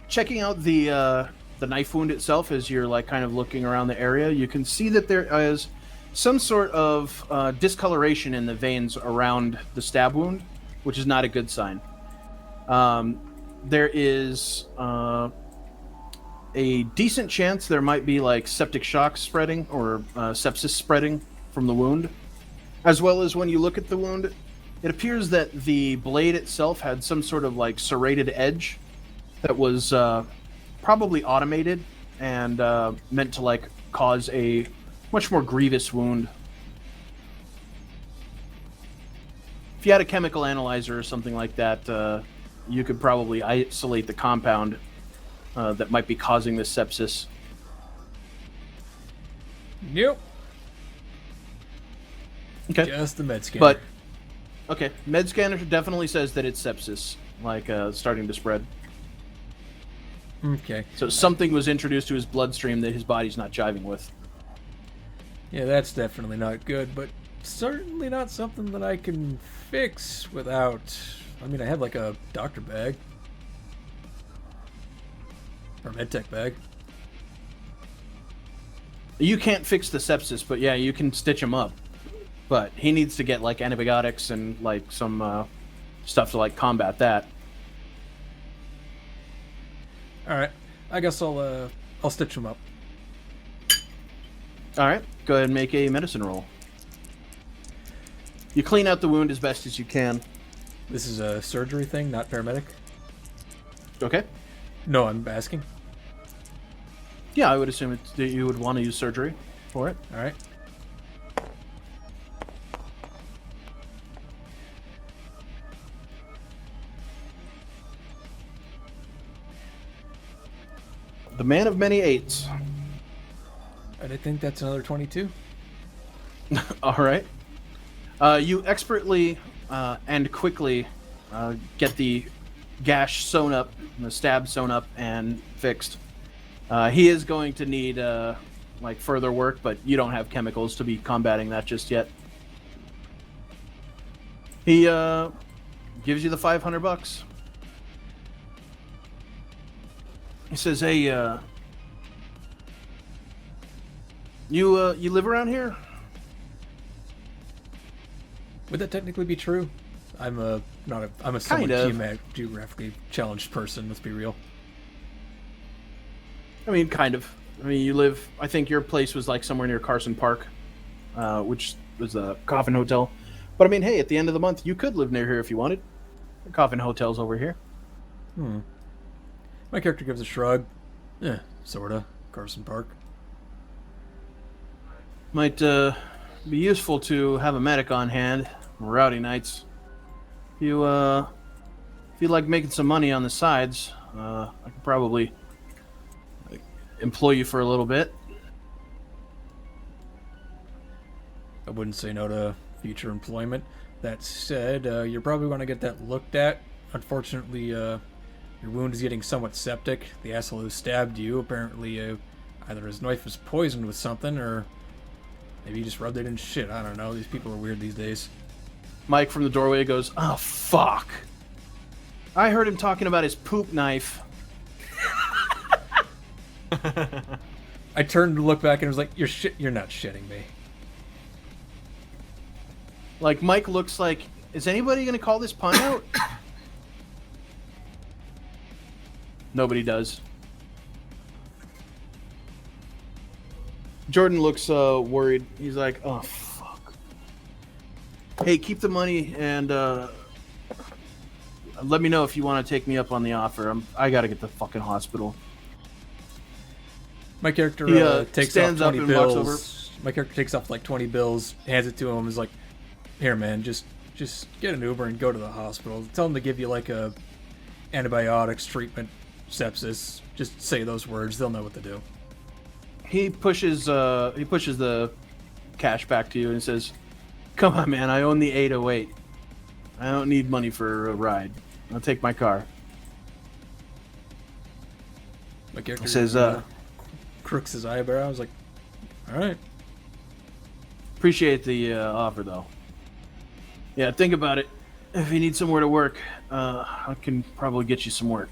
Checking out the knife wound itself as you're kind of looking around the area, you can see that there is some sort of discoloration in the veins around the stab wound, which is not a good sign. There is a decent chance there might be septic shock spreading or sepsis spreading from the wound, as well as when you look at the wound, it appears that the blade itself had some sort of serrated edge that was probably automated and meant to cause a much more grievous wound. If you had a chemical analyzer or something like that, you could probably isolate the compound that might be causing this sepsis. Yep. Okay. Just the med scanner. But okay, med scanner definitely says that it's sepsis, starting to spread. Okay. So something was introduced to his bloodstream that his body's not jiving with. Yeah, that's definitely not good, but certainly not something that I can fix without... I have a doctor bag. Or medtech bag. You can't fix the sepsis, but yeah, you can stitch him up. But he needs to get antibiotics and some stuff to combat that. All right, I guess I'll stitch him up. All right, go ahead and make a medicine roll. You clean out the wound as best as you can. This is a surgery thing, not paramedic? Okay. No, I'm asking. Yeah, I would assume that you would want to use surgery for it. All right. The man of many eights. And I think that's another 22. All right. You expertly and quickly get the gash sewn up, the stab sewn up and fixed. He is going to need further work, but you don't have chemicals to be combating that just yet. He gives you the $500. He says, "Hey, you live around here?" Would that technically be true? I'm a somewhat geographically challenged person. Let's be real. Kind of. You live. I think your place was somewhere near Carson Park, which was a Coffin Hotel. But I mean, hey, at the end of the month, you could live near here if you wanted. Coffin Hotel's over here. My character gives a shrug. Yeah, sorta. Carson Park. Might be useful to have a medic on hand. Rowdy nights. If you like making some money on the sides, I could probably employ you for a little bit. I wouldn't say no to future employment. That said, you're probably going to get that looked at. Unfortunately, your wound is getting somewhat septic. The asshole who stabbed you, apparently, either his knife was poisoned with something, or maybe he just rubbed it in shit. I don't know. These people are weird these days. Mike from the doorway goes, "Oh, fuck. I heard him talking about his poop knife." I turned to look back and was like, You're not shitting me. Like, Mike looks like, is anybody going to call this pun out? Nobody does. Jordan looks worried. He's like, oh, fuck. Hey, keep the money and let me know if you want to take me up on the offer. I got to get to the fucking hospital. My character takes off stands up 20 and walks bills. My character takes off like 20 bills, hands it to him, and is like, here, man, just get an Uber and go to the hospital. Tell them to give you like a antibiotics treatment, sepsis. Just say those words; they'll know what to do. He pushes the cash back to you and says, "Come on, man, I own the 808. I don't need money for a ride. I'll take my car." My character says, crooks his eyebrow. I was like, all right. "Appreciate the offer, though. Yeah, think about it. If you need somewhere to work, I can probably get you some work."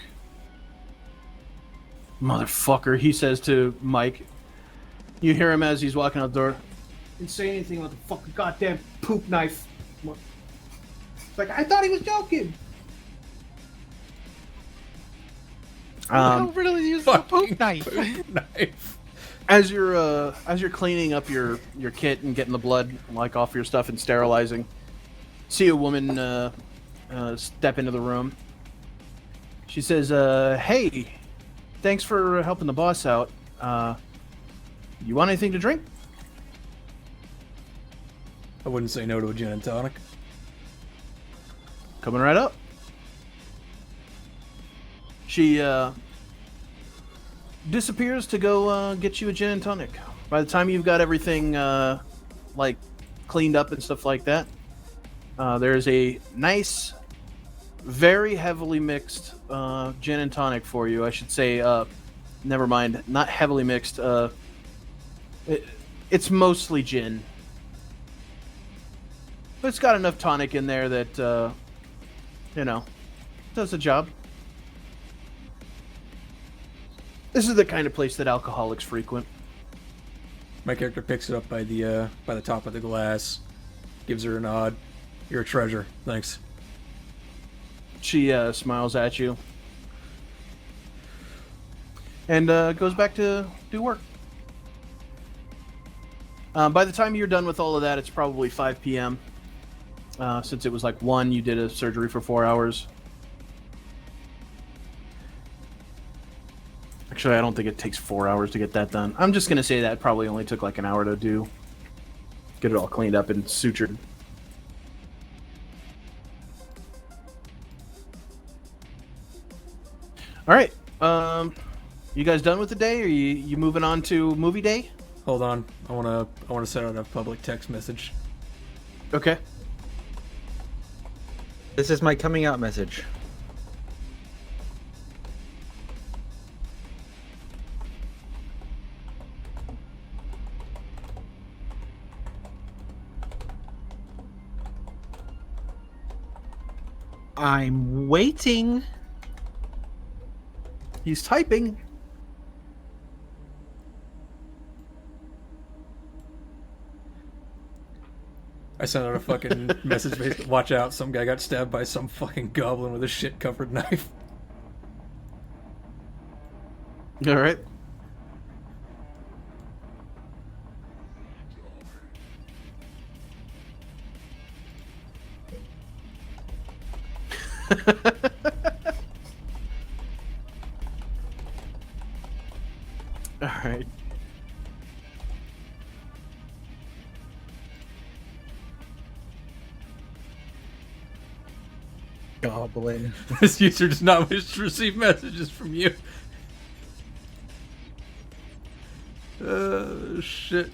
Motherfucker, he says to Mike. You hear him as he's walking out the door. Didn't say anything about the fucking goddamn poop knife. It's like, I thought he was joking. I don't really use the poop knife. Knife. As you're cleaning up your kit and getting the blood like off your stuff and sterilizing, see a woman step into the room. She says, "Hey, thanks for helping the boss out. You want anything to drink?" I wouldn't say no to a gin and tonic. Coming right up. She disappears to go get you a gin and tonic. By the time you've got everything like cleaned up and stuff like that, there's a nice, very heavily mixed gin and tonic for you. I should say, never mind, not heavily mixed. It's mostly gin, but it's got enough tonic in there that does the job. This is the kind of place that alcoholics frequent. My character picks it up by the top of the glass, gives her a nod. You're a treasure. Thanks. She smiles at you and goes back to do work. By the time you're done with all of that, it's probably 5 p.m. Since it was like 1, you did a surgery for 4 hours. Actually, I don't think it takes 4 hours to get that done. I'm just going to say that probably only took like an hour to do. Get it all cleaned up and sutured. All right. You guys done with the day? Or you moving on to movie day? Hold on. I wanna send out a public text message. Okay. This is my coming out message. I'm waiting. He's typing. I sent out a fucking message. Watch out! Some guy got stabbed by some fucking goblin with a shit-covered knife. All right. All right. Goblin. This user does not wish to receive messages from you. Shit.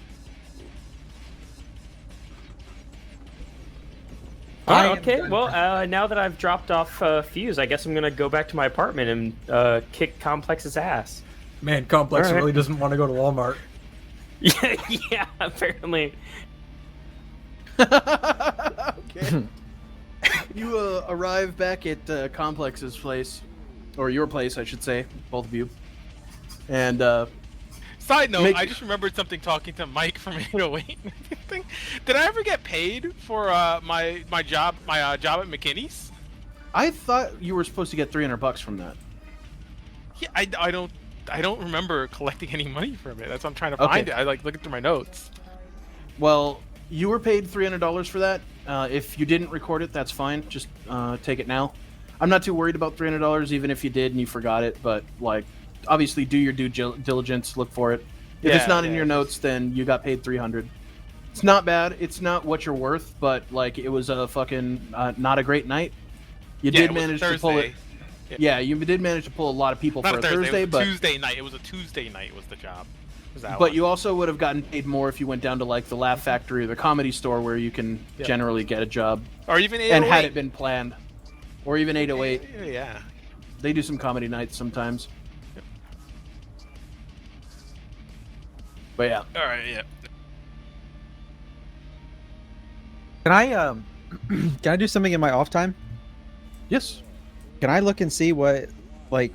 Okay, well, now that I've dropped off Fuse, I guess I'm gonna go back to my apartment and kick Complex's ass. Man, Complex All right. really doesn't want to go to Walmart. Yeah, apparently. Okay. You arrive back at Complex's place, or your place, I should say, both of you. And Side note, Make- I just remembered something talking to Mike from 808. Did I ever get paid for my job at McKinney's? I thought you were supposed to get $300 from that. Yeah, I don't remember collecting any money from it. That's why I'm trying to Okay. find it. I like looking through my notes. Well, you were paid $300 for that. If you didn't record it, that's fine. Just take it now. I'm not too worried about $300, even if you did and you forgot it. But like, obviously, do your due diligence. Look for it. If it's Yeah, not in yeah. your notes, then you got paid $300. It's not bad. It's not what you're worth, but like, it was a fucking not a great night. You Yeah, did it was a manage to pull it. Thursday. Yeah, you did manage to pull a lot of people Not for a a Thursday, Thursday, it was a but Tuesday night. It was a Tuesday night was the job. Was that but one. you also would have gotten paid more if you went down to like the Laugh Factory or the Comedy Store, where you can Yeah. generally get a job, Or even 808. and had it been planned, or even 808. Yeah. They do some comedy nights sometimes. But yeah, All right. Yeah. Can I can I do something in my off time? yes. Can I look and see what like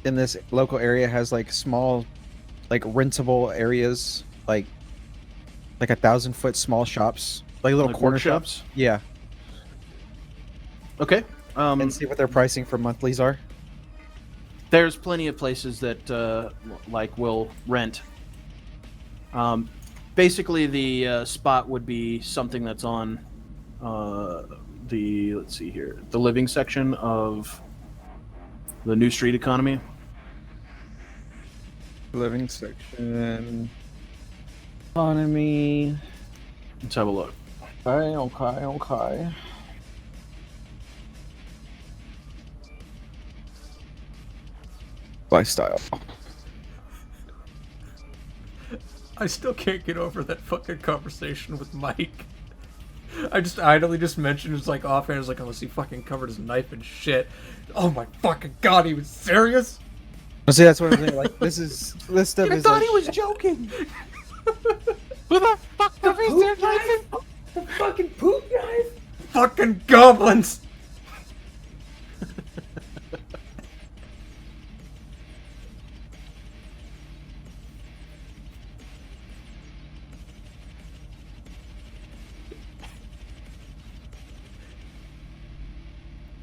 in this local area has like small like rentable areas like 1,000-foot small shops, like little Like corner workshops? shops? Yeah. Okay. And see what their pricing for monthlies are. There's plenty of places that like will rent. Basically, the spot would be something that's on the let's see here, the living section of the New Street Economy. Living section. Economy. Let's have a look. Okay. Lifestyle. I still can't get over that fucking conversation with Mike. I just idly just mentioned it's like offhand. It's like, unless he fucking covered his knife and shit. Oh my fucking god, he was serious. Well, see, that's what I'm saying. Like, this stuff is. Like, was joking. Who the fuck the research license? The fucking poop knife? Fucking goblins.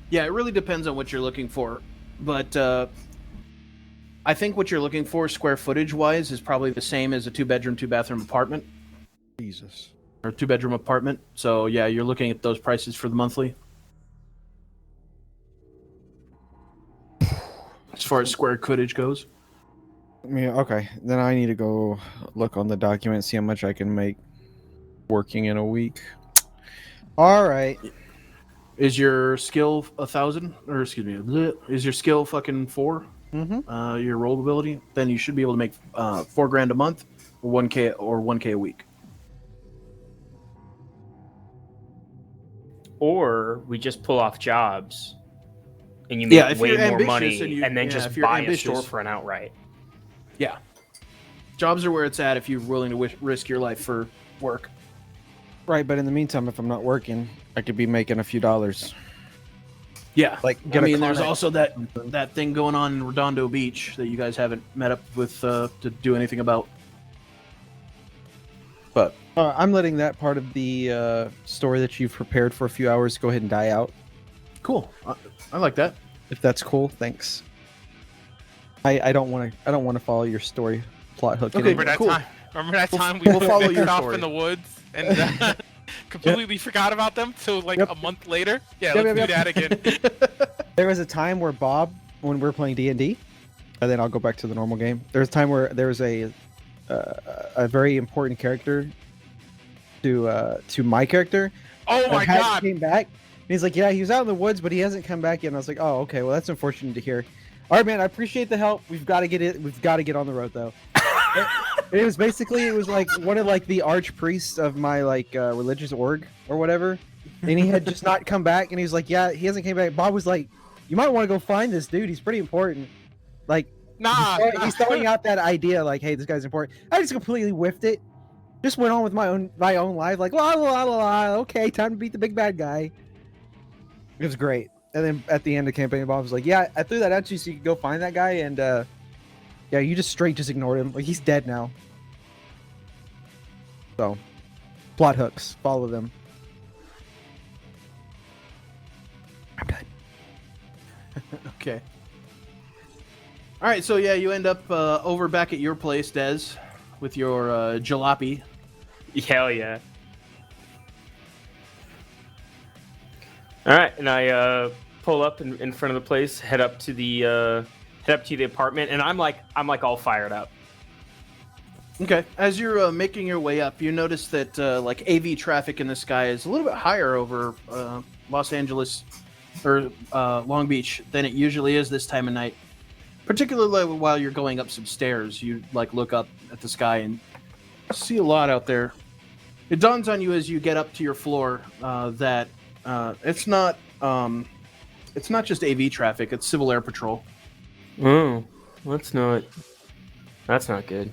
Yeah, it really depends on what you're looking for, but I think what you're looking for, square footage wise, is probably the same as a 2-bedroom, 2-bathroom apartment. Jesus. Or 2-bedroom apartment. So yeah, you're looking at those prices for the monthly. As far as square footage goes. Yeah, okay. Then I need to go look on the document, see how much I can make working in a week. All right. Is your skill 1,000? Or excuse me, is your skill fucking 4? Mm-hmm. Your roll ability? Then you should be able to make $4,000 a month, or 1K a week. Or we just pull off jobs and you Yeah, make if way you're more ambitious money and and, you- then yeah, just if you're buy ambitious. a storefront outright. Yeah. Jobs are where it's at if you're willing to risk your life for work. Right, but in the meantime, if I'm not working, I could be making a few dollars. Yeah. Like, I get a mean, there's clinic. also that thing going on in Redondo Beach that you guys haven't met up with to do anything about. But I'm letting that part of the story that you've prepared for a few hours go ahead and die out. cool. I like that. If that's cool, thanks. I don't want to follow your story plot hook. Okay, anymore. Remember that cool. time? Remember that time we we'll follow picked your off story. in the woods and completely forgot about them till like Yep. a month later? Yeah, Yep, let's yep, do that again. There was a time where Bob, when we were playing D&D, and then I'll go back to the normal game. There was a time where there was a very important character to my character. Oh my hadn't god! Came back. And he's like, yeah, he was out in the woods, but he hasn't come back yet. And I was like, oh, okay, well, that's unfortunate to hear. All right, man, I appreciate the help. We've got to get it. We've got to get on the road, though. It was like one of like the archpriests of my like religious org or whatever, and he had just not come back. And he was like, yeah, he hasn't came back. Bob was like, you might want to go find this dude. He's pretty important. Like, he's throwing out that idea, like, hey, this guy's important. I just completely whiffed it. Just went on with my own life, like, la la la la. Okay, time to beat the big bad guy. It was great. And then at the end of the campaign, Bob was like, yeah, I threw that at you so you could go find that guy. And yeah, you just straight just ignored him. Like, he's dead now. So, plot hooks. Follow them. I'm done. Okay. All right, so yeah, you end up over back at your place, Des, with your jalopy. Hell yeah. All right, and I pull up in front of the place, head up to the apartment, and I'm like all fired up. Okay. As you're making your way up, you notice that like AV traffic in the sky is a little bit higher over Los Angeles or Long Beach than it usually is this time of night. Particularly while you're going up some stairs, you like look up at the sky and see a lot out there. It dawns on you as you get up to your floor that it's not just AV traffic; it's Civil Air Patrol. Oh, that's not good.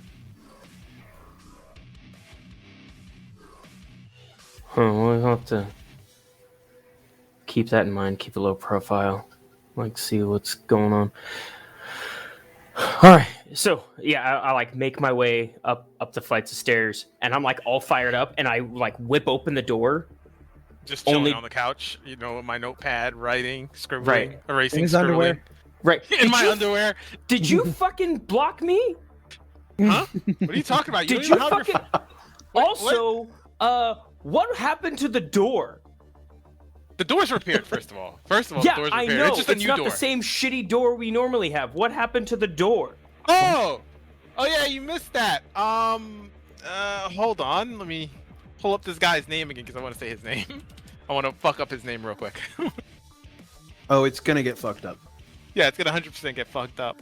We'll have to keep that in mind. Keep a low profile. Like, see what's going on. All right, so yeah, I like make my way up the flights of stairs, and I'm like all fired up, and I like whip open the door. Just chilling on the couch, you know, with my notepad, writing, scribbling, Right. erasing, In his scribbling. underwear. Right, In my underwear. Did you fucking block me? Huh? What are you talking about? Did don't you even have your fucking? Also, what happened to the door? The door's repaired, first of all. Yeah, the door's repaired. I know. It's just a new not door. the same shitty door we normally have. What happened to the door? Oh yeah, you missed that. Hold on. Let me pull up this guy's name again because I want to say his name. I want to fuck up his name real quick. Oh, it's gonna get fucked up. Yeah, it's gonna 100% get fucked up.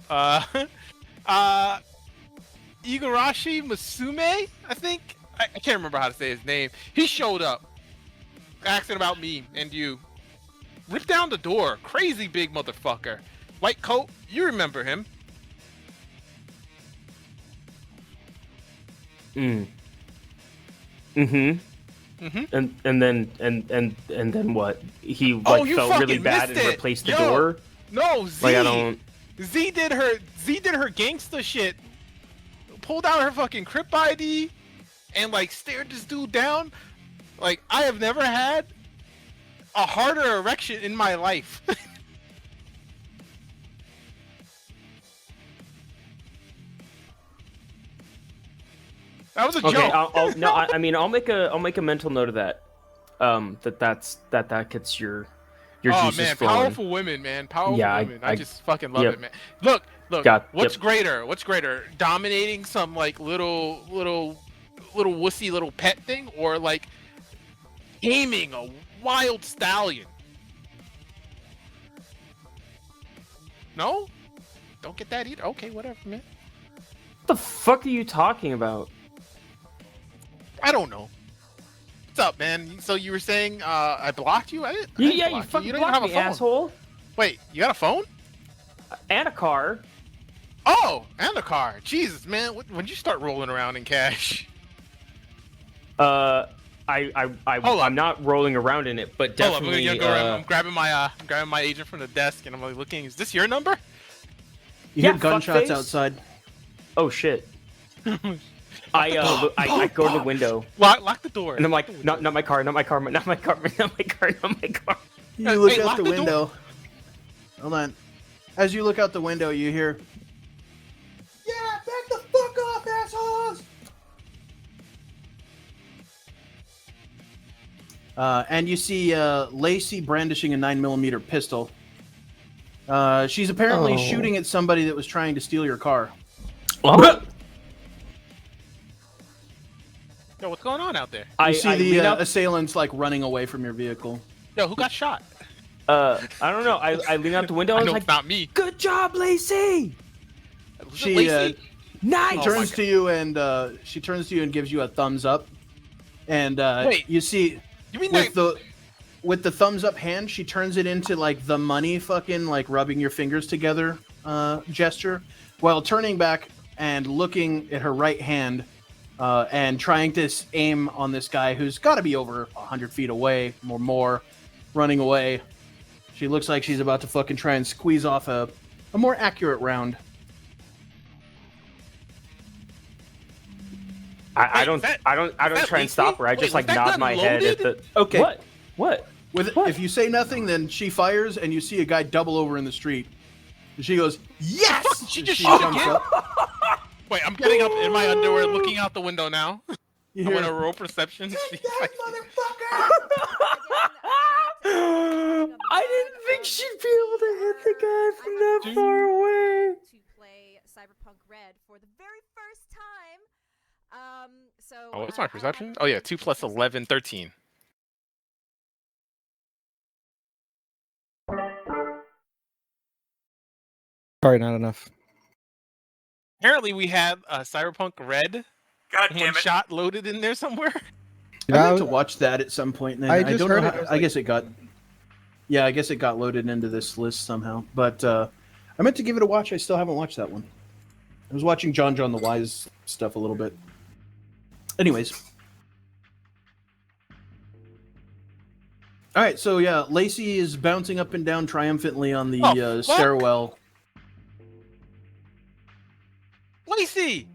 Igarashi Masume, I think. I can't remember how to say his name. He showed up, asking about me and you. Ripped down the door. Crazy big motherfucker. White coat. You remember him? And then what? He like you felt really fucking bad and missed it. replaced the Yo. door. No, Z. Like I don't. Z did her gangsta shit. Pulled out her fucking Crip ID and like stared this dude down. Like I have never had a harder erection in my life. That was a Okay, joke. I mean, I'll make a mental note of that. That gets your oh juices man, flowing. powerful women, man. Powerful Yeah, women. I just fucking love yep. it, man. Look. Got- What's yep. greater? What's greater? Dominating some like little wussy little pet thing, or like taming a wild stallion? No? Don't get that either. Okay, whatever, man. What the fuck are you talking about? I don't know. What's up, man? So you were saying I blocked you? I didn't Yeah, you block fucking You don't even blocked have me, a phone. asshole. Wait, you got a phone? And a car. Oh, and a car. Jesus, man. When'd you start rolling around in cash? I'm Hold on. not rolling around in it, but Hold definitely. on, I'm grabbing my agent from the desk, and I'm like looking. Is this your number? You Yeah, hear gunshots fuckface. outside. Oh shit. I go to the window Lock the door. and I'm like, not my car, not my car, not my car, not my car, not my car. You Hey, look hey, out lock the the door. window. Hold on. As you look out the window, you hear, "Yeah, back the fuck off, assholes!" And you see Lacey brandishing a 9mm pistol. She's apparently Oh. shooting at somebody that was trying to steal your car. Oh. Yo, what's going on out there? You see the lean up. assailants like running away from your vehicle. Yo, who got shot? I don't know. I lean out the window. I I was know like, it's not me. "Good job, Lacey! Was it She Lacey? Nice." Oh turns my to you and she turns to you and gives you a thumbs up. And Wait. you see You mean with the thumbs up hand, she turns it into like the money fucking like rubbing your fingers together gesture, while turning back and looking at her right hand and trying to aim on this guy who's got to be over 100 feet away or more, running away. She looks like she's about to fucking try and squeeze off a more accurate round. I don't that- try and Lacey? stop her. I just Wait, like was that nod gun my head at the. loaded? Okay. What? With What? if you say nothing, then she fires, and you see a guy double over in the street. And she goes, "Yes!" She And just she shot jumps again? up. Wait, I'm getting up in my underwear, looking out the window now. You I hear, want to roll perception. motherfucker! I didn't think she'd be able to hit the guy from that Dude. far away. To play Cyberpunk Red for the very first time. Oh, what's my perception? Oh yeah, 2 plus 11, 13. Sorry, not enough. Apparently, we had Cyberpunk Red God one shot loaded in there somewhere. I meant to watch that at some point. And I I just don't heard know. it, I was I like- guess it got. Yeah, I guess it got loaded into this list somehow. But I meant to give it a watch. I still haven't watched that one. I was watching John the Wise stuff a little bit. Anyways. All right, so yeah, Lacey is bouncing up and down triumphantly on the Oh, fuck. stairwell. Lacey,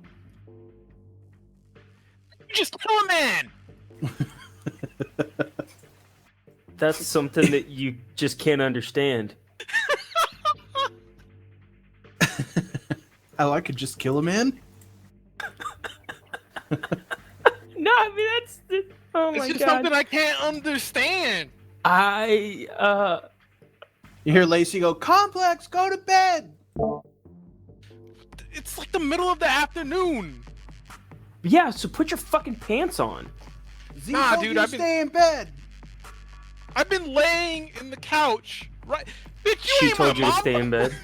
you just killed a man. That's something that you just can't understand. Oh, I could just kill a man? No, I mean that's. Oh It's my just god. something I can't understand. I You hear Lacey go, "Complex, go to bed." It's like the middle of the afternoon. yeah. So put your fucking pants on. Z Nah, told dude, you I've to been- stay in bed. I've been laying in the couch, right? Bitch, you She ain't told my you to mom. stay in bed.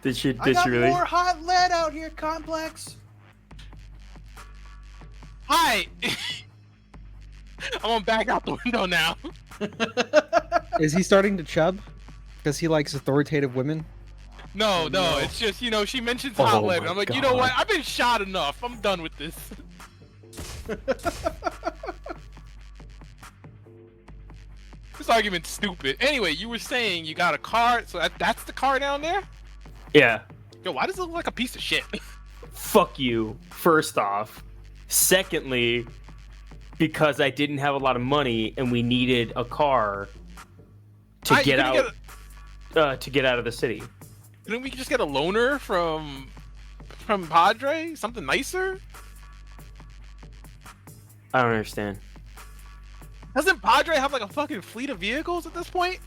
Did she? I Did got she really? more hot lead out here, Complex. Hi. I'm gonna back out the window now. Is he starting to chub? Because he likes authoritative women? No, no, it's just, she mentions hot Oh lead. and my I'm like, you know what? God. I've been shot enough. I'm done with this. This argument's stupid. Anyway, you were saying you got a car, so that's the car down there? Yeah. Yo, why does it look like a piece of shit? Fuck you. First off. Secondly, because I didn't have a lot of money and we needed a car to Alright, get you out. gonna To get out of the city. Didn't we just get a loaner from Padre? Something nicer? I don't understand. Doesn't Padre have like a fucking fleet of vehicles at this point?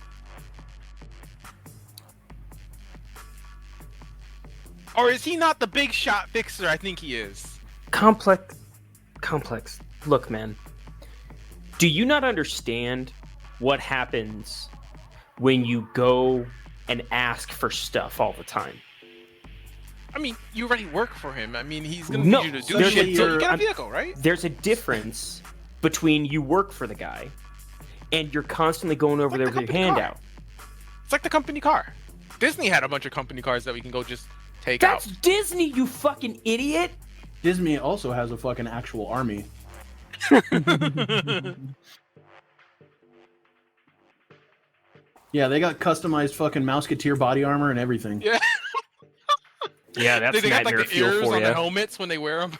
Or is he not the big shot fixer I think he is? Complex. Look, man. Do you not understand what happens when you go and ask for stuff all the time? I mean, you already work for him. I mean, he's gonna No, need you to do there's shit a- so you get a I'm- vehicle, right? There's a difference between you work for the guy and you're constantly going over there Like with the your hand company out. It's like the company car. Disney had a bunch of company cars that we can go just take That's out. Disney, you fucking idiot! Disney also has a fucking actual army. Yeah, they got customized fucking Mouseketeer body armor and everything. Yeah. Yeah, that's they got like nightmare the fuel ears for on you. the helmets when they wear them.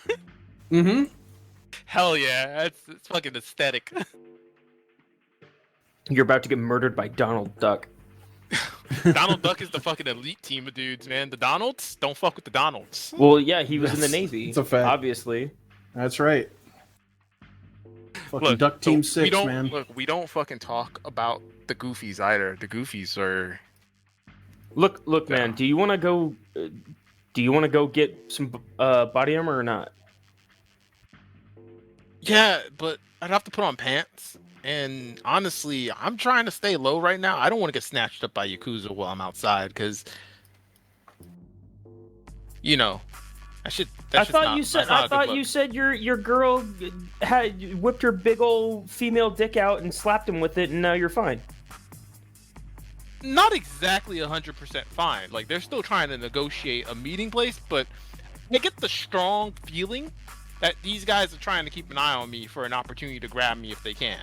Mm-hmm. Hell yeah, it's fucking aesthetic. You're about to get murdered by Donald Duck. Donald Duck is the fucking elite team of dudes, man. The Donalds, don't fuck with the Donalds. Well, yeah, he was in the That's- Navy. it's a fact. Obviously. That's right. Fucking Look, Duck Team so we 6, don't, man. Look, we don't fucking talk about the Goofies either. The Goofies are Look, man. Do you want to go? Do you want to go get some body armor or not? Yeah, but I'd have to put on pants. And honestly, I'm trying to stay low right now. I don't want to get snatched up by Yakuza while I'm outside, because, you know, I thought you said your girl had whipped her big old female dick out and slapped him with it, and now you're fine. Not exactly 100% fine. Like, they're still trying to negotiate a meeting place, but I get the strong feeling that these guys are trying to keep an eye on me for an opportunity to grab me if they can.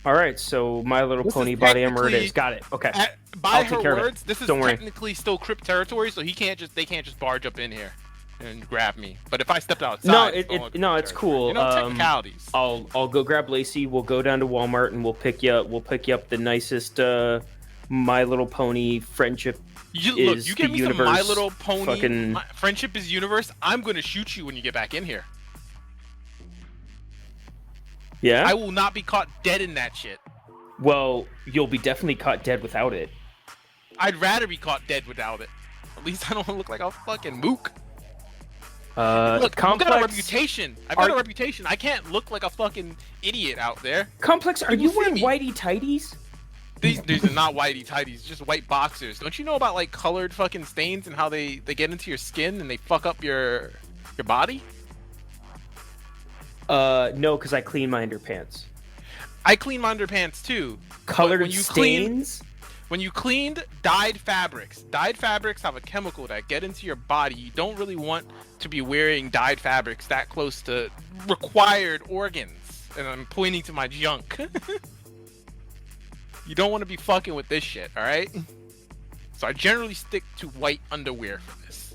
All right, so My Little This Pony is body armor it technically- is. Got it. Okay. By I'll her take care of it. words, this is Don't worry. technically still crypt territory, so they can't just barge up in here and grab me. But if I stepped outside, No, it's no longer it's territory. cool. You know, technicalities. I'll go grab Lacey. We'll go down to Walmart and we'll pick you up. We'll pick you up the nicest My Little Pony friendship. You is give the me some universe My Little Pony fucking- friendship is universe. I'm gonna shoot you when you get back in here. Yeah. I will not be caught dead in that shit. Well, you'll be definitely caught dead without it. I'd rather be caught dead without it. At least I don't look like a fucking mook. Look, Complex. I've got a reputation. I've got Are- a reputation. I can't look like a fucking idiot out there. Complex, are People you see wearing me. whitey tighties? These are not whitey tighties, just white boxers. Don't you know about like colored fucking stains and how they get into your skin and they fuck up your body? No, because I clean my underpants. I clean my underpants too. Colored when you clean- stains? When you cleaned dyed fabrics have a chemical that get into your body. You don't really want to be wearing dyed fabrics that close to required organs. And I'm pointing to my junk. You don't want to be fucking with this shit, alright? So I generally stick to white underwear for this.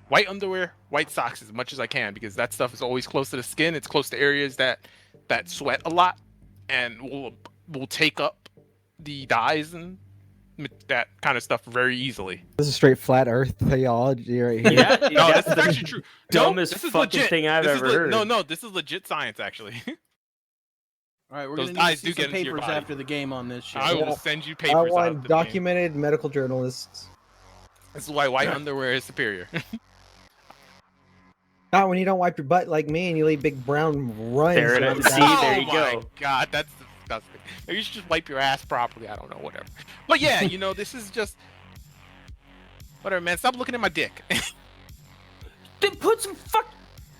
White underwear, white socks as much as I can, because that stuff is always close to the skin. It's close to areas that sweat a lot and will take up the dyes and that kind of stuff very easily. This is straight flat Earth theology right here. Yeah, No, that's this is the actually true. dumbest this is fucking legit. thing I've This is ever heard. No, this is legit science, actually. All right, we're Those gonna need to dyes see do some get into your papers body. after the game on this shit. I will Yeah. send you I papers out. want to documented medical journalists. This is why white underwear is superior. Not when you don't wipe your butt like me and you leave big brown runs. There it around is. the See, back. there you my go. God, that's disgusting. Maybe you should just wipe your ass properly. I don't know, whatever. But yeah, you know, this is just whatever, man. Stop looking at my dick. Then put some fuck.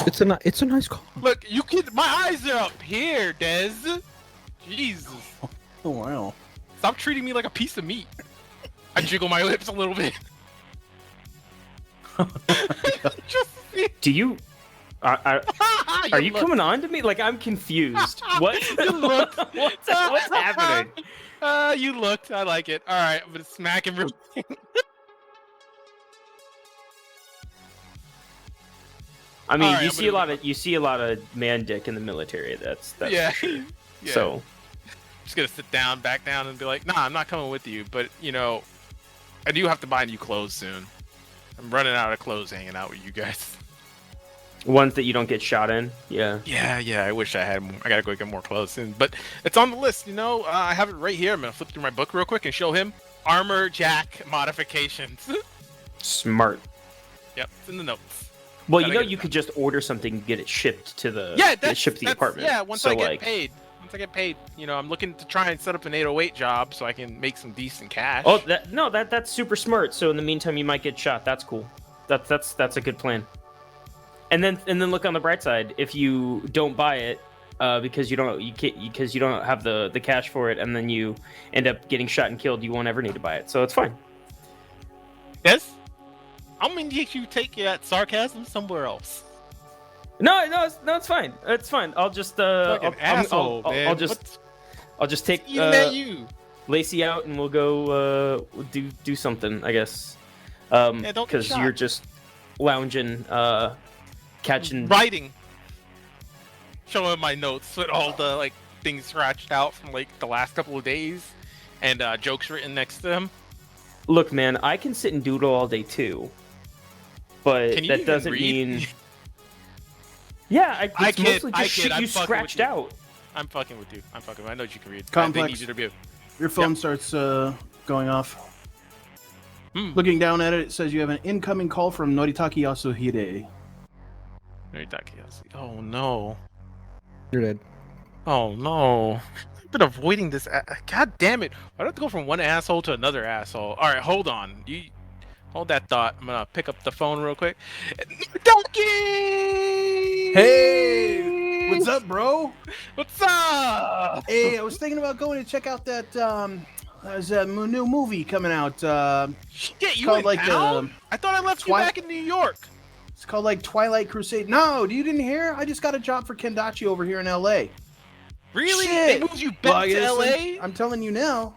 It's a nice call. Look, you can. My eyes are up here, Des. Jesus. Oh wow. Stop treating me like a piece of meat. I jiggle my lips a little bit. Just Do you? Are you look- coming on to me? Like I'm confused. What? You looked. what's happening? You looked. I like it. All right, I'm gonna smack him real quick. I mean, Alright, you I'm see a lot of man dick in the military. That's Yeah. true. Yeah. So Just gonna sit down, back down, and be like, "Nah, I'm not coming with you." But you know, I do have to buy new clothes soon. I'm running out of clothes hanging out with you guys. ones that you don't get shot in. Yeah. Yeah. I wish I had more. I gotta go get more clothes soon, but it's on the list. You know, I have it right here. I'm gonna flip through my book real quick and show him armor jack modifications. Smart. Yep, it's in the notes. Well, Gotta you know, get it you done. could just order something and get it shipped to the Yeah, get it shipped to the apartment. Yeah, once so, I get like, paid. Once I get paid, you know, I'm looking to try and set up an 808 job so I can make some decent cash. Oh, that's super smart. So in the meantime, you might get shot. That's cool. That's a good plan. And then look on the bright side. If you don't buy it because you don't have the cash for it, and then you end up getting shot and killed, you won't ever need to buy it. So it's fine. Yes? I'm gonna need you to take that sarcasm somewhere else. No, it's fine. It's fine. I'll just Fucking asshole, man. I'll just take Even at you. Lacey out and we'll go do something, I guess. don't get Because shot. you're just lounging, catching. Writing. Showing my notes with all the like things scratched out from like the last couple of days, and jokes written next to them. Look, man, I can sit and doodle all day too, but Can you that even doesn't read? mean. Yeah, it's I kid, mostly I just kid, shit I'm you fucking with scratched you. out. I'm fucking with you. I'm fucking. I know you can read. Complex. They need you to review. Your phone starts going off. Hmm. Looking down at it, it says you have an incoming call from Noritaki Yasuhide. Oh no. You're dead. Oh no. I've been avoiding this. God damn it. Why do I have to go from one asshole to another asshole? All right, hold on. You hold that thought. I'm gonna pick up the phone real quick. Donkey! Hey, what's up, bro? What's up? Hey, I was thinking about going to check out that there's a new movie coming out. Shit, you called, in like, town? I thought I left you back in New York. It's called like Twilight Crusade. No, you didn't hear? I just got a job for Kendachi over here in LA. Really? Shit. They moved you back to LA? I'm telling you now.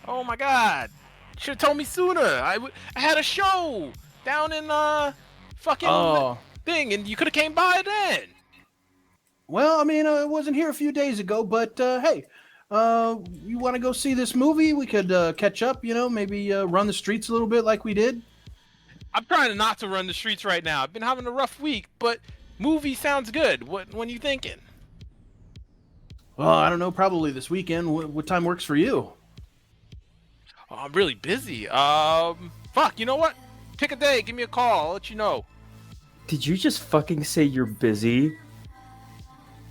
Oh my god. Should have told me sooner. I had a show down in fucking thing, and you could have came by then. Well, I mean, I wasn't here a few days ago, but hey, you want to go see this movie? We could catch up, maybe run the streets a little bit like we did. I'm trying not to run the streets right now. I've been having a rough week, but movie sounds good. When are you thinking? Well, I don't know, probably this weekend. What time works for you? Oh, I'm really busy. Fuck, you know what? Pick a day, give me a call, I'll let you know. Did you just fucking say you're busy?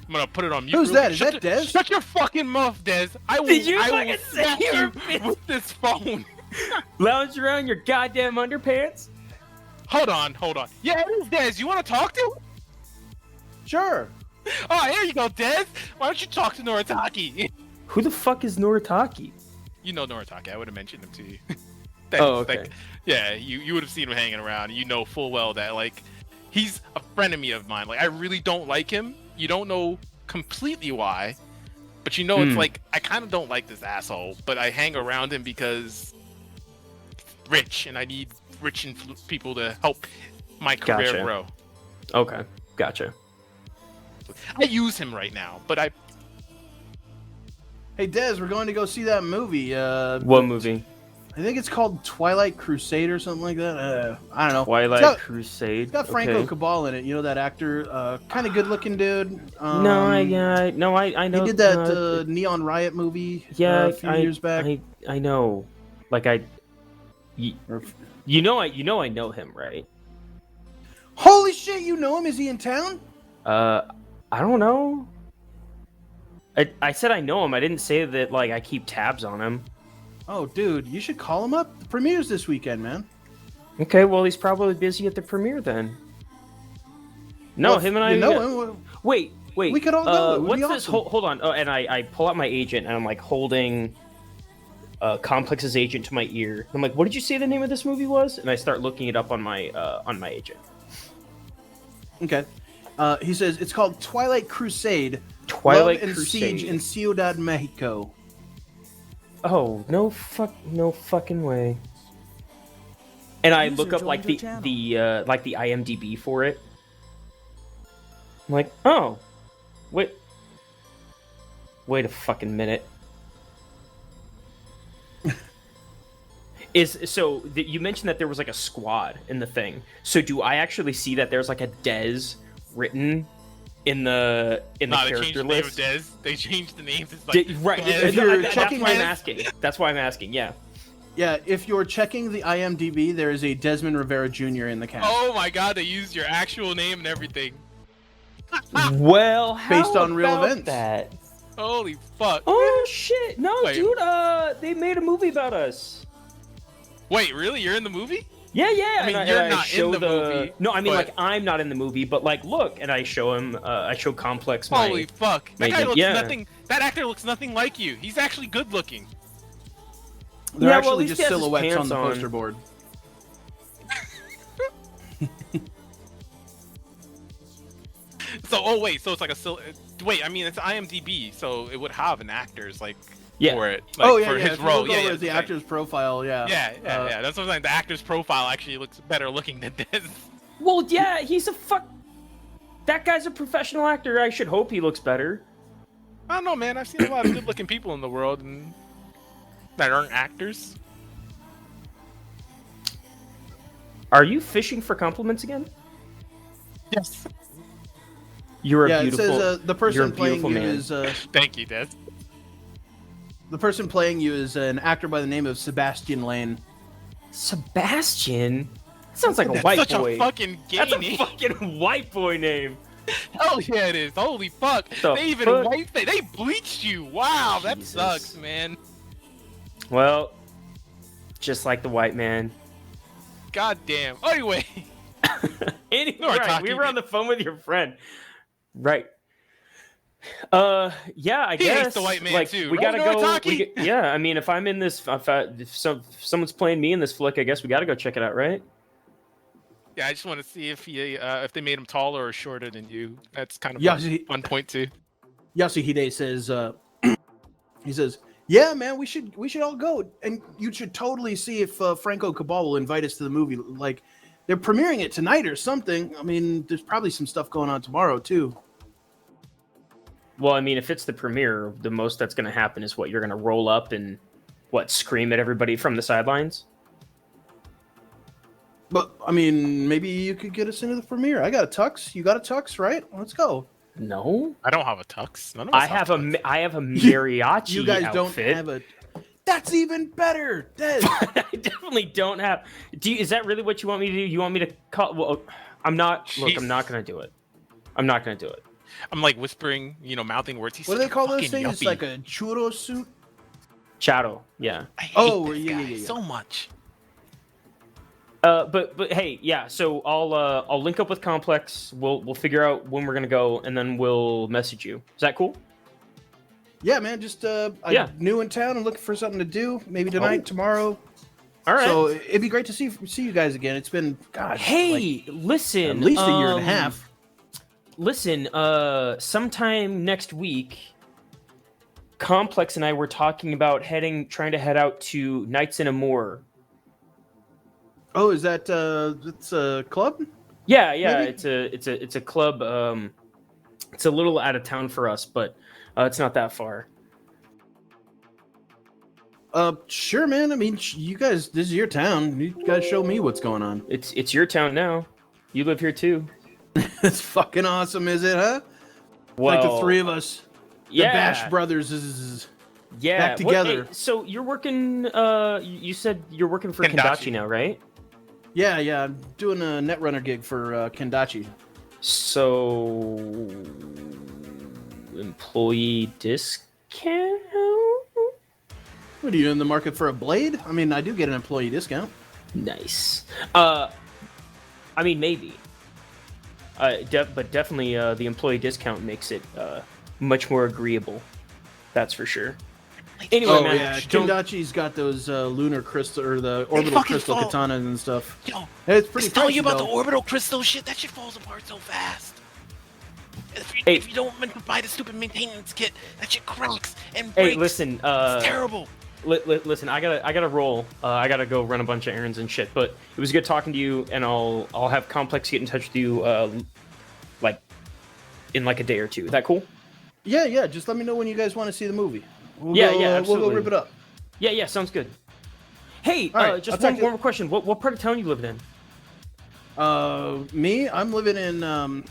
I'm gonna put it on mute. Who's that? Is that Dez? Shut your fucking mouth, Dez. I will, Did you I fucking will say smack you were you busy? with this phone. Lounge around your goddamn underpants? Hold on. Yeah, it is Dez. You want to talk to him? Sure. Oh, here you go, Dez. Why don't you talk to Noritaki? Who the fuck is Noritaki? You know Noritaki. I would have mentioned him to you. Oh, okay. Yeah, you would have seen him hanging around. You know full well that, like, he's a frenemy of mine. Like, I really don't like him. You don't know completely why, but you know it's like, I kind of don't like this asshole, but I hang around him because rich, and I need rich people to help my career Gotcha. grow. Okay, gotcha. I use him right now, but I... Hey, Dez, we're going to go see that movie. What movie? I think it's called Twilight Crusade or something like that. I don't know. Twilight Crusade. It's got Franco okay. Cabal in it. You know that actor? Kind of good-looking dude. I know. He did that Neon Riot movie a few years back. I know. Like you know I know him, right? Holy shit, you know him? Is he in town? I don't know. I said I know him. I didn't say that like I keep tabs on him. Oh, dude, you should call him up. The premiere's this weekend, man. Okay, well he's probably busy at the premiere then. No, Well, him and I. You know him. Wait. We could all go. It would What's be this? awesome. Hold on. Oh, and I pull out my agent and I'm like holding Complex's agent to my ear. I'm like, what did you say the name of this movie was? And I start looking it up on my agent. Okay. He says it's called Twilight Crusade. Twilight Love and Crusade. Siege in Ciudad Mexico. Oh, no fucking way. And I look up like the IMDb for it. I'm like, oh, wait a fucking minute. You mentioned that there was like a squad in the thing. So do I actually see that there's like a Dez written in the character list? They changed the name of Dez. They changed the names. It's like Right. Dez. That's why I'm asking. That's why I'm asking. Yeah. Yeah, if you're checking the IMDb, there is a Desmond Rivera Jr. in the cast. Oh my god, they used your actual name and everything. Well, how Based on real about events. that? Holy fuck. Oh shit! No, Wait. dude. They made a movie about us. Wait, really? You're in the movie? Yeah. I mean, you're not in the movie, No, I mean, but- like, I'm not in the movie, but like, look, and I show him. I show Complex my. Holy fuck. That guy agent. looks Yeah. nothing. That actor looks nothing like you. He's actually good looking. They're Yeah, well, at actually least just he has his silhouettes on pants the on. poster board. So it's like wait, I mean, it's IMDb, so it would have an actor's like Yeah. for it. Like, Oh yeah, for yeah. his If you role. look Yeah, over yeah. at the actor's profile, yeah. Yeah. That's what I'm saying. The actor's profile actually looks better looking than this. Well, yeah, he's a fuck. That guy's a professional actor. I should hope he looks better. I don't know, man. I've seen a lot of good looking people in the world and that aren't actors. Are you fishing for compliments again? Yes. You're a Yeah, beautiful. it says the you're a person playing beautiful you man. is Thank you, Des. the person playing you is an actor by the name of Sebastian Lane. Sebastian. That sounds like a That's white such boy. a fucking gay That's a name. fucking white boy name. Hell yeah, it is. Holy fuck. The They even fuck? wiped it. They bleached you. Wow, that Jesus. sucks, man. Well, just like the white man. God damn. Anyway. Anyway, No, we're right, we talking- were on the phone with your friend. Right. Yeah, I He guess. hates the white man, like, too. We Right, gotta go. Noritaki? Yeah, I mean, if I'm in this, if someone's playing me in this flick, I guess we gotta go check it out, right? Yeah, I just want to see if if they made him taller or shorter than you. That's kind of Yeah, a fun point too. Yasuhide says, he says, "Yeah, man, we should all go, and you should totally see if Franco Cabal will invite us to the movie. Like, they're premiering it tonight or something. I mean, there's probably some stuff going on tomorrow too." Well, I mean, if it's the premiere, the most that's gonna happen is what you're gonna roll up and scream at everybody from the sidelines. But I mean, maybe you could get us into the premiere. I got a tux. You got a tux, right? Let's go. No, I don't have a tux. None of us I have tux. I have a mariachi. You guys outfit. don't have a. That's even better. Des. I definitely don't have. Is that really what you want me to do? You want me to call? Well, I'm not. Look, I'm not gonna do it. I'm not gonna do it. I'm like whispering, mouthing words. He's What do they such a call those fucking things? It's yuppie. like a churro suit. Charo, yeah. I hate Oh, this yeah, guy yeah, yeah. so much. But hey, yeah. So I'll link up with Complex. We'll figure out when we're gonna go, and then we'll message you. Is that cool? Yeah, man. Just I'm new in town and looking for something to do. Maybe tonight, tomorrow. All right. So it'd be great to see you guys again. It's been Hey, listen. at least a year and a half. Listen, sometime next week, Complex and I were talking about trying to head out to Nights in Amour. Oh, is that it's a club? Yeah, Maybe? it's a club. It's a little out of town for us, but it's not that far. Sure, man. I mean, you guys, this is your town. You guys show me what's going on. It's your town now. You live here too. It's fucking awesome, is it, huh? Well, Like the three of us, the yeah, Bash Brothers is yeah. back together. Hey, so you're working. You said you're working for Kendachi. Kendachi now, right? Yeah. I'm doing a Netrunner gig for Kendachi. So employee discount. What are you in the market for a blade? I mean, I do get an employee discount. Nice. I mean, maybe. But definitely, the employee discount makes it much more agreeable. That's for sure. Anyway, Oh man, yeah, don't- Kendachi's got those lunar crystal or the orbital fucking crystal fall. katanas and stuff. Yo, It's pretty. just telling you pricey, about though. the orbital crystal shit. That shit falls apart so fast. Hey. If you don't buy the stupid maintenance kit, that shit cracks and Hey, breaks. listen. It's terrible. Listen, I gotta roll. I gotta go run a bunch of errands and shit. But it was good talking to you, and I'll have Complex get in touch with you, like in like a day or two. Is that cool? Yeah. Just let me know when you guys want to see the movie. We'll Yeah, go, yeah, We'll absolutely. go rip it up. Yeah, sounds good. Hey, All right, just I'll one talk to you- more question. What part of town you living in? Me, I'm living in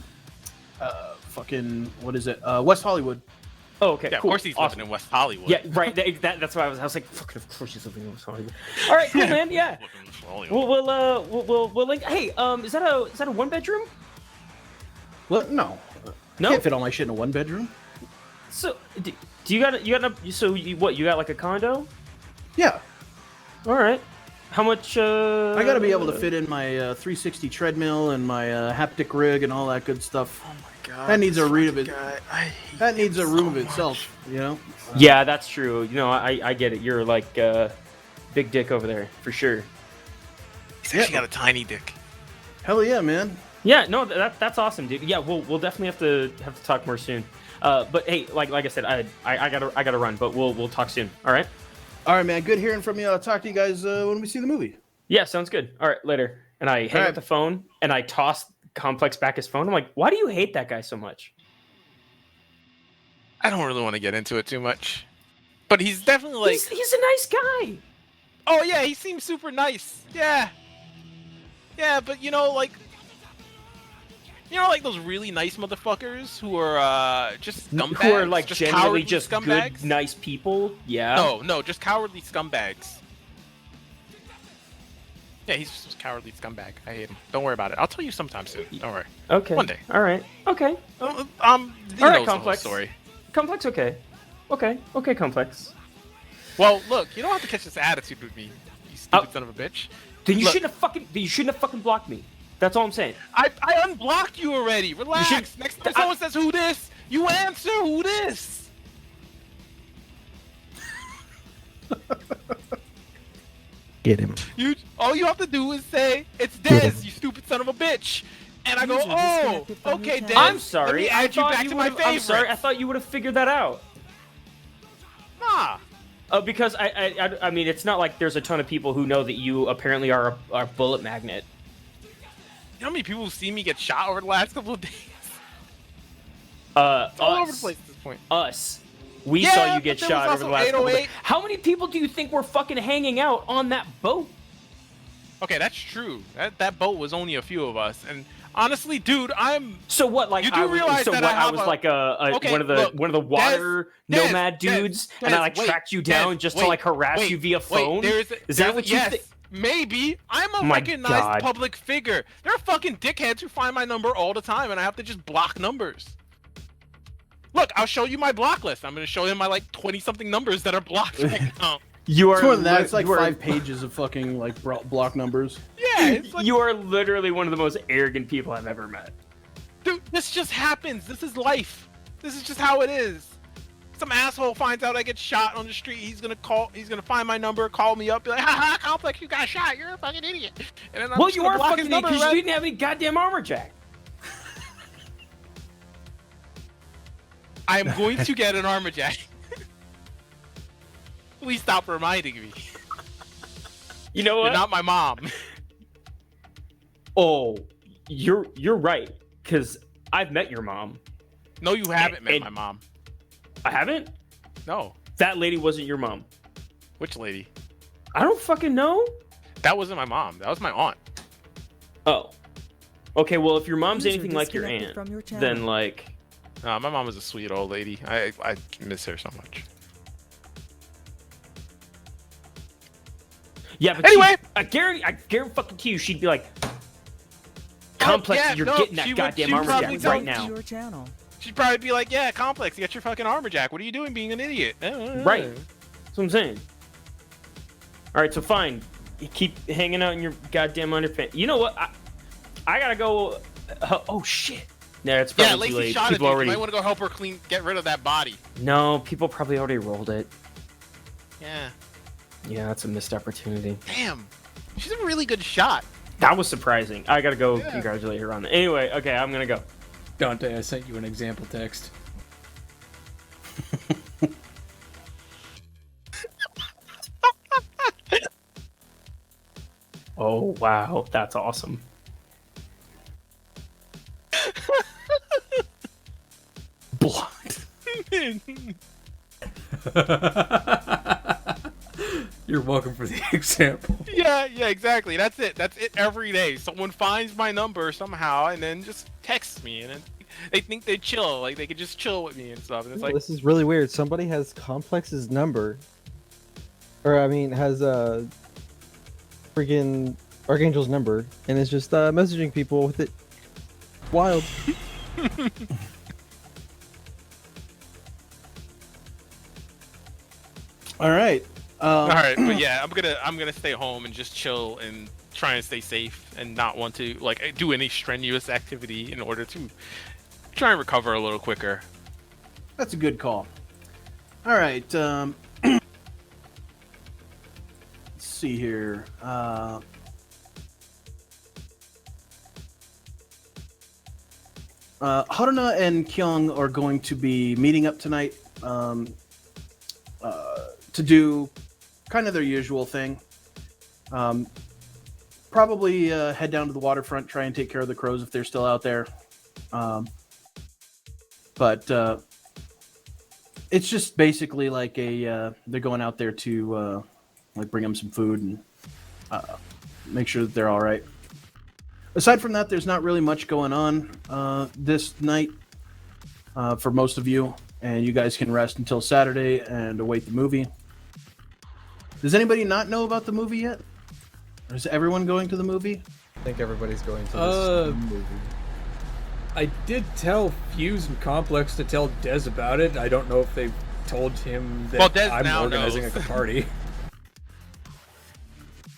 fucking what is it? West Hollywood. Oh, okay, Yeah, cool. of course he's Awesome. living in West Hollywood. Yeah, right. That's why I was like, fucking, of course she's living in West Hollywood. All right, cool, man. Yeah. Living in West Hollywood. We'll link. Hey, is that a one bedroom? What? No. No. Can't fit all my shit in a one bedroom. So, do you got you got like a condo? Yeah. All right. How much? I got to be able to fit in my 360 treadmill and my haptic rig and all that good stuff. Oh my god. That needs a this room of fucking it. guy. I hate That needs a him room so of itself, you know. Yeah, that's true. You know, I get it. You're like big dick over there for sure. much. He's actually got a tiny dick. Hell yeah, man. Yeah, no, that's awesome, dude. Yeah, we'll definitely have to talk more soon. But hey, like I said, I gotta run, but we'll talk soon. All right. All right, man. Good hearing from you. I'll talk to you guys when we see the movie. Yeah, sounds good. All right, later. And I hang All up right. the phone and I toss Complex back his phone. I'm like, why do you hate that guy so much? I don't really want to get into it too much, but he's definitely like. He's a nice guy. Oh yeah, he seems super nice. Yeah. Yeah, but like You know, like those really nice motherfuckers who are just scumbags. Who are like just generally cowardly just scumbags. good, nice people. Yeah. No, just cowardly scumbags. Yeah, he's just a cowardly scumbag. I hate him. Don't worry about it. I'll tell you sometime soon. Don't worry. Okay. One day. All right. Okay. He All knows right, the whole Complex. story. Complex. Okay. Okay. Complex. Well, look, you don't have to catch this attitude with me, you stupid son of a bitch. Then you Look. shouldn't have fucking blocked me. That's all I'm saying. I unblocked you already. Relax. should- Next time someone says who this, you answer who this. Get him. All you have to do is say it's Dez, you stupid son of a bitch, and I go, User oh, disconnected from okay, your Dez. channel. I'm sorry. Let me I add you thought back you to my would've- I'm sorry. I favorites. thought you would have figured that out. Nah. Because I mean, it's not like there's a ton of people who know that you apparently are a bullet magnet. You know how many people have seen me get shot over the last couple of days? Us. It's all over the place at this point. Us. We Yeah, saw you but get there shot was over the also last couple of 808. How many people do you think were fucking hanging out on that boat? Okay, that's true. That boat was only a few of us, and honestly, dude, I'm. So what? Like You do I was, realize so that what? I I have was a- like Okay, one of the look, water Des, nomad dudes, and I like wait, tracked you Des, down just to wait, like harass wait, you via wait, phone. Is that there's what a- you yes, think? Maybe. I'm a My recognized God. public figure. There are fucking dickheads who find my number all the time, and I have to just block numbers. Look, I'll show you my block list. I'm gonna show him my like 20-something numbers that are blocked right now. You It's are more than that. It's like you are- 5 pages of fucking like block numbers. Yeah, it's like, You are literally one of the most arrogant people I've ever met. dude, this just happens. This is life. This is just how it is. Some asshole finds out I get shot on the street. He's gonna find my number, call me up, be like, haha, Complex, you got shot. You're a fucking idiot. And then I'm Well, just you gonna are block fucking his idiot number. because Right? you didn't have any goddamn armor jack. I am going to get an armor jack. Please stop reminding me. You know You're what? not my mom. Oh, you're right. Because I've met your mom. No, you haven't met And- my mom. I haven't. No. That lady wasn't your mom. Which lady? I don't fucking know. That wasn't my mom. That was my aunt. Oh. Okay, well, if your mom's User anything like your disconnected aunt, from your channel. then like, My mom was a sweet old lady. I miss her so much. yeah. But Anyway! I guarantee fucking to you, she'd be like, Complex, yeah, you're no, getting that she would- goddamn she would armor probably jack tell right me now. Your channel. She'd probably be like, yeah, Complex, get your fucking armor jack. What are you doing being an idiot? Right. That's what I'm saying. All right, so fine. You keep hanging out in your goddamn underpants. You know what? I gotta go. Oh shit. No, it's Yeah, probably too Lacey late. shot at People me. already. You might want to go help her get rid of that body. No, people probably already rolled it. Yeah. Yeah, that's a missed opportunity. Damn. She's a really good shot. That was surprising. I gotta go Yeah. congratulate her on that. Anyway, okay, I'm gonna go. Dante, I sent you an example text. Oh wow, that's awesome. Blocked. You're welcome for the example. Yeah, exactly. That's it. That's it every day. Someone finds my number somehow and then just texts me, and then they think they chill, like they could just chill with me and stuff. And it's like, This is really weird. Somebody has Complex's number, or I mean, has freaking Archangel's number, and is just messaging people with it. Wild. All right. all right, but yeah, I'm gonna stay home and just chill and try and stay safe and not want to like do any strenuous activity in order to try and recover a little quicker. That's a good call. All right. Let's see here. Haruna and Kyung are going to be meeting up tonight to do kind of their usual thing. Probably head down to the waterfront, try and take care of the crows if they're still out there. But it's just basically like they're going out there to like bring them some food and make sure that they're all right. Aside from that, there's not really much going on this night for most of you, and you guys can rest until Saturday and await the movie. Does anybody not know about the movie yet? Or is everyone going to the movie? I think everybody's going to this movie. I did tell Fuse and Complex to tell Dez about it. I don't know if they've told him that Well, Dez I'm now organizing knows. a party.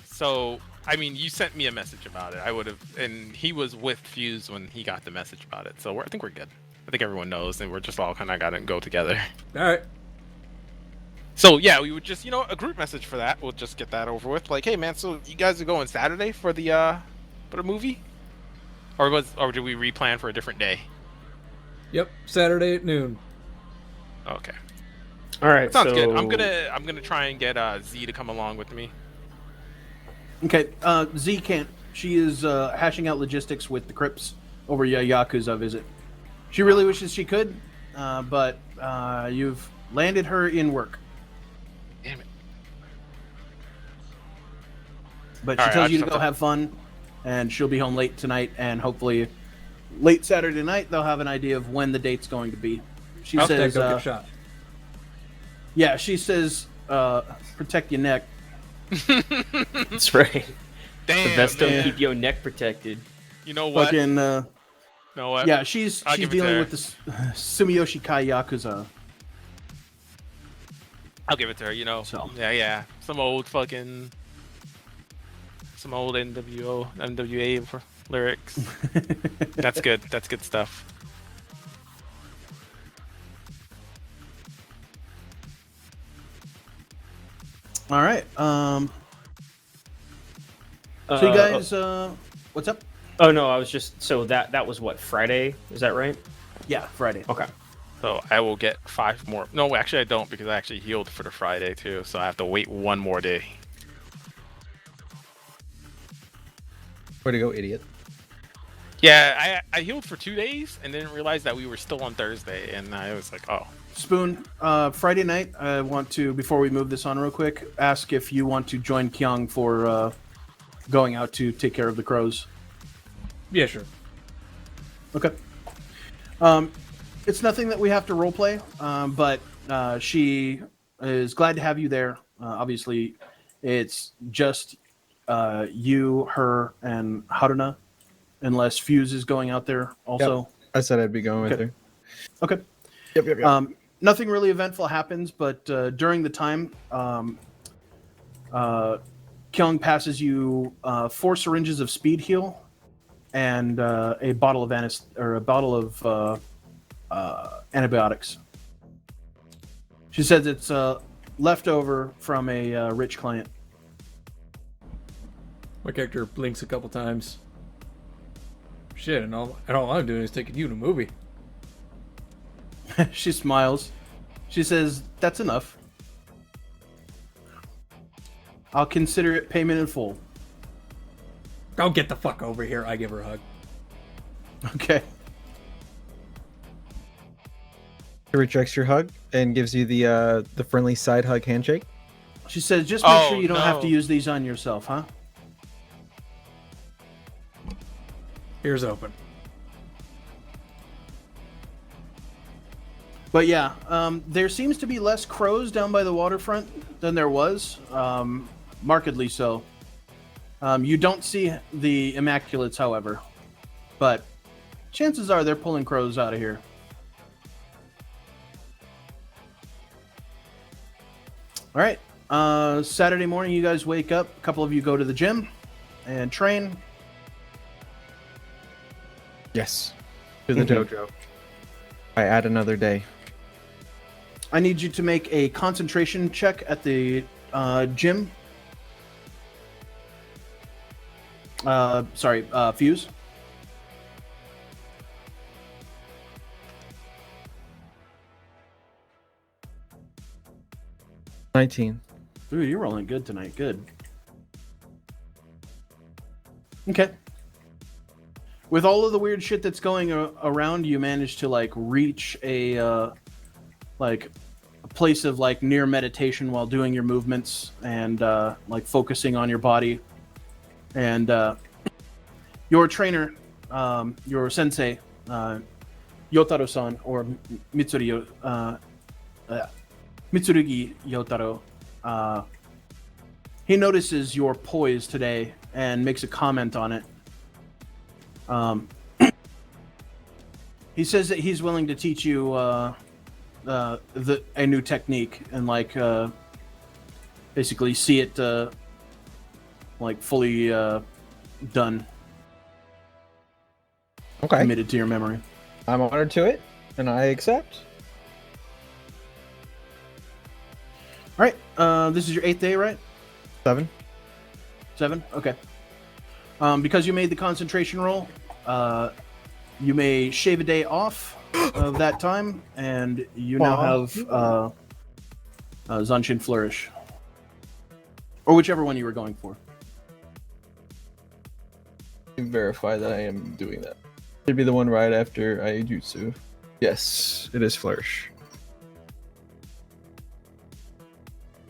So, I mean, you sent me a message about it. I would have, and he was with Fuse when he got the message about it. So I think we're good. I think everyone knows, and we're just all kind of got to go together. All right. So yeah, we would just, a group message for that. We'll just get that over with. Like, hey man, so you guys are going Saturday for the movie, or did we replan for a different day? Yep, Saturday at noon. Okay, All right, sounds so good. I'm gonna try and get Z to come along with me. Okay, Z can't. She is hashing out logistics with the Crips over Yakuza visit. She really wishes she could, but you've landed her in work. Damn it. But All she right, tells I'll you to just go have have fun, and she'll be home late tonight, and hopefully late Saturday night they'll have an idea of when the date's going to be. She I'll says, go get shot. yeah, she says, protect your neck. that's right. Damn, The best don't man. keep your neck protected. You know what? Fucking, You know what? yeah, she's I'll give it to dealing her. with this Sumiyoshi Kai Yakuza. I'll give it to her. So. Yeah. Some old NWA lyrics. That's good. That's good stuff. All right. So you guys, what's up? Oh no, I was just so that was what, Friday? Is that right? Yeah, Friday. Okay. So I will get 5 more. No, actually I don't, because I actually healed for the Friday too. So I have to wait 1 more day. Way to go, idiot. Yeah, I healed for 2 days and didn't realize that we were still on Thursday, and I was like, oh. Spoon, Friday night, I want to, before we move this on real quick, ask if you want to join Kyung for going out to take care of the crows. Yeah, sure. Okay. It's nothing that we have to roleplay, but she is glad to have you there. Obviously, it's just you, her, and Haruna, unless Fuse is going out there also. Yep. I said I'd be going with Okay. her. Okay. Yep. Nothing really eventful happens, but during the time, Kyung passes you 4 syringes of speed heal and a bottle of antibiotics. She says it's leftover from a rich client. My character blinks a couple times. Shit, and all I'm doing is taking you to a movie. She smiles. She says, "That's enough. I'll consider it payment in full." Go get the fuck over here. I give her a hug. Okay. She rejects your hug and gives you the friendly side hug handshake. She says, "Just make Oh, sure you don't have to no. use these on yourself, huh?" Ears open. But yeah, there seems to be less crows down by the waterfront than there was, markedly so. You don't see the Immaculates, however, but chances are they're pulling crows out of here. All right, Saturday morning, you guys wake up. A couple of you go to the gym and train. Yes. To the dojo. I add another day. I need you to make a concentration check at the gym. Fuse. $19. Ooh, you're rolling good tonight. Good. Okay. With all of the weird shit that's going around, you manage to reach a place of near meditation while doing your movements and focusing on your body. And your trainer, your sensei, Yotaro-san, or Mitsurugi Yotaro, he notices your poise today and makes a comment on it. He says that he's willing to teach you a new technique and basically see it fully done, Okay. committed to your memory. I'm honored to it, and I accept. All right, this is your 8th day, right? 7. 7? Okay. Because you made the concentration roll, you may shave a day off of that time, and you now have Zanshin Flourish. Or whichever one you were going for. Verify that I am doing that. Should be the one right after Aijutsu. Yes, it is Flourish.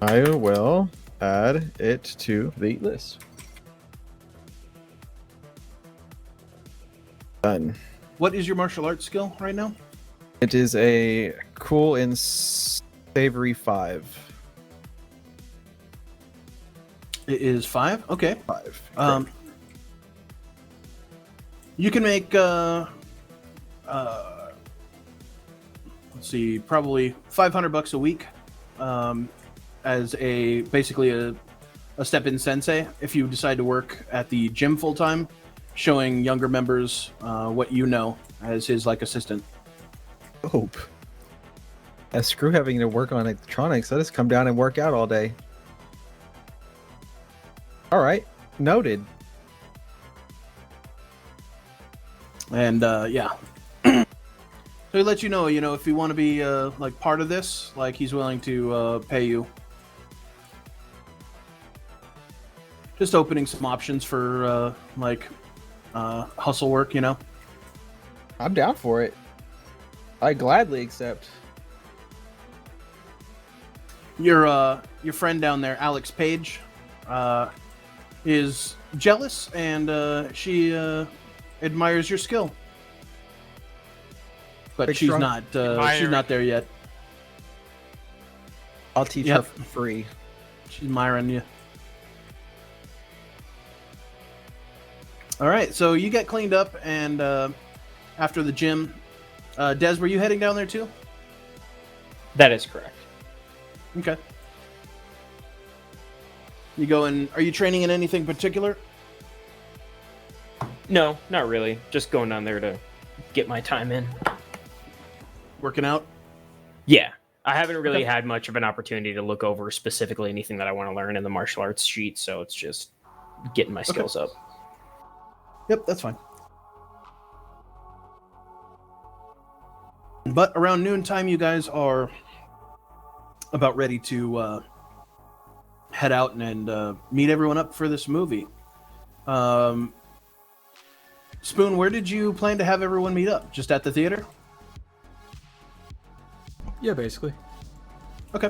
I will add it to the list. Done. What is your martial arts skill right now? It is a cool and savory 5. It is 5? Okay. 5. You can make, let's see, probably $500 a week as basically a step-in sensei if you decide to work at the gym full-time, showing younger members what you know as his assistant. Hope. Screw having to work on electronics. Let us come down and work out all day. All right, noted. And yeah, so he lets you know, if you want to be part of this, he's willing to pay you. Just opening some options for hustle work, I'm down for it. I gladly accept. Your friend down there, Alex Page, is jealous, and she admires your skill. But Big she's strong- not. She's not there yet. I'll teach Yep. her for free. She's admiring you. All right, so you get cleaned up, and after the gym, Des, were you heading down there too? That is correct. Okay. You going? Are you training in anything particular? No, not really. Just going down there to get my time in. Working out? Yeah. I haven't really Okay. had much of an opportunity to look over specifically anything that I want to learn in the martial arts sheet, so it's just getting my skills up. Yep, that's fine. But around noontime, you guys are about ready to head out and meet everyone up for this movie. Spoon, where did you plan to have everyone meet up? Just at the theater? Yeah, basically. Okay.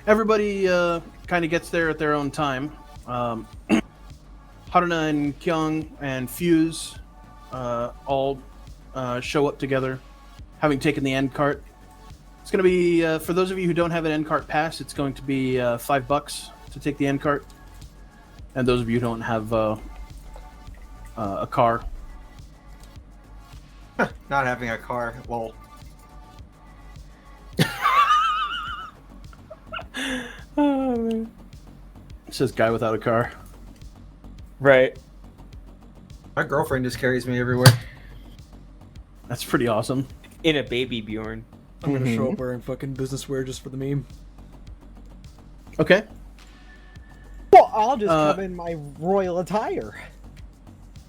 Everybody kind of gets there at their own time. Haruna and Kyung and Fuse all show up together, having taken the end cart. It's going to be, for those of you who don't have an end cart pass, it's going to be $5 to take the end cart. And those of you who don't have a car. Not having a car, well, Oh, man. It says guy without a car. Right. my girlfriend just carries me everywhere. That's pretty awesome. In a baby Bjorn. I'm gonna show up wearing fucking business wear just for the meme. Okay. Well, I'll just Uh, come in my royal attire.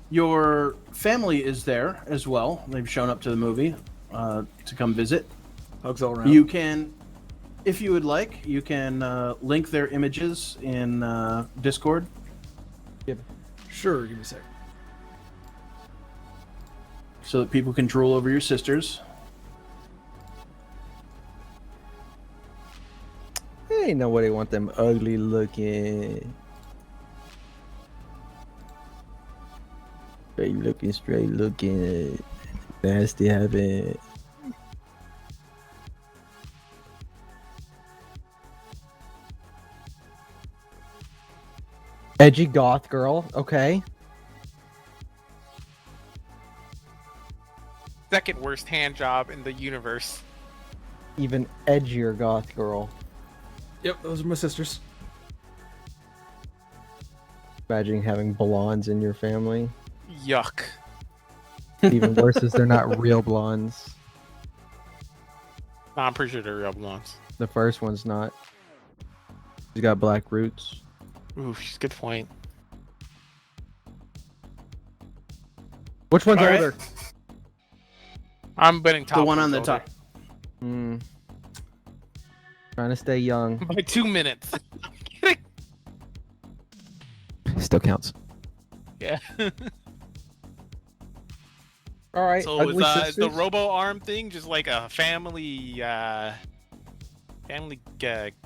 Your family is there as well. They've shown up to the movie to come visit. Hugs all around. You can, if you would like, you can link their images in Discord. Sure, give me a sec. So that people can drool over your sisters. Ain't nobody want them ugly looking. Straight looking. Nasty habit. Edgy goth girl. Okay. Second worst hand job in the universe. Even edgier goth girl. Yep, those are my sisters. Imagining having blondes in your family. Yuck. Even worse is they're not real blondes. Nah, I'm pretty sure they're real blondes. The first one's not. She's got black roots. Ooh, good point. Which one's All right. older? I'm betting top. The one on one's the older. top. Hmm. Trying to stay young. By 2 minutes. I'm kidding. Still counts. Yeah. All right. So ugly is the sisters? robo arm thing just like a family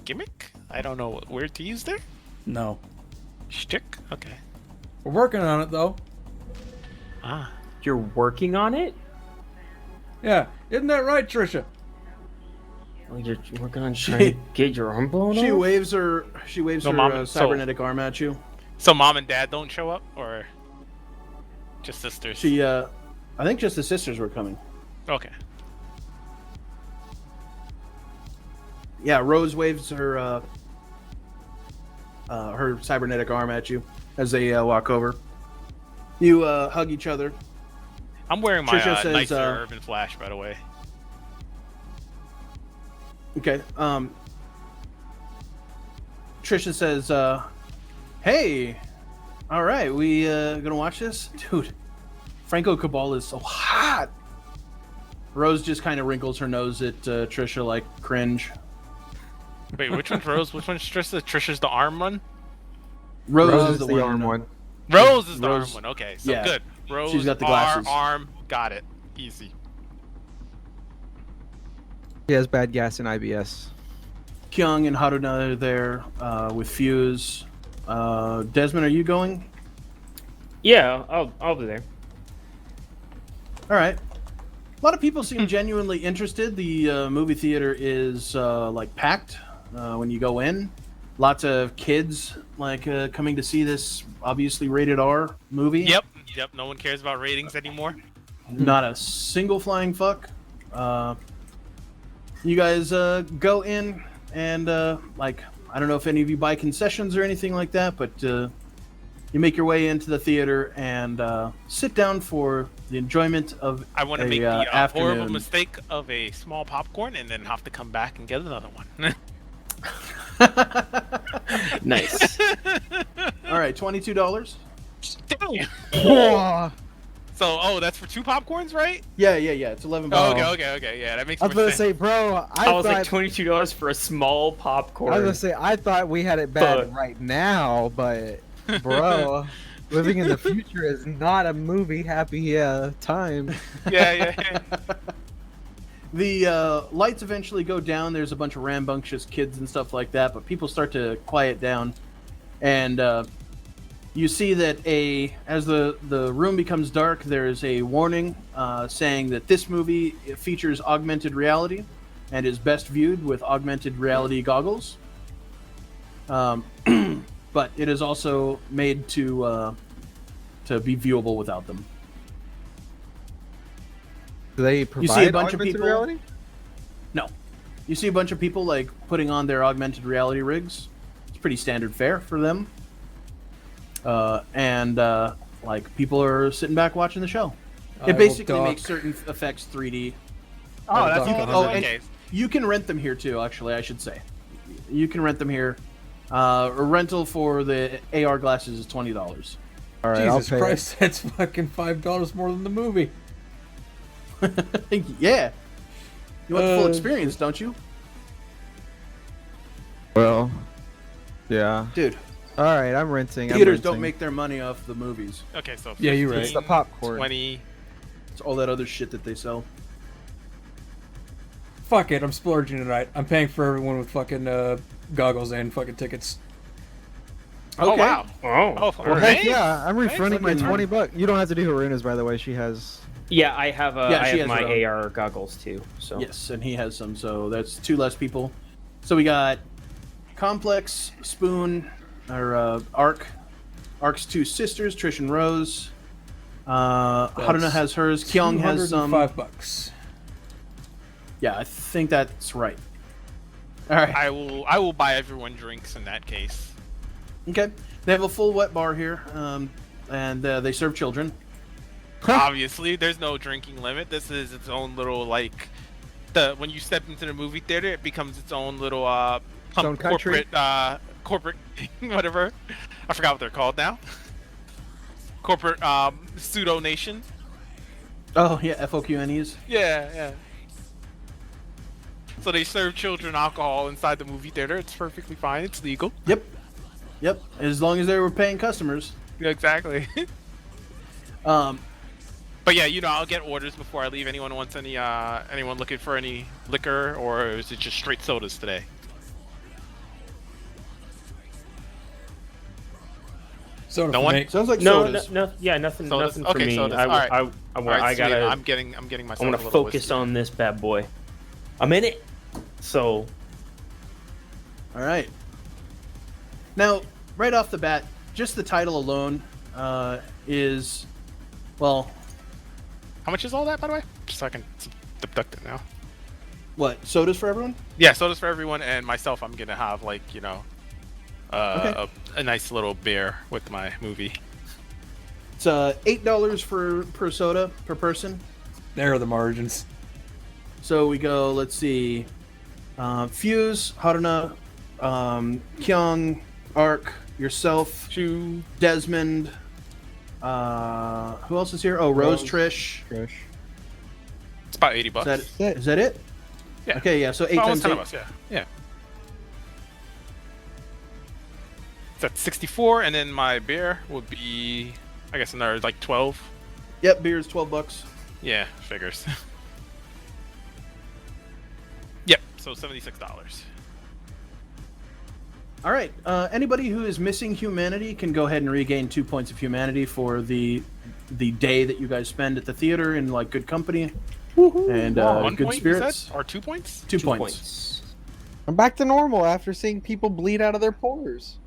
gimmick? I don't know what word to use there. No. Shtick? Okay. We're working on it, though. Ah. You're working on it? Yeah. Isn't that right, Trisha? Oh, you're working on trying to get your arm blown She off? waves her. She waves No, her Mom, so- cybernetic arm at you. So mom and dad don't show up, or just sisters? She, I think just the sisters were coming. Okay. Yeah, Rose waves her her cybernetic arm at you as they walk over. You hug each other. I'm wearing my Trisha says, nicer Urban Flash, by the way. Okay. Trisha says, "Hey, all right, we gonna watch this, dude. Franco Cabal is so hot." Rose just kind of wrinkles her nose at Trisha, like cringe. Wait, which one's Rose? Which one's Trisha? Trisha's the arm one? Rose is the arm one. Rose is the Rose- arm one. Okay, so yeah. good. Rose, She's got the glasses. arm, got it. Easy. She has bad gas and IBS. Kyung and Haruna are there with Fuse. Desmond, are you going? Yeah, I'll be there. All right. A lot of people seem genuinely interested. The movie theater is like packed when you go in. Lots of kids like coming to see this obviously rated R movie. Yep. No one cares about ratings anymore. Not a single flying fuck. You guys go in and like I don't know if any of you buy concessions or anything like that, but you make your way into the theater and sit down for the enjoyment of I want to a, make the afternoon. horrible mistake of a small popcorn and then have to come back and get another one. Nice. All right, $22. Damn. So, that's for 2 popcorns, right? Yeah. It's $11. Oh, okay. Yeah, that makes I more was gonna sense. say, bro, I was thought, like $22 for a small popcorn. I was gonna say, I thought we had it bad right now, but bro, living in the future is not a movie happy time. Yeah. The lights eventually go down. There's a bunch of rambunctious kids and stuff like that, but people start to quiet down. And you see that as the room becomes dark, there's a warning saying that this movie features augmented reality and is best viewed with augmented reality goggles. But it is also made to be viewable without them. Do they provide see a bunch of augmented people- reality? No. You see a bunch of people like putting on their augmented reality rigs. It's pretty standard fare for them. And like people are sitting back watching the show. I It will basically duck. makes certain effects 3D. Oh, that's and you can rent them here too, actually, I should say. You can rent them here. A rental for the AR glasses is $20. All right, Jesus I'll pay. Christ, that's fucking $5 more than the movie. Yeah. You want the full Uh, experience, don't you? Well, yeah. Dude, All right, I'm renting. theaters don't make their money off the movies. Okay, so Yeah, you're right. 15, It's the popcorn. 20. It's all that other shit that they sell. Fuck it, I'm splurging tonight. I'm paying for everyone with fucking goggles and fucking tickets. Oh Okay. wow. Oh, Oh, Well, thanks. heck yeah, I'm refunding my Fucking- $20. You don't have to do Haruna's, by the way. She has. yeah, I have Yeah, I she have has her my own. AR goggles too. So Yes, and he has some, so that's 2 less people. So we got Complex, Spoon, or Arc. Arc's 2 sisters, Trish and Rose. Haruna has hers. Kyung has some. $205. Yeah, I think that's right. All right. I will buy everyone drinks in that case. Okay. They have a full wet bar here, and they serve children. Obviously, there's no drinking limit. This is its own little like when you step into the movie theater, it becomes its own little own country. corporate whatever. I forgot what they're called now. Corporate pseudo nation. Oh yeah, FOQNEs. Yeah. So they serve children alcohol inside the movie theater. It's perfectly fine. It's legal. Yep. As long as they were paying customers. Exactly. Um, But yeah, I'll get orders before I leave. Anyone wants anyone looking for any liquor, or is it just straight sodas today? Soda No for one? me. sounds like no, sodas. nothing Sodas? for Okay, me. sodas. I Alright. I gotta. I'm getting myself. I want a to little focus whiskey. on this bad boy. I'm in it. So All right. Now, right off the bat, just the title alone is, well, How much is all that, by the way? Just so I can deduct it now. what, sodas for everyone? Yeah, sodas for everyone, and myself. I'm gonna have Okay. a nice little beer with my movie. It's $8 per soda per person. There are the margins. So we go, let's see, Fuse, Haruna, Kyung, Arc, yourself, Chew. Desmond, who else is here? Oh, Rose, Trish. It's about $80. Is that it? Yeah. Okay, yeah, so 8 Almost times 10 8. of us. Yeah. It's at 64, and then my beer would be, I guess, another like 12. Yep, beer's $12. Yeah, figures. Yep, so $76. All right. Anybody who is missing humanity can go ahead and regain 2 points of humanity for the day that you guys spend at the theater in like good company and 1 good point, spirits. you said? Or 2 points? 2 2 points. points. I'm back to normal after seeing people bleed out of their pores.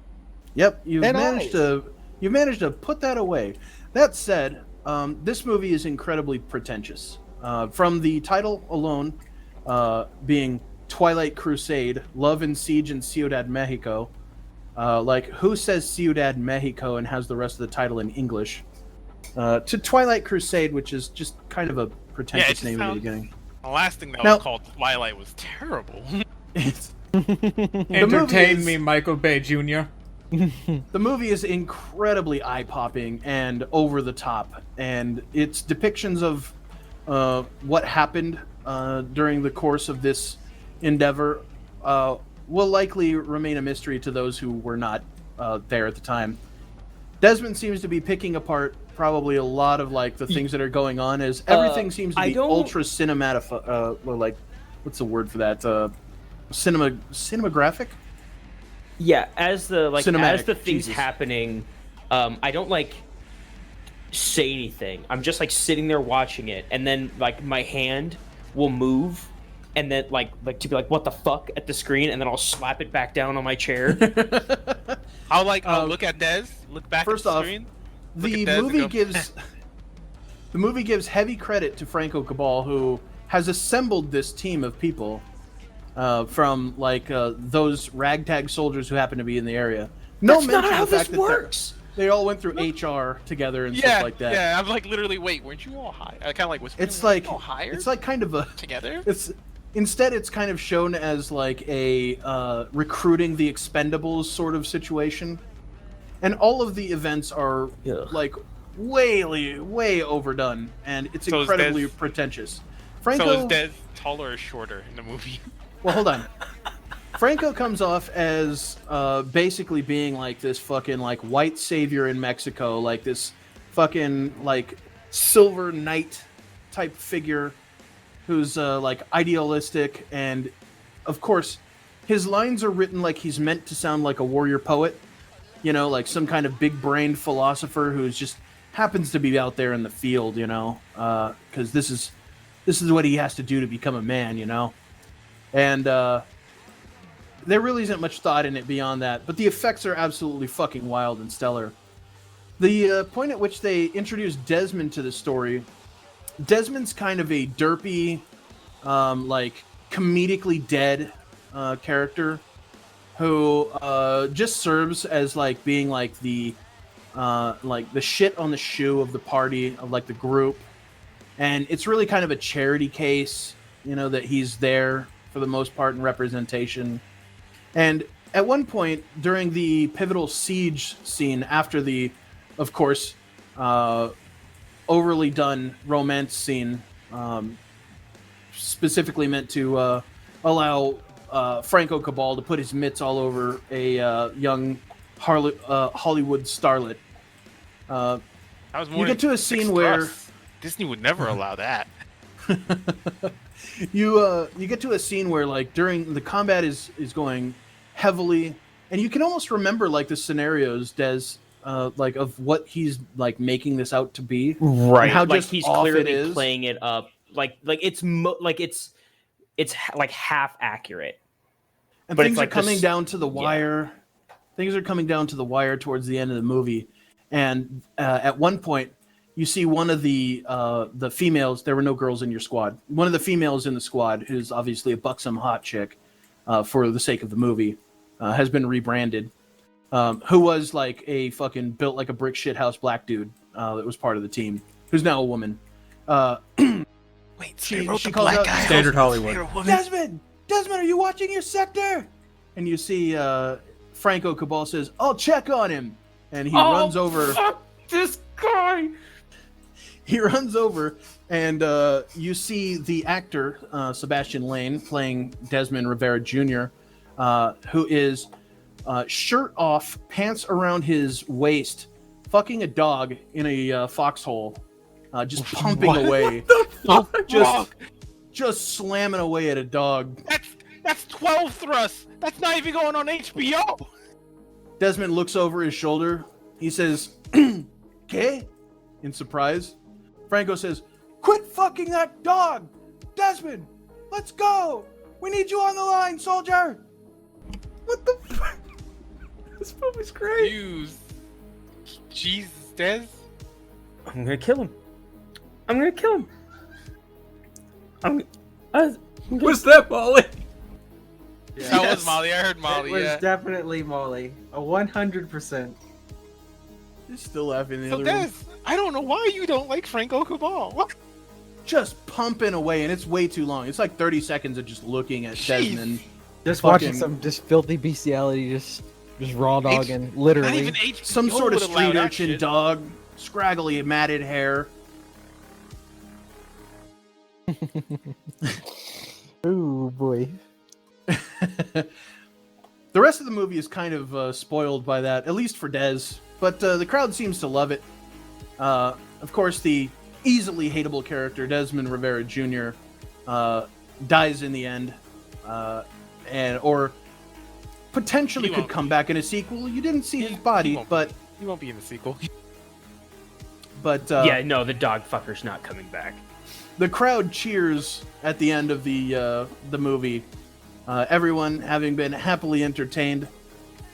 Yep, you've And managed to put that away. That said, this movie is incredibly pretentious. From the title alone, being Twilight Crusade, Love and Siege in Ciudad Mexico. Like, who says Ciudad Mexico and has the rest of the title in English? To Twilight Crusade, which is just kind of a pretentious just name at the sounds- beginning. The last thing that Now- was called Twilight was terrible. It's, Entertain is- me, Michael Bay Jr. the movie is incredibly eye-popping and over the top, and its depictions of what happened during the course of this endeavor will likely remain a mystery to those who were not there at the time. Desmond seems to be picking apart probably a lot of like the things that are going on, as everything seems to I be don't- ultra cinematographic. Like, what's the word for that? Cinematographic. Yeah, as the Cinematic, things Jesus. happening, I don't like say anything. I'm just like sitting there watching it, and then like my hand will move, and then like to be like, what the fuck at the screen, and then I'll slap it back down on my chair. I'll look at Des, look back first at the off, screen. look The at Des and movie go, gives the movie gives heavy credit to Franco Cabal, who has assembled this team of people from like those ragtag soldiers who happen to be in the area. No That's mention not how of the this fact that works. they all went through HR together and Yeah, stuff like that. yeah. I'm like, literally, wait, weren't you all hired? I kind of like whispering. It's weren't like you all hired it's like kind of a together. Instead, it's kind of shown as like a recruiting the Expendables sort of situation, and all of the events are Ugh. like way overdone, and it's So is incredibly Des- pretentious. So Franco, is Des taller or shorter in the movie? well, hold on. Franco comes off as basically being like this fucking like white savior in Mexico, like this fucking like silver knight type figure who's like idealistic, and of course his lines are written like he's meant to sound like a warrior poet, you know, like some kind of big-brained philosopher who's just happens to be out there in the field, you know, because this is what he has to do to become a man, you know, and there really isn't much thought in it beyond that. But the effects are absolutely fucking wild and stellar. The point at which they introduced Desmond to the story, Desmond's kind of a derpy, like comedically dead character who just serves as like being like the shit on the shoe of the party, of like the group. And it's really kind of a charity case, you know, that he's there for the most part in representation. And at one point during the pivotal siege scene, after the, of course, overly done romance scene, specifically meant to allow Franco Cabal to put his mitts all over a young Hollywood starlet. That was more You get to a scene where Disney would never allow that. you get to a scene where like during the combat is going heavily, and you can almost remember like the scenarios, Des, like of what he's like making this out to be, Right? and how like just he's off it clearly is. playing it up, like it's like half accurate. And But things it's are like coming this- down to the wire. Things are coming down to the wire towards the end of the movie, and at one point, you see one of the females. There were no girls in your squad. One of the females in the squad, who's obviously a buxom hot chick, for the sake of the movie, has been rebranded. Who was like a fucking built like a brick shithouse black dude that was part of the team, who's now a woman. Wait, She wrote the calls black out guy. Standard Hollywood. Desmond, are you watching your sector? And you see Franco Cabal says, "I'll check on him," and he runs over. Fuck this guy. He runs over, and you see the actor Sebastian Lane playing Desmond Rivera Jr., who is shirt off, pants around his waist, fucking a dog in a foxhole, just pumping away, just slamming away at a dog. That's 12 thrusts. That's not even going on HBO. Desmond looks over his shoulder. He says, "Okay," in surprise. Franco says, "Quit fucking that dog! Desmond, let's go! We need you on the line, soldier!" What the fuck? This movie's great. Jesus, Des. I'm gonna kill him. What's that, Molly? That was Molly. I heard Molly. It was Yeah. definitely Molly. 100%. He's still laughing in the So other room. Des, I don't know why you don't like Franco Cabal. What? Just pumping away, and it's way too long. It's like 30 seconds of just looking at Jeez. Desmond. Just Fucking- watching some just filthy bestiality, just raw dogging, Not literally. even HBO Some sort of would allow street that urchin shit. dog, scraggly matted hair. Oh boy. The rest of the movie is kind of spoiled by that, at least for Dez. But the crowd seems to love it. Of course, the easily hateable character, Desmond Rivera Jr., dies in the end. Or potentially He could won't come be. back in a sequel. You didn't see his He body, won't but... He won't be in the sequel. Yeah, no, the dog fucker's not coming back. The crowd cheers at the end of the movie. Everyone, having been happily entertained,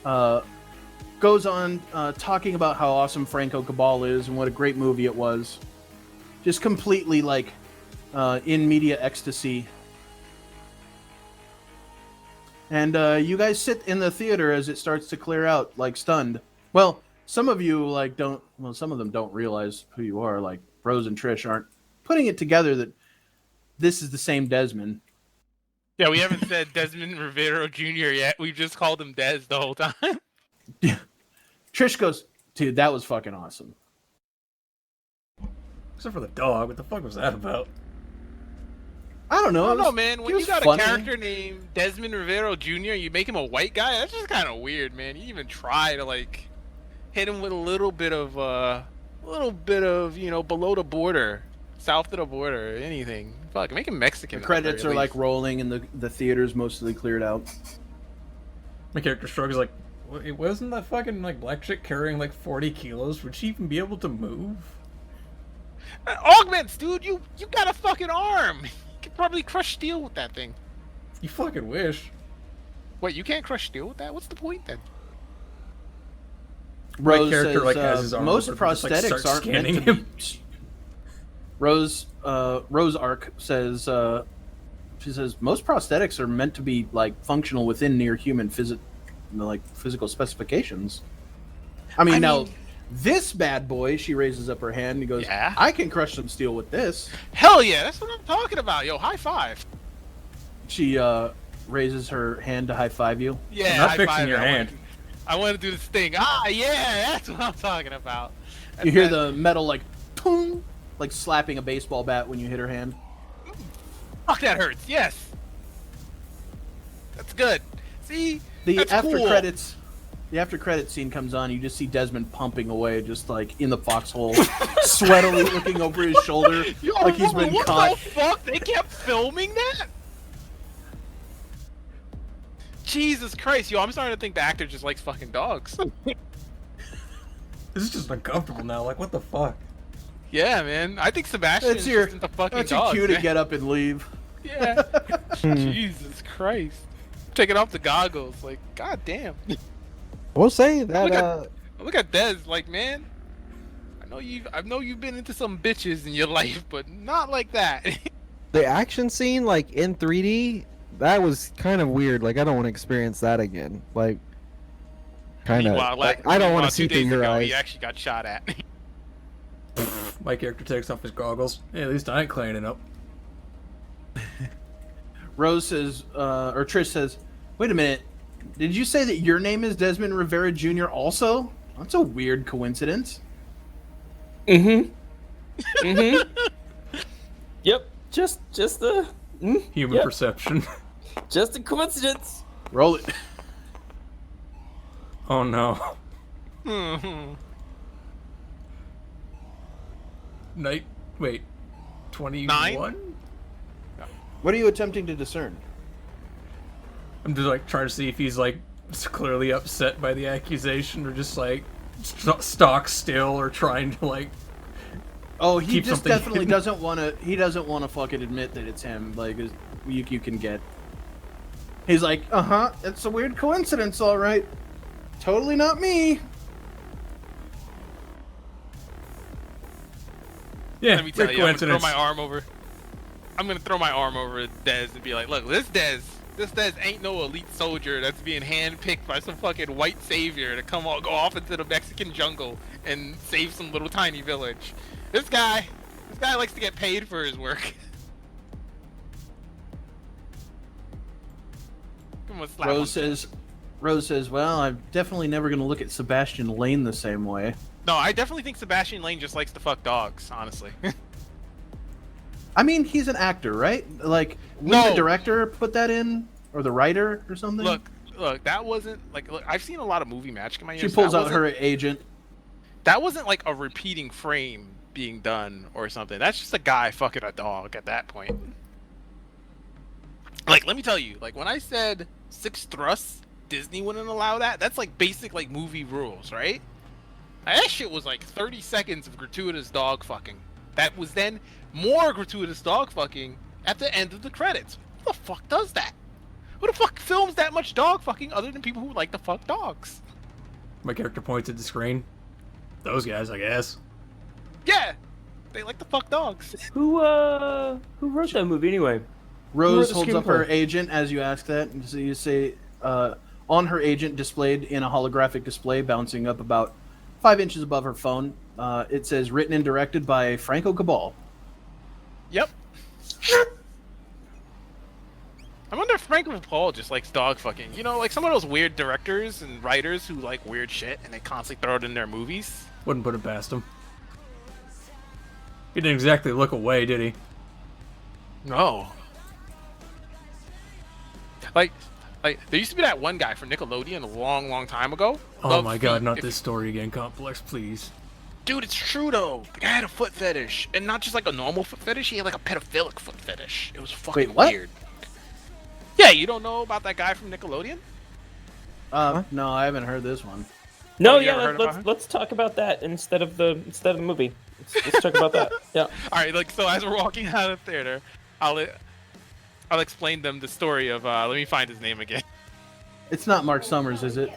goes on talking about how awesome Franco Cabal is and what a great movie it was. Just completely like in media ecstasy. And you guys sit in the theater as it starts to clear out, like stunned. Well, some of you like don't. Well, some of them don't realize who you are. Like Rose and Trish aren't putting it together that this is the same Desmond. Yeah, we haven't said Desmond Rivera Jr. yet. We've just called him Des the whole time. Trish goes, "Dude, that was fucking awesome." Except for the dog. What the fuck was that about? I don't know. I don't it was- know, man. When he you was got funny. a character named Desmond Rivera Jr., you make him a white guy. That's just kind of weird, man. You even try to like hit him with a little bit of below the border, south of the border, anything. Fuck, make him Mexican. The at the very credits are like least. rolling and the theater's mostly cleared out. My character shrugs like, It wasn't that fucking like black chick carrying like 40 kilos. Would she even be able to move? Augments, dude. You got a fucking arm. You could probably crush steel with that thing. You fucking wish. Wait, you can't crush steel with that? What's the point then? My Rose character says, like has his arm most over, just, like, prosthetics starts aren't meant to scanning be. Rose Arc says, she says most prosthetics are meant to be like functional within near human physical specifications. I mean, now this bad boy, she raises up her hand and he goes, Yeah? I can crush some steel with this. Hell yeah, that's what I'm talking about. Yo, high five. She raises her hand to high five you. Yeah, I'm not high fixing five. your hand. I want to do this thing. Ah, yeah, that's what I'm talking about. You hear the metal like, pong, like slapping a baseball bat when you hit her hand. Fuck, that hurts. Yes. That's good. See? The That's after cool. credits. The after credits scene comes on. You just see Desmond pumping away, just like in the foxhole, sweatily looking over his shoulder, Yo, like he's been what caught. the fuck? They kept filming that? Jesus Christ, yo, I'm starting to think the actor just likes fucking dogs. This is just uncomfortable now. Like, what the fuck? Yeah, man. I think Sebastian That's is your, just into fucking that's your dogs, cue to man. get up and leave. Yeah. Jesus Christ. Taking off the goggles, like, god damn. I will say that Look at Dez, like, man. I know you've been into some bitches in your life, but not like that. the action scene, like in 3D, that was kind of weird. Like, I don't want to experience that again. Like, kind of. Meanwhile, Like, I don't want meanwhile, to see 2 through days your ago, eyes. He actually got shot at. My character takes off his goggles. Hey, at least I ain't cleaning up. Rose says, or Trish says, "Wait a minute. Did you say that your name is Desmond Rivera Jr. also? That's a weird coincidence." Mm-hmm. Mm-hmm. Yep. Just the Human perception. just a coincidence. Roll it. Oh no. Night. Wait. 21? What are you attempting to discern? I'm just like trying to see if he's like clearly upset by the accusation or just like stock still or trying to like. Oh, he Keep just something definitely hidden. doesn't want to. He doesn't want to fucking admit that it's him. Like, you can get. He's like, it's a weird coincidence, all right. Totally not me. Yeah, Let me tell weird you, I'm gonna throw coincidence. my arm over. I'm gonna throw my arm over Dez and be like, "Look, this Dez ain't no elite soldier that's being handpicked by some fucking white savior to go off into the Mexican jungle and save some little tiny village. This guy likes to get paid for his work." Come on, slap him. Rose says, well, I'm definitely never going to look at Sebastian Lane the same way. No, I definitely think Sebastian Lane just likes to fuck dogs, honestly. I mean, he's an actor, right? Like, would No. the director put that in? Or the writer or something? Look, that wasn't like. Look, I've seen a lot of movie Magic in my She years. pulls That out wasn't- her agent. That wasn't like a repeating frame being done or something. That's just a guy fucking a dog at that point. Like, let me tell you, like when I said 6 thrusts, Disney wouldn't allow that. That's like basic like movie rules, right? That shit was like 30 seconds of gratuitous dog fucking. That was then more gratuitous dog fucking at the end of the credits. Who the fuck does that? Who the fuck films that much dog fucking other than people who like to fuck dogs? My character points at the screen. Those guys, I guess. Yeah, they like to fuck dogs. Who wrote that movie anyway? Rose the holds up screenplay? her agent as you ask that. And so you say, on her agent displayed in a holographic display bouncing up about 5 inches above her phone, it says, written and directed by Franco Cabal. Yep. I wonder if Franco Paul just likes dog fucking. You know, like some of those weird directors and writers who like weird shit and they constantly throw it in their movies. Wouldn't put it past him. He didn't exactly look away, did he? No. Like there used to be that one guy from Nickelodeon a long time ago. Oh Loved my god, feet. not If- this story again, Complex, please. Dude, it's true though. The guy had a foot fetish, and not just like a normal foot fetish. He had like a pedophilic foot fetish. It was fucking Wait, what? weird. Yeah, you don't know about that guy from Nickelodeon? No, I haven't heard this one. No, you yeah, ever heard about him? let's talk about that instead of the movie. Let's talk about that. Yeah. All right, like so as we're walking out of the theater, I'll explain them the story of let me find his name again. It's not Mark Summers, is it?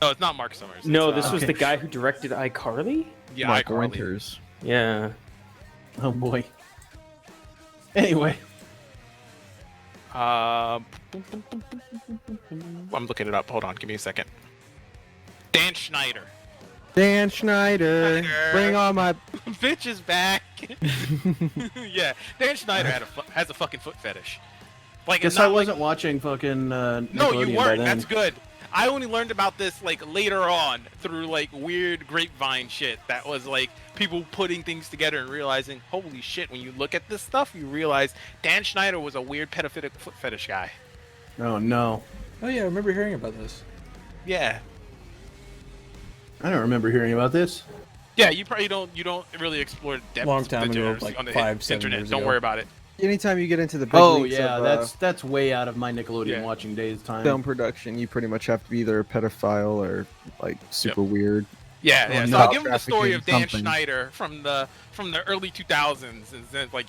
No, it's not Mark Summers. No, it's, this was okay. the guy who directed iCarly. yeah, Mark iCarly. Winters. Yeah. Oh boy. Anyway, I'm looking it up. Hold on, give me a second. Dan Schneider. Dan Schneider. Schneider. Bring on my. Bitch is back. Yeah, Dan Schneider has a fucking foot fetish. Like, guess not I like- wasn't watching fucking No, Nickelodeon you by weren't. then. That's good. I only learned about this like later on through like weird grapevine shit that was like people putting things together and realizing, holy shit, when you look at this stuff, you realize Dan Schneider was a weird pedophilic foot fetish guy. Oh no, Oh yeah, I remember hearing about this. Yeah. I don't remember hearing about this. Yeah, you probably don't really explore depth Long time ago, degeneracy like on the 5-7 internet. years Don't ago. worry about it. Anytime you get into the big Oh leagues yeah, of, that's way out of my Nickelodeon Yeah. watching days time. film production, you pretty much have to be either a pedophile or like super weird. Yeah, Or yeah. So not I'll give him the story of Dan trafficking something. Schneider from the early 2000s, and then like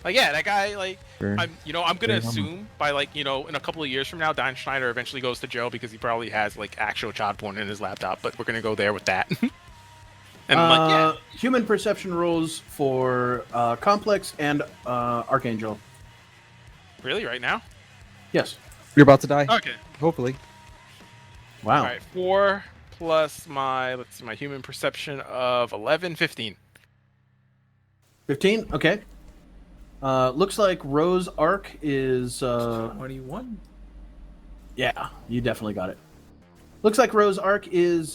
like yeah, that guy like Sure. I'm gonna Very assume by like in a couple of years from now, Dan Schneider eventually goes to jail because he probably has like actual child porn in his laptop. But we're gonna go there with that. And like yeah, Human perception rules for Complex and Archangel. really right now? Yes. You're about to die. Okay. Hopefully. Wow. All right, 4 plus my my human perception of 11, 15. 15. Okay. Looks like Rose Arc is. 21. Yeah, you definitely got it. Looks like Rose Arc is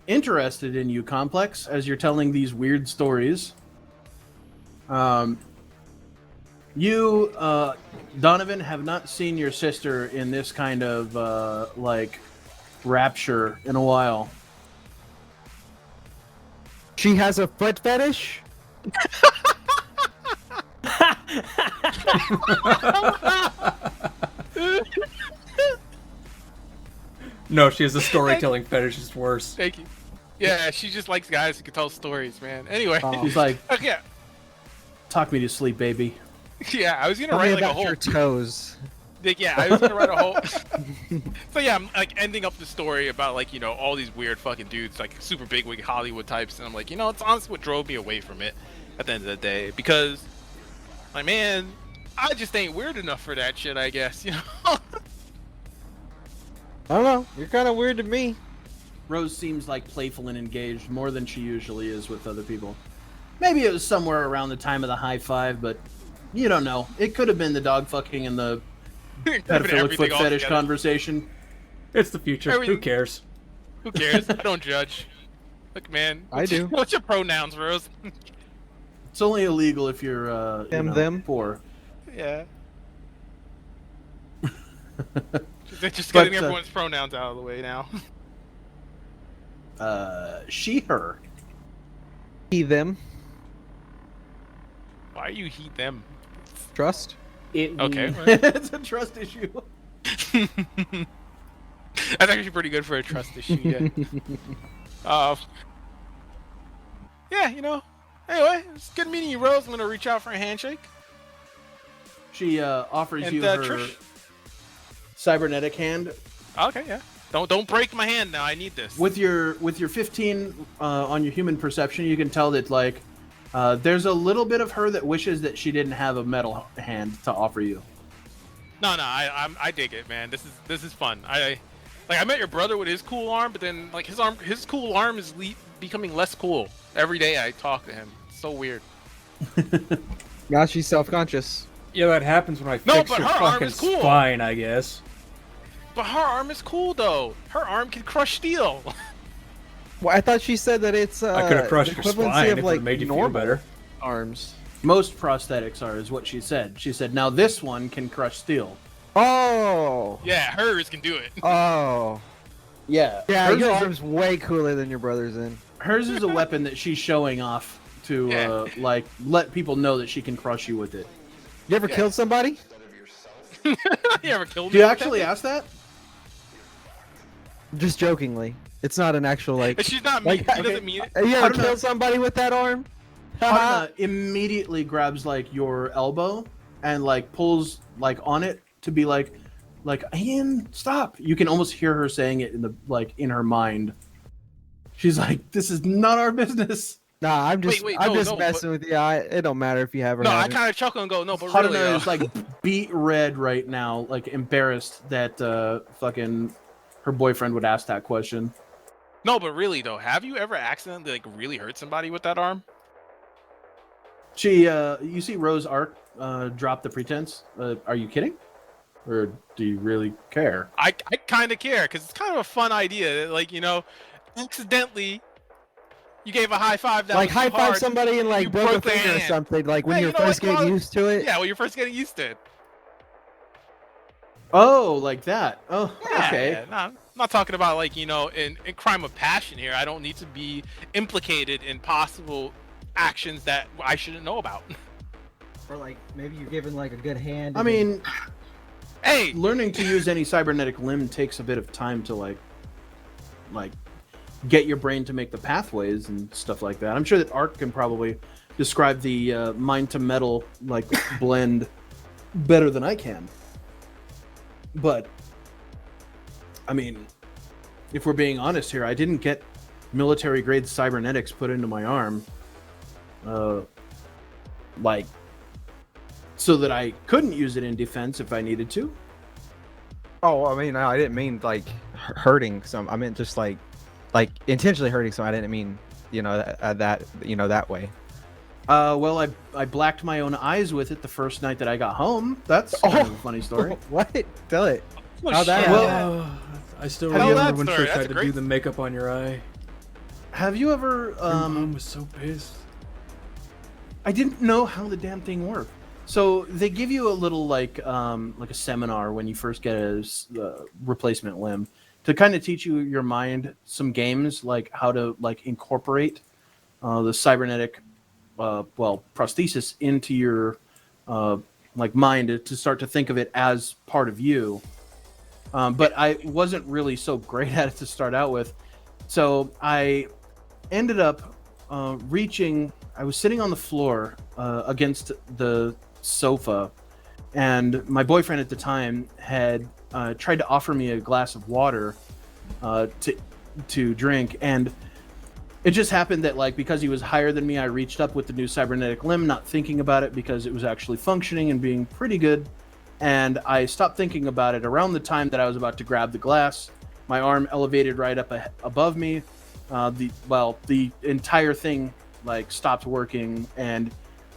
interested in you, Complex, as you're telling these weird stories. You, Donovan, have not seen your sister in this kind of like rapture in a while. She has a foot fetish? No, she has a storytelling fetish. It's worse. Thank you. Yeah, she just likes guys who can tell stories, man. Anyway, She's like, okay. "Talk me to sleep, baby." Yeah, I was gonna Tell me write like a about whole. your toes. Like, yeah, I was gonna write a whole. So yeah, I'm like ending up the story about like all these weird fucking dudes, like super big wig Hollywood types, and I'm like, it's honestly what drove me away from it at the end of the day because, like, man, I just ain't weird enough for that shit. I guess I don't know. You're kind of weird to me. Rose seems like playful and engaged more than she usually is with other people. Maybe it was somewhere around the time of the high five, but you don't know. It could have been the dog fucking and the pedophilic foot fetish conversation. It's the future. Who Everything- cares? Who cares? I don't judge. Look, man. I do. What's your pronouns, Rose? It's only illegal if you're Them. poor. Yeah. Just But, getting everyone's pronouns out of the way now. She, her. He, them. Why you heat them? Trust. Okay. It's a trust issue. That's actually pretty good for a trust issue. Yeah. Yeah. Anyway, it's good meeting you, Rose. I'm gonna reach out for a handshake. She offers And, you her Trish? cybernetic hand. Okay, yeah. Don't break my hand now. I need this. With your 15 on your human perception, you can tell that like there's a little bit of her that wishes that she didn't have a metal hand to offer you. No, I dig it, man. This is fun. I met your brother with his cool arm, but then like his cool arm is becoming less cool every day. I talk to him. It's so weird. Now she's self-conscious. Yeah, that happens when I No, fix but your her arm fucking is cool. spine, I guess. But her arm is cool though. Her arm can crush steel. Well, I thought she said that it's I could have crushed the your equivalency spine of if like it made you feel normal better. arms. Most prosthetics are, is what she said. She said, now this one can crush steel. Oh. Yeah, hers can do it. Oh. Yeah. Yeah, hers your is, arm's way cooler than your brother's in. hers is a weapon that she's showing off to Yeah. like let people know that she can crush you with it. You ever Yeah. killed somebody? You ever killed Do you me with actually that ask that? Just jokingly. It's not an actual thing? like. She's not mean. Like, She doesn't mean it. You ever Haruna- killed somebody with that arm? Haruna immediately grabs like your elbow and like pulls like on it to be like Ian, stop. You can almost hear her saying it in the like in her mind. She's like, this is not our business. Nah, I'm just Wait, I'm no, just no, messing with you. It don't matter if you have or No, I haven't. kind of chuckle and go, no, but Haruna really, is like beat red right now, like embarrassed that fucking her boyfriend would ask that question. no, but really though, have you ever accidentally like really hurt somebody with that arm? She, you see Rose Arc drop the pretense. Are you kidding? Or do you really care? I kind of care because it's kind of a fun idea. Like, you know, accidentally you gave a high five that Like was high too five hard. somebody and like you broke a broke their finger or hand. something. Like when Yeah, you're you know, first like, getting well, used to it. Yeah, when you're first getting used to it. Oh, like that. Oh, Yeah, okay. yeah. No, I'm not talking about like, you know, in crime of passion here. I don't need to be implicated in possible actions that I shouldn't know about. Or like maybe you're given like a good hand. I mean, Hey, learning to use any cybernetic limb takes a bit of time to like get your brain to make the pathways and stuff like that. I'm sure that Art can probably describe the mind to metal like blend better than I can. But I mean, if we're being honest here, I didn't get military grade cybernetics put into my arm, like so that I couldn't use it in defense if I needed to. Oh, I mean, I didn't mean like hurting some. I meant just like intentionally hurting some. I didn't mean, you know, that you know, that way. Well, I blacked my own eyes with it the first night that I got home. That's kind of a funny story. What? Tell it. oh, How that shit. Well, I still Have you- remember that when story, Trish that's had to great. do the makeup on your eye. Have you ever? Your mom was so pissed. I didn't know how the damn thing worked. So they give you a little like a seminar when you first get a replacement limb to kind of teach you your mind some games like how to like incorporate the cybernetic prosthesis into your like mind to start to think of it as part of you. But I wasn't really so great at it to start out with, so I ended up reaching. I was sitting on the floor against the sofa, and my boyfriend at the time had tried to offer me a glass of water to drink, and it just happened that like because he was higher than me, I reached up with the new cybernetic limb, not thinking about it because it was actually functioning and being pretty good, and I stopped thinking about it around the time that I was about to grab the glass. My arm elevated right up above me. The entire thing like stopped working, and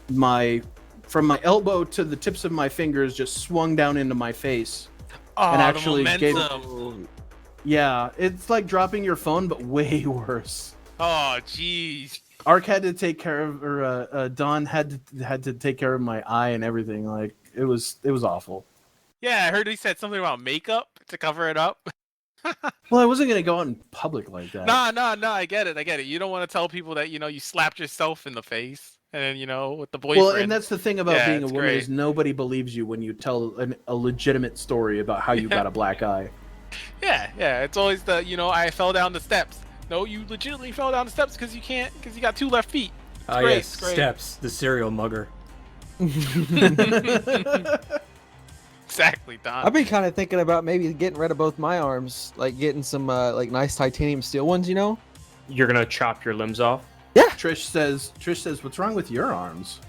from my elbow to the tips of my fingers just swung down into my face. Oh, and the actually gave- momentum. Yeah, it's like dropping your phone, but way worse. Oh, jeez. Ark had to take care of, or Don had to take care of my eye and everything. Like it was awful. Yeah, I heard he said something about makeup to cover it up. Well, I wasn't gonna go out in public like that. No, I get it. You don't want to tell people that, you know, you slapped yourself in the face and then, you know, with the boyfriend. Well, and that's the thing about Yeah, being a it's woman great. is nobody believes you when you tell a legitimate story about how you got a black eye. Yeah, it's always the, you know, I fell down the steps. No, you legitimately fell down the steps because you got 2 left feet. Ah, great, yes, it's great. Steps, the serial mugger. Exactly, Don. I've been kind of thinking about maybe getting rid of both my arms, like getting some like nice titanium steel ones, you know? You're gonna chop your limbs off. Trish says, "What's wrong with your arms?"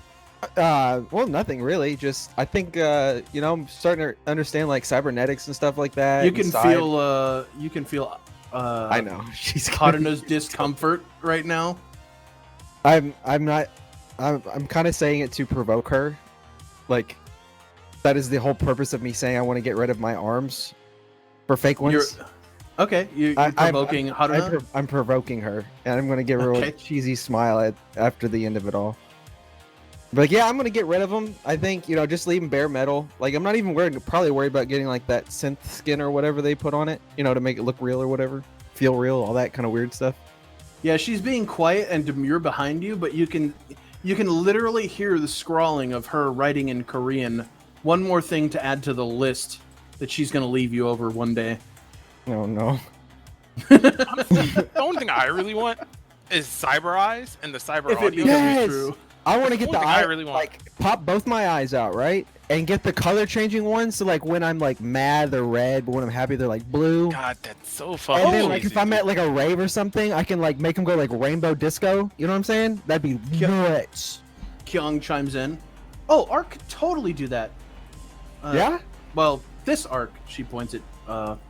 Well, nothing really. Just I think you know, I'm starting to understand like cybernetics and stuff like that. You can inside. feel. I know she's Haruna's discomfort right now. I'm not. I'm kind of saying it to provoke her. Like that is the whole purpose of me saying I want to get rid of my arms for fake ones. You're okay. You're I'm- provoking Haruna. I'm provoking her, and I'm gonna give her Okay. a cheesy smile after the end of it all. But yeah, I'm gonna get rid of them. I think, you know, just leave them bare metal. Like I'm not even probably worried about getting like that synth skin or whatever they put on it, you know, to make it look real or whatever, feel real, all that kind of weird stuff. Yeah, she's being quiet and demure behind you, but you can literally hear the scrawling of her writing in Korean one more thing to add to the list that she's going to leave you over one day. Oh no. Honestly, the only thing I really want is cyber eyes and the cyber If it audio. becomes Yes! true. I want to get One the thing I eye, really want. like pop both my eyes out, right? And get the color changing ones. So like when I'm like mad, they're red, but when I'm happy, they're like blue. God, that's so fucking And then like cheesy, if I'm dude. at like a rave or something, I can like make them go like rainbow disco. You know what I'm saying? That'd be nuts. Kyung chimes in. Oh, Ark could totally do that. Yeah? Well, this Ark, she points at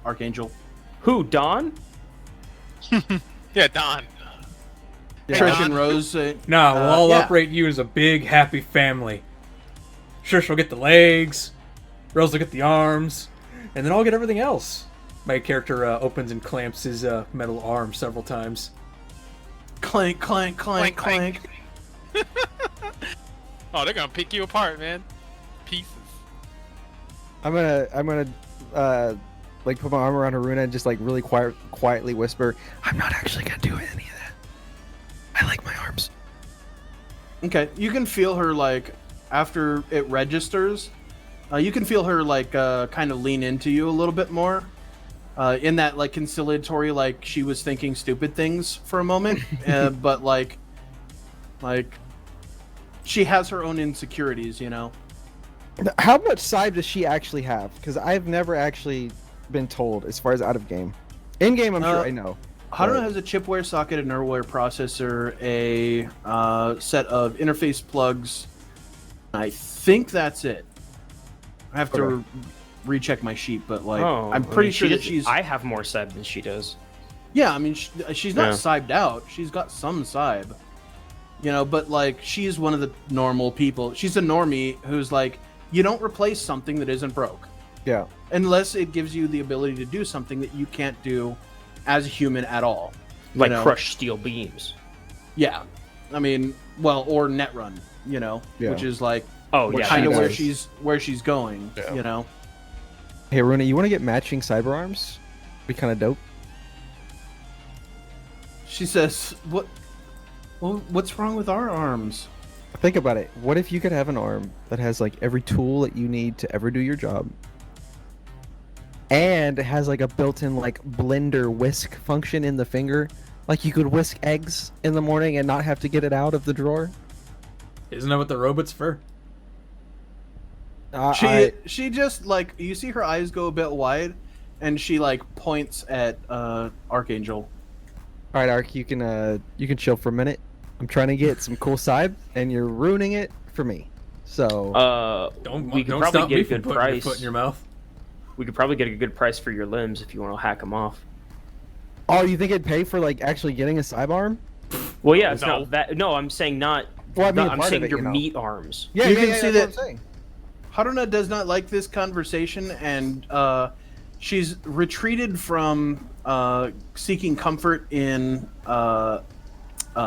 Archangel. Who, Don? Yeah, Don. Yeah. Trish Don. and Rose. Nah, we'll all yeah. operate you as a big, happy family. Sure, she'll get the legs, Rose will get the arms, and then I'll get everything else. My character opens and clamps his metal arm several times. Clank, clank, clank, Clank, clank. Oh, they're gonna pick you apart, man. Pieces. I'm gonna like put my arm around Haruna and just like really quietly whisper, I'm not actually gonna do any of that. I like my arms. Okay, you can feel her like after it registers. You can feel her like kind of lean into you a little bit more, in that like conciliatory, like she was thinking stupid things for a moment, but like she has her own insecurities, you know. How much side does she actually have? Because I've never actually been told as far as out of game. In game, I'm sure I know. Haruna But- has a chipware socket, a nerdware processor, a set of interface plugs. I think that's it. I have to Okay. recheck my sheet, but like Oh, I'm I pretty mean, sure she that does- she's. I have more side than she does. Yeah, I mean she's not Yeah. sibed out. She's got some sibe, you know. But like she's one of the normal people. She's a normie who's like, you don't replace something that isn't broke Yeah. unless it gives you the ability to do something that you can't do as a human at all. You Like know? crush steel beams. Yeah, I mean, well, or net run, you know, Yeah. which is like Oh, yeah. kind of does. where she's going, Yeah. you know. Hey, Haruna, you want to get matching cyber arms? Be kind of dope. She says, "What? Well, what's wrong with our arms?" Think about it. What if you could have an arm that has like every tool that you need to ever do your job, and it has like a built-in like blender whisk function in the finger, like you could whisk eggs in the morning and not have to get it out of the drawer? Isn't that what the robot's for? She just like you see her eyes go a bit wide, and she like points at Archangel. All right, Ark, you can chill for a minute. I'm trying to get some cool side, and you're ruining it for me. So Don't we could don't probably stop get me a from good putting your price. foot in your mouth. We could probably get a good price for your limbs if you want to hack them off. oh, you think it'd pay for like actually getting a cyber arm? Well, yeah, it's No. not that. No, I'm saying not. Well, I mean, I'm part saying of it, your you know. meat arms. Yeah, You can see that's that- what I'm saying. Haruna does not like this conversation, and she's retreated from seeking comfort in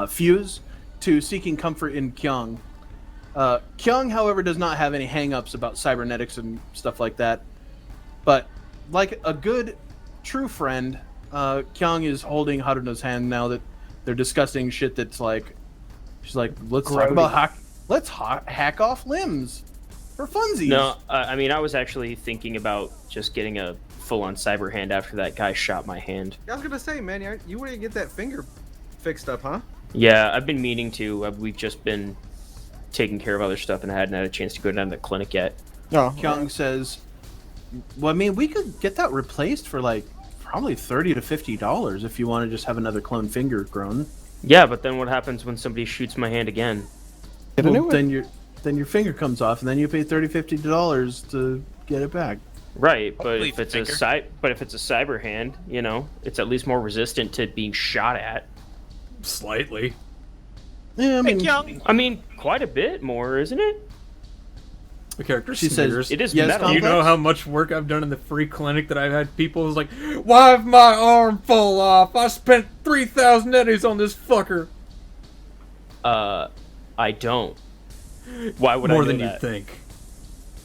Fuse to seeking comfort in Kyung. Kyung, however, does not have any hang-ups about cybernetics and stuff like that. But like a good, true friend, Kyung is holding Haruna's hand now that they're discussing shit that's like, she's like, let's talk about hack off limbs for funsies. No, I mean, I was actually thinking about just getting a full-on cyber hand after that guy shot my hand. I was gonna say, man, you want to get that finger fixed up, huh? Yeah, I've been meaning to. We've just been taking care of other stuff and I hadn't had a chance to go down to the clinic yet. No, Kyung says, well, I mean, we could get that replaced for like probably $30 to $50 if you want to just have another clone finger grown. Yeah, but then what happens when somebody shoots my hand again? get a new one. Then your finger comes off, and then you pay $30, $50 to get it back. Right, but Hopefully if it's it's a but if it's a cyber hand, you know, it's at least more resistant to being shot at. Slightly. Yeah, I mean, Young. I mean, quite a bit more, isn't it? The character She says sniggers. It is Yes, metal. You complex? know how much work I've done in the free clinic that I've had people who's like, why if my arm fall off? I spent 3,000 eddies on this fucker. I don't. Why would I More know than that? you'd think.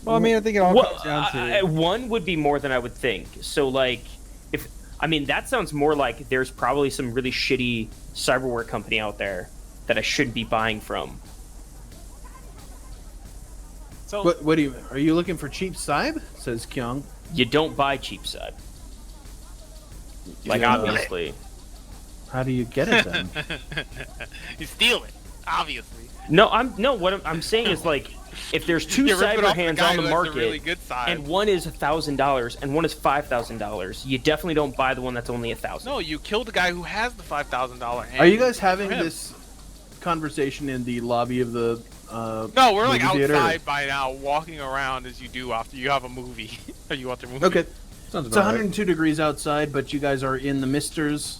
Well, I mean, I think it all Well, comes down to. one would be more than I would think. So, like, if I mean, that sounds more like there's probably some really shitty cyberware company out there that I shouldn't be buying from. So What do you? Are you looking for cheap Cybe? Says Kyung. You don't buy cheap side. Like, Yeah. obviously. How do you get it then? you steal it, obviously. No, what I'm saying is, like, if there's two You're ripping cyber off the hands guy on the who has market, really good side. and one is $1,000 and one is $5,000, you definitely don't buy the one that's only $1,000. No, you killed the guy who has the $5,000. Are you guys having this conversation in the lobby of the? No, we're like movie theater? outside by now, walking around as you do after you have a movie. Or you watch a movie. Okay. Sounds It's about right. 102 degrees outside, but you guys are in the misters.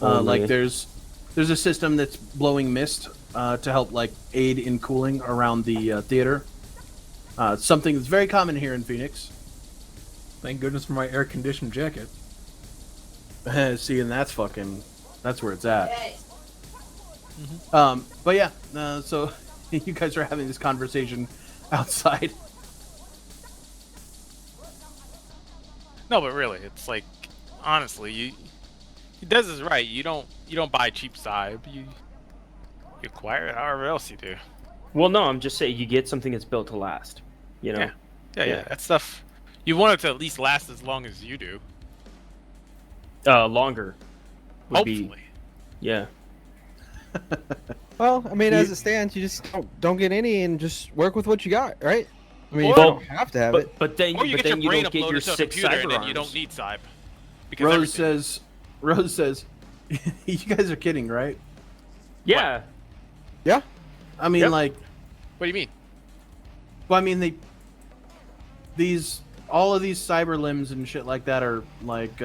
Only. Like there's a system that's blowing mist to help like aid in cooling around the theater. Something that's very common here in Phoenix. Thank goodness for my air-conditioned jacket. See, and that's where it's at. But yeah, so you guys are having this conversation outside. No, but really, it's like, honestly, he does is right. You don't buy cheap Cybe. You acquire it however else you do. Well, no, I'm just saying you get something that's built to last. You know? Yeah. That stuff. You want it to at least last as long as you do. Longer. Would Hopefully. Be, yeah. Well, I mean, as it stands, you just don't get any and just work with what you got, right? I mean, you Or- don't have to have it. But then Or you but get then your brain don't get uploaded your to a 6 computer cyber and then arms. you don't need Cybe. Because Rose everything- says, you guys are kidding, right? Yeah. Yeah. I mean, Yep. like, What do you mean? well, I mean, all of these cyber limbs and shit like that are like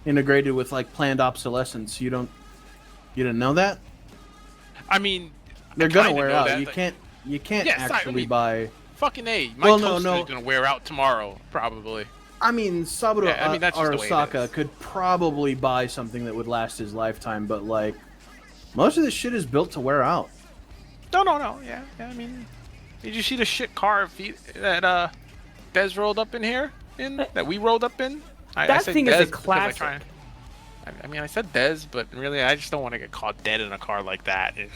integrated with like planned obsolescence. You didn't know that? I mean, They're I gonna kinda wear know out. that, You but- can't Yeah, sorry, actually I mean- buy. Fucking A. My Well, toaster no. is gonna wear out tomorrow, probably. I mean, Saburo Yeah, I mean, that's just the way it Arasaka is. could probably buy something that would last his lifetime, but like most of this shit is built to wear out. No. Yeah. I mean, did you see the shit car that Dez rolled up in here? That we rolled up in? That said thing is a Dez because classic. I mean, I said Dez, but really, I just don't want to get caught dead in a car like that. It's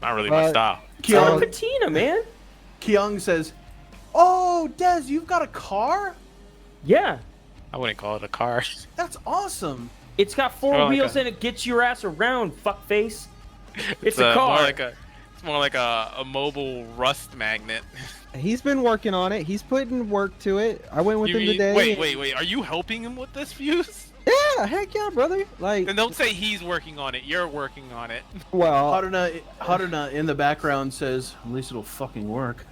not really my style. It's a Kyung, patina, man. Kyung says, "Oh, Des, you've got a car? Yeah. I wouldn't call it a car. That's awesome." It's got 4 More like wheels a- and it gets your ass around, fuckface. It's a car. It's more like a mobile rust magnet. He's been working on it. He's putting work to it. I went with him today. Wait. Are you helping him with this, Fuse? Yeah, heck yeah, brother. Like, Then don't say he's working on it. You're working on it. well, Haruna in the background says, "At least it'll fucking work."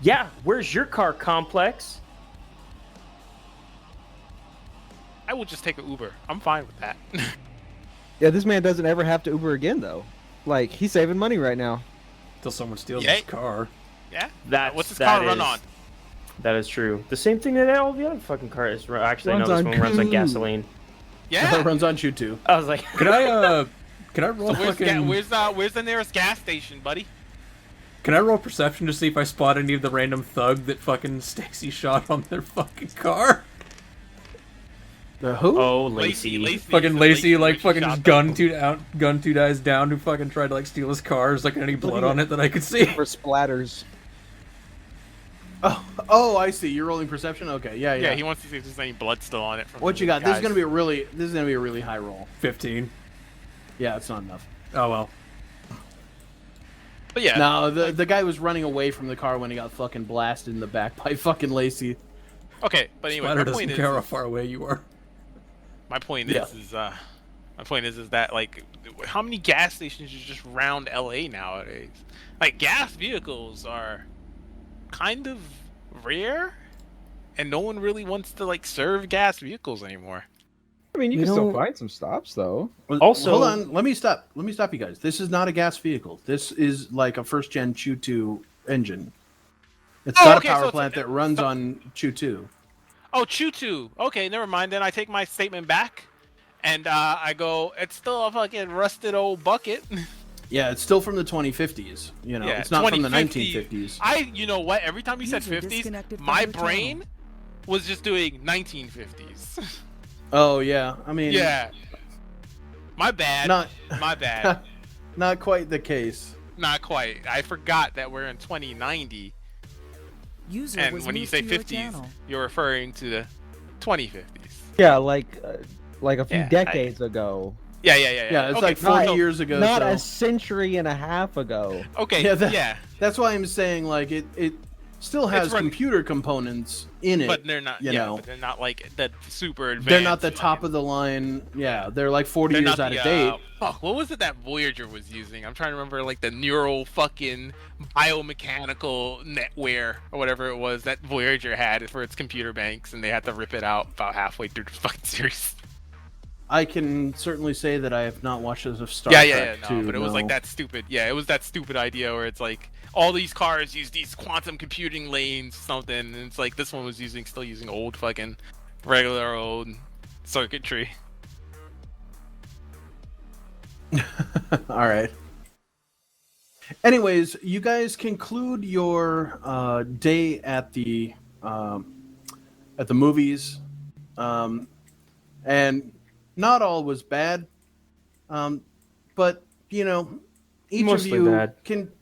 Yeah, where's your car complex? I will just take an Uber. I'm fine with that. yeah, this man doesn't ever have to Uber again, though. Like, he's saving money right now. Until someone steals Yeah. his car. Yeah. That's, What's his that car run is- on? That is true. The same thing that all the other fucking cars run. Actually, Runs no, this on one runs on cruise. gasoline. Yeah. It runs on you too. I was like, Can I roll So fucking... where's the nearest gas station, buddy? Can I roll perception to see if I spot any of the random thug that fucking Stacy shot on their fucking car? The who? oh, Lacey. Fucking Lacey, like, shot fucking them. just gun two guys down who fucking tried to, like, steal his car. There's, like, any blood on it that I could see. For splatters. Oh, I see. You're rolling perception. Okay, yeah. Yeah, he wants to see if there's any blood still on it. From What the you got? This is guys. gonna be a really high roll. 15. Yeah, it's not enough. Oh, well. But yeah. No, the guy was running away from the car when he got fucking blasted in the back by fucking Lacey. Okay, but anyway, Splatter my doesn't point care how is, far away you are. my point Yeah. is that like, how many gas stations is just around LA nowadays? Like, gas vehicles are kind of rare, and no one really wants to like serve gas vehicles anymore. I mean, you You can still know- find some stops, though. Also- hold on. Let me stop you guys. This is not a gas vehicle. This is like a first gen Chew 2 engine. It's Oh, not okay, a so power it's plant that runs on Chew 2. Oh, Choo-Choo. Okay, never mind. Then I take my statement back, and I go, it's still a fucking rusted old bucket. Yeah, it's still from the 2050s. You know, Yeah, it's not from the 2050. 1950s. You know what? Every time you said User 50s, disconnected from my your channel. brain was just doing 1950s. Oh yeah, I mean, Yeah. My bad. not My bad. not quite the case. Not quite. I forgot that we're in 2090 User And was when you moved say to your 50s, channel. you're referring to the 2050s. Yeah, like a few Yeah, decades ago. Yeah. Yeah, it's Okay, like 40 so- years ago. Not so. a century and a half ago. Okay, Yeah, yeah, that's why I'm saying like it still has run- computer components in it. but they're not. you Yeah, know. but they're not like the super advanced. They're not the top of the line. Yeah, they're like 40 They're years not out the, of date. Fuck, what was it that Voyager was using? I'm trying to remember, like the neural fucking biomechanical netware or whatever it was that Voyager had for its computer banks, and they had to rip it out about halfway through the fucking series. I can certainly say that I have not watched those of Star Yeah, Trek no, to but it was like know. that stupid. Yeah, it was that stupid idea where it's like all these cars use these quantum computing lanes, something, and it's like this one was still using old fucking regular old circuitry. All right. Anyways, you guys conclude your day at the movies, and not all was bad, but you know, each Mostly of you bad.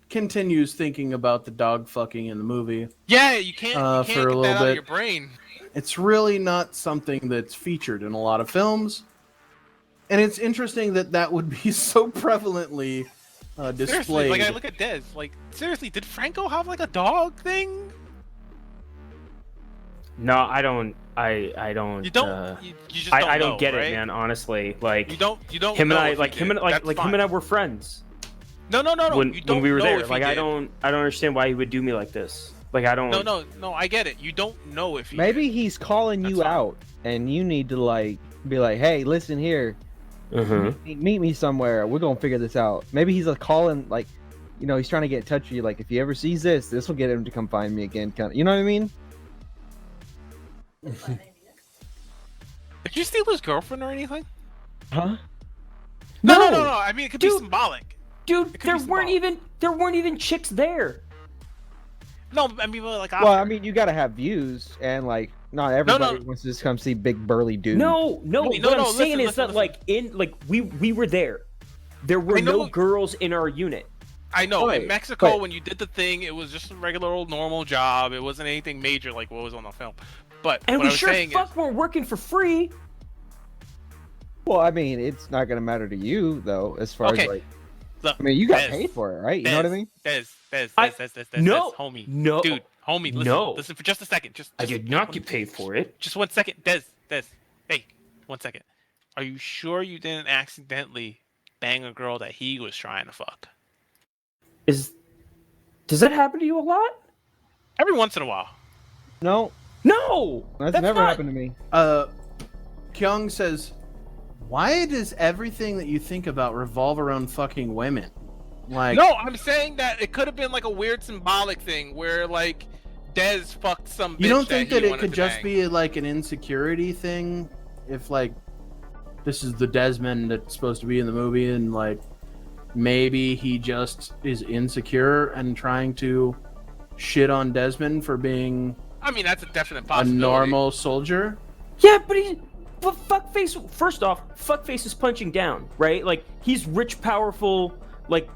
continues thinking about the dog fucking in the movie. Yeah, you can't For a get little that out of bit. your brain. It's really not something that's featured in a lot of films, and it's interesting that that would be so prevalently Seriously, displayed. like I look at Dez, like seriously, did Franco have like a dog thing? No, I don't. I don't. You don't. You just don't I don't know, get right? it, man. Honestly, like You don't. him know and I, if like you him did. and like That's like him fine. and I were friends No. when You don't we were know there. if he Like I did. don't understand why he would do me like this. Like I don't. No. I get it. You don't know if he Maybe did. he's calling That's you fine. out, and you need to like be like, "Hey, listen here, meet me somewhere. We're gonna figure this out." Maybe he's like calling, like, you know, he's trying to get in touch with you. Like, if he ever sees this will get him to come find me again. Kind of, you know what I mean? Did you steal his girlfriend or anything? Huh? No. I mean, it could be Dude. symbolic. Dude, It could there be weren't symbolic. even chicks there. No, I mean, like. Well, after. I mean, you gotta have views, and like, not everybody no. wants to just come see big burly dude. No. Wait, What no, I'm saying listen, is that listen. like we were there. There were I know- no girls in our unit. I know Wait, in Mexico wait. when you did the thing, it was just a regular old normal job. It wasn't anything major like what was on the film. But And what we I was sure saying fuck weren't working for free. Well, I mean, it's not gonna matter to you though, as far Okay. as like, Look, I mean, you got Dez, paid for it, right? You know what I mean? Des, I- No, homie, no, dude, homie, listen, no. listen for just a second. I did not get paid for it. Just 1 second, Des, hey, 1 second. Are you sure you didn't accidentally bang a girl that he was trying to fuck? Does that happen to you a lot? Every once in a while. No, No, that's never not- happened to me. Kyung says, "Why does everything that you think about revolve around fucking women?" Like, No, I'm saying that it could have been like a weird symbolic thing where like Des fucked some bitch you don't think that he it wanted could to just bang. be like an insecurity thing? If like this is the Desmond that's supposed to be in the movie, and like maybe he just is insecure and trying to shit on Desmond for being I mean, that's a definite a possibility. normal soldier. Yeah, but fuckface. First off, fuckface is punching down, right? Like he's rich, powerful, like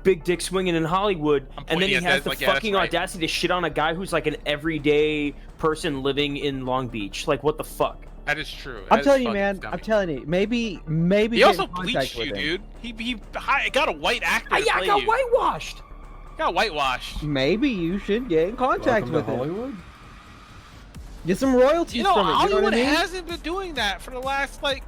big dick swinging in Hollywood, I'm and then pointing he at has Des the like, yeah, that's fucking right. audacity to shit on a guy who's like an everyday person living in Long Beach. Like, what the fuck? That is true. I'm That is telling you, fucking man. scummy. I'm telling you. Maybe He get also in contact bleached with you, him. dude. He got a white actor. to Yeah, I play got you. whitewashed. Got whitewashed. Maybe you should get in contact Welcome with to him. Hollywood. Get some royalties You know, from it. You know Hollywood what I mean? hasn't been doing that for the last like.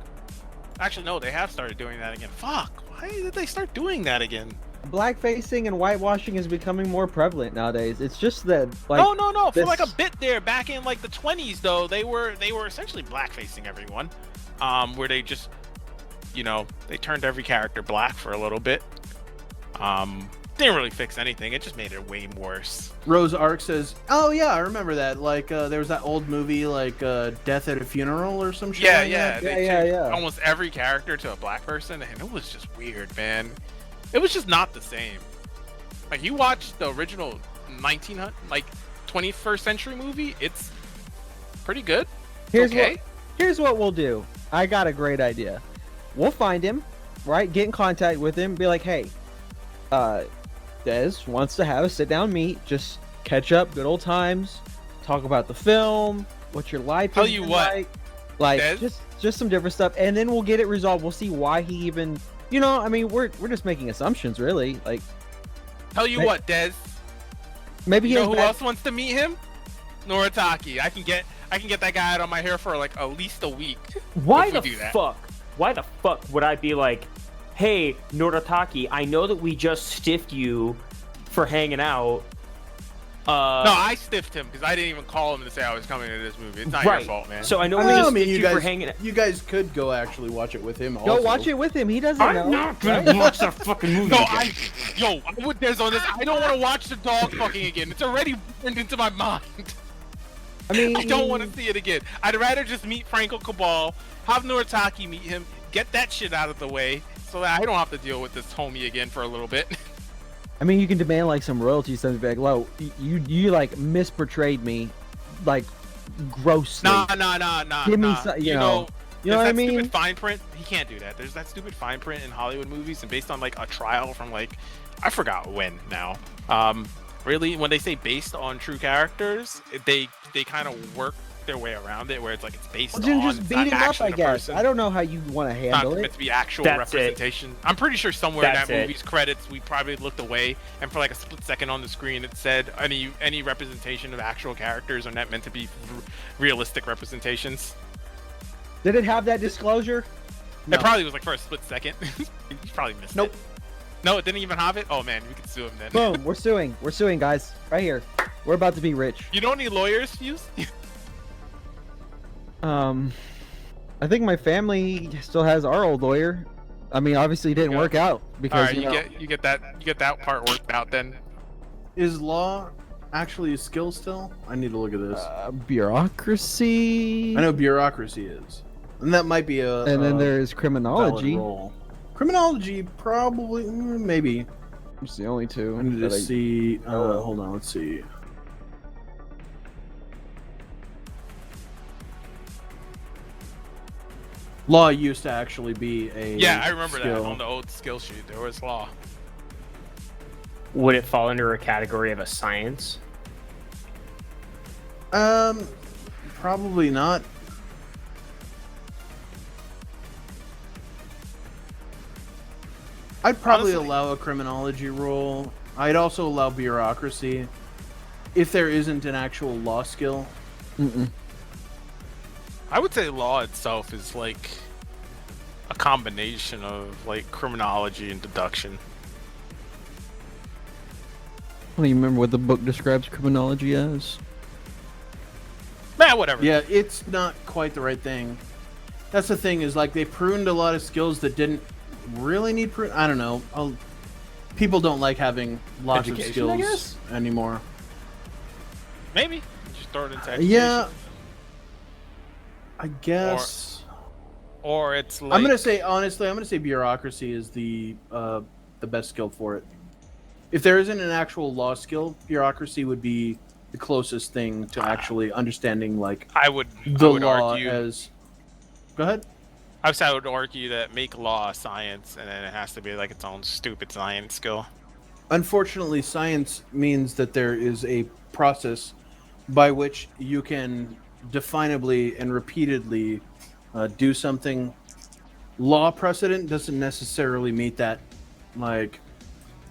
Actually, no, they have started doing that again. Fuck. Why did they start doing that again? Blackfacing and whitewashing is becoming more prevalent nowadays. It's just that, like, No. For this- like a bit there, back in like the 20s, though, they were essentially blackfacing everyone, where they just, you know, they turned every character black for a little bit. Didn't really fix anything. It just made it way worse. Rose Ark says, "Oh yeah, I remember that. Like, there was that old movie, like Death at a Funeral or some shit. Yeah, like yeah, that. they Yeah, changed yeah. almost every character to a black person, and it was just weird, man. It was just not the same. Like you watch the original 1900, like 21st century movie, it's pretty good. It's Here's what we'll do. I got a great idea. We'll find him, right? Get in contact with him. Be like, hey, Des wants to have a sit down meet. Just catch up, good old times, talk about the film, what your life Tell has you been what, like Des? just some different stuff, and then we'll get it resolved. We'll see why he even, I mean, we're just making assumptions, really. Like, Tell you what, Des. maybe he You has know who bad- else wants to meet him? Noritaki. I can get that guy out on my hair for like at least a week. Why if we the do that. fuck? Why the fuck would I be like, hey, Noritaki, I know that we just stiffed you for hanging out. No, I stiffed him because I didn't even call him to say I was coming to this movie. It's not your fault, man. So I know we Well, just I mean, stiffed you for hanging out. you guys could go actually watch it with him. Go also. watch it with him. He doesn't I'm know. not gonna watch that fucking movie. No, again. I would Des on this. I don't want to watch the dog fucking again. It's already burned into my mind. I mean, I don't want to see it again. I'd rather just meet Franco Cabal, have Noritaki meet him, get that shit out of the way, so that I don't have to deal with this homie again for a little bit. I mean, you can demand like some royalties, something like, "Lo, you like misportrayed me, like grossly." Nah. Give me nah. some- you you know know what I that mean? stupid fine print. He can't do that. There's that stupid fine print in Hollywood movies, and based on like a trial from like I forgot when now. Really, when they say based on true characters, they kind of work their way around it, where it's like it's based Well, then on. just it's beat not him up, actually I the guess. person. I don't know how you want to Not handle meant it. to be actual That's it. representation. I'm pretty sure somewhere in That's that it. movie's credits we probably looked away, and for like a split second on the screen it said any representation of actual characters are not meant to be realistic representations. Did it have that disclosure? No. It probably was like for a split second. You probably missed Nope. it. No, it didn't even have it. Oh man, we could sue him then. Boom, we're suing, guys, right here. We're about to be rich. You don't need lawyers, Fuse? I think my family still has our old lawyer. I mean, obviously it didn't work out All because right, you get that part worked out then. Is law actually a skill still? I need to look at this. bureaucracy. I know bureaucracy is, and that might be a. And then there's valid criminology. role. Criminology, probably, maybe. It's the only two. I need to that I- see. Hold on, let's see. Law used to actually be a. Yeah, I remember skill. that on the old skill sheet. There was law. Would it fall under a category of a science? Probably not. I'd probably Honestly- allow a criminology role. I'd also allow bureaucracy if there isn't an actual law skill. I would say law itself is like a combination of like criminology and deduction. I don't even remember what the book describes criminology as. Nah, whatever. Yeah, it's not quite the right thing. That's the thing, is like they pruned a lot of skills that didn't really need prune. I don't know. People don't like having lots Education, I of guess? skills anymore. Maybe just throw it into education. Yeah, I guess. Or it's like I'm gonna say honestly, I'm gonna say bureaucracy is the best skill for it. If there isn't an actual law skill, bureaucracy would be the closest thing to actually understanding like I would law argue. as. Go ahead. I would argue that make law a science, and then it has to be like its own stupid science skill. Unfortunately, science means that there is a process by which you can definably and repeatedly do something. Law precedent doesn't necessarily meet that. Like,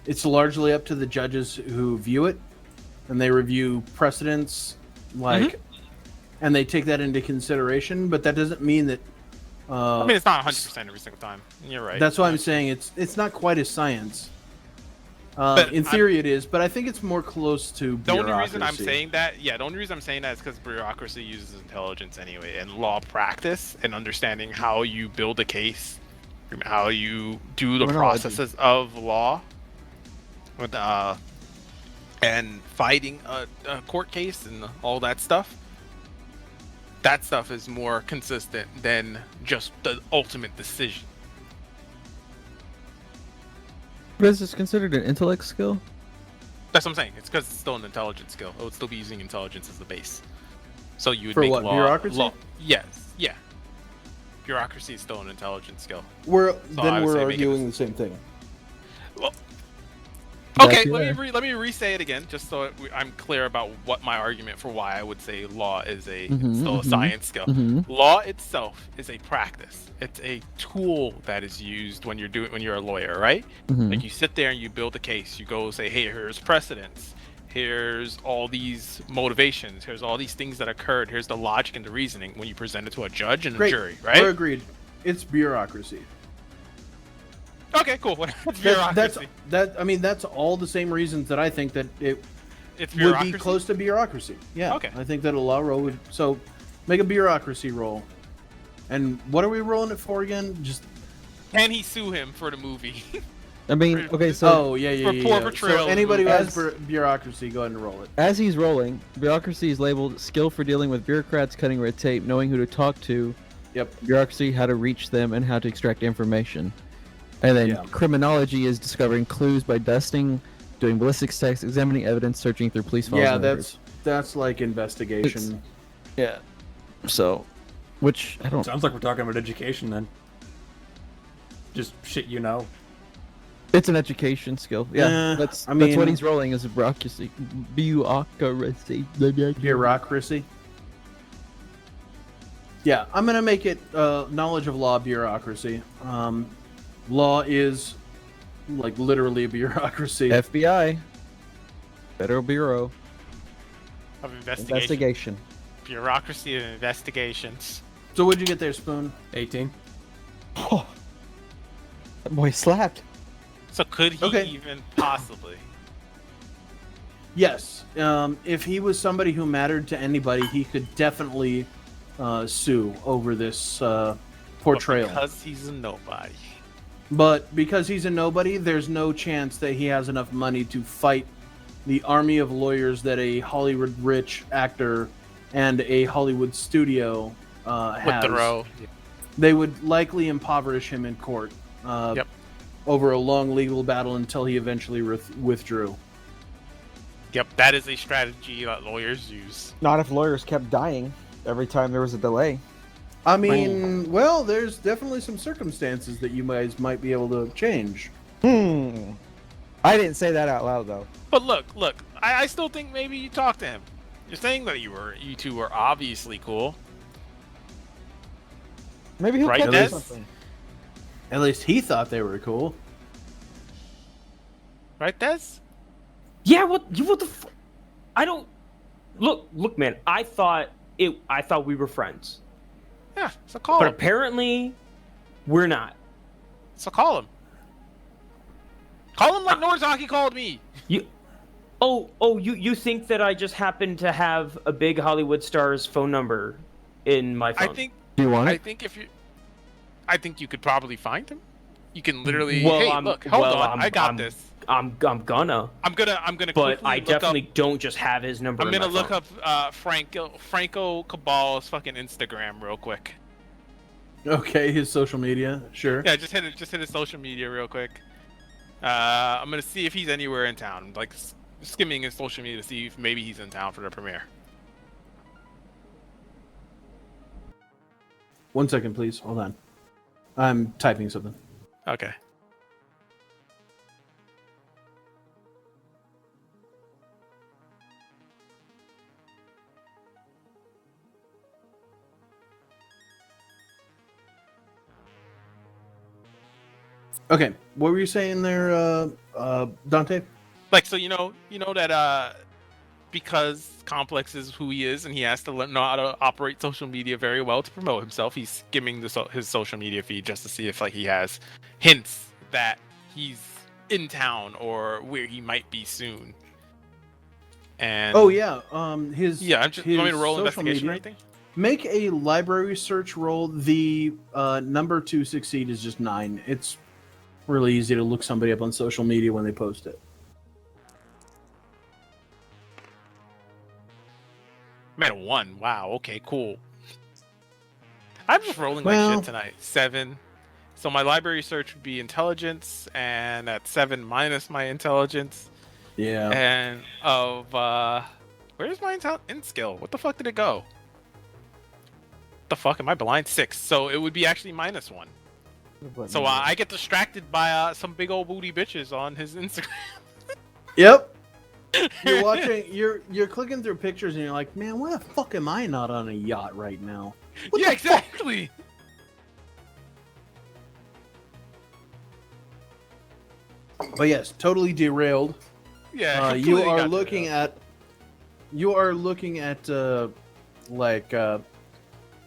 it's largely up to the judges who view it, and they review precedents, like, and they take that into consideration. But that doesn't mean that. I mean, it's not 100% every single time. You're right. That's why I'm saying it's not quite as science. But In theory, it is, but I think it's more close to The bureaucracy. only reason I'm saying that, is because bureaucracy uses intelligence anyway, and law practice and understanding how you build a case, how you do the Criminology. processes of law, with and fighting a court case and all that stuff. That stuff is more consistent than just the ultimate decision. But is this considered an intellect skill? That's what I'm saying. It's because it's still an intelligence skill. It would still be using intelligence as the base. So you would For make what, law. bureaucracy? Yes. Yeah. Bureaucracy is still an intelligence skill. We're I would we're say make it arguing the same thing. Well, Okay, That's- let me re-say it again, just so I'm clear about what my argument for why I would say law is still a science skill. Law itself is a practice. It's a tool that is used when you're a lawyer, right? Like you sit there and you build a case. You go say, hey, here's precedents. Here's all these motivations. Here's all these things that occurred. Here's the logic and the reasoning when you present it to a judge and a Great. jury, right? We're agreed. It's bureaucracy. Okay, cool. Bureaucracy. That's all the same reasons that I think that it It's would bureaucracy. be close to bureaucracy. Yeah. Okay. I think that a law roll would. So, make a bureaucracy roll. And what are we rolling it for again? Just. Can he sue him for the movie? I mean, okay, so Oh yeah. for poor portrayal So of anybody who the has bureaucracy, go ahead and roll it. as he's rolling, bureaucracy is labeled skill for dealing with bureaucrats, cutting red tape, knowing who to talk to. Yep. Bureaucracy, how to reach them, and how to extract information. And then Yeah. criminology is discovering clues by dusting, doing ballistics tests, examining evidence, searching through police files. Yeah, and records. that's like investigation. Yeah. So, which I don't. Sounds like we're talking about education then. Just shit you know. It's an education skill. Yeah, that's I that's what mean- he's rolling is a bureaucracy. Bureaucracy. Bureaucracy. Yeah, I'm gonna make it knowledge of law bureaucracy. Law is like literally a bureaucracy. FBI. Federal Bureau. of investigation. Investigation. Bureaucracy of investigations. So what'd you get there, Spoon? 18. Oh, that boy slapped. So could he Okay. even possibly? Yes. If he was somebody who mattered to anybody, he could definitely sue over this portrayal. But because he's a nobody. But because he's a nobody, there's no chance that he has enough money to fight the army of lawyers that a Hollywood rich actor and a Hollywood studio Would has. throw. They would likely impoverish him in court over a long legal battle until he eventually withdrew. Yep, that is a strategy that lawyers use. Not if lawyers kept dying every time there was a delay. I mean, well, there's definitely some circumstances that you guys might be able to change. I didn't say that out loud though. But look, I still think maybe you talked to him. You're saying that you two were obviously cool. Maybe he'll Right, catch Des? something. At least he thought they were cool. Right, Des? Yeah, what the I don't look, man. I thought we were friends, Yeah, so call but him. apparently we're not. So call him. Call him like Norzaki called me. You think that I just happened to have a big Hollywood star's phone number in my phone? Do you want I it? think you could probably find him. You can literally. Well, hey, I'm- look, hold well, on, I'm- I got I'm- this. I'm gonna. I'm gonna. But quickly I look definitely Up, don't just have his number. I'm in gonna my look phone. up Franco Cabal's fucking Instagram real quick. Okay, his social media, sure. Yeah, just hit his social media real quick. I'm gonna see if he's anywhere in town. Like skimming his social media to see if maybe he's in town for the premiere. 1 second, please. Hold on. I'm typing something. Okay. Okay, what were you saying there, Dante? Like so, you know that because Complex is who he is, and he has to know how to operate social media very well to promote himself. He's skimming his social media feed just to see if like he has hints that he's in town or where he might be soon. And Oh yeah, his I'm just. You want me to roll social investigation or media. anything? Make a library search roll. The number to succeed is just 9. It's really easy to look somebody up on social media when they post it. I'm at a 1. Wow. Okay. Cool. I'm just rolling like Well- shit tonight. 7. So my library search would be intelligence, and at 7 minus my intelligence, Yeah. and of where's my in skill? What the fuck did it go? What the fuck am I blind? 6. So it would be actually -1. So I get distracted by some big old booty bitches on his Instagram. Yep. You're watching. You're clicking through pictures, and you're like, man, why the fuck am I not on a yacht right now? What Yeah, the fuck? exactly. But yes, totally derailed. Yeah, You completely are got looking that. at. You are looking at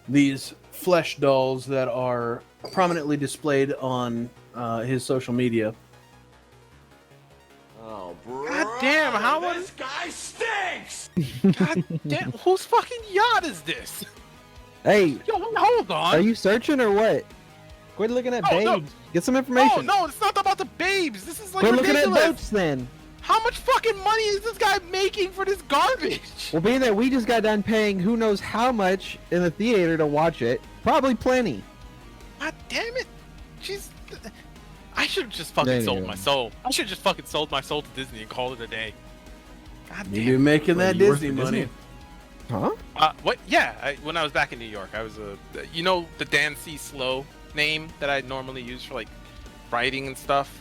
these flesh dolls that are prominently displayed on his social media. Oh, bro. God damn, how this guy stinks! God damn, whose fucking yacht is this? Hey, Yo, hold on. are you searching or what? Quit looking at Oh, no. babes. Get some No, information. no, it's not about the babes. This is like Quit looking ridiculous. at boats then. How much fucking money is this guy making for this garbage? Well, being that we just got done paying who knows how much in the theater to watch it, probably plenty. God damn it. She's... I should have just fucking There you sold go. my soul. I should have just fucking sold my soul to Disney and called it a day. God You damn. be making that you work Disney for money. Disney? Huh? What? Yeah, when I was back in New York, I was you know the Dan C. Slow name that I normally use for like writing and stuff.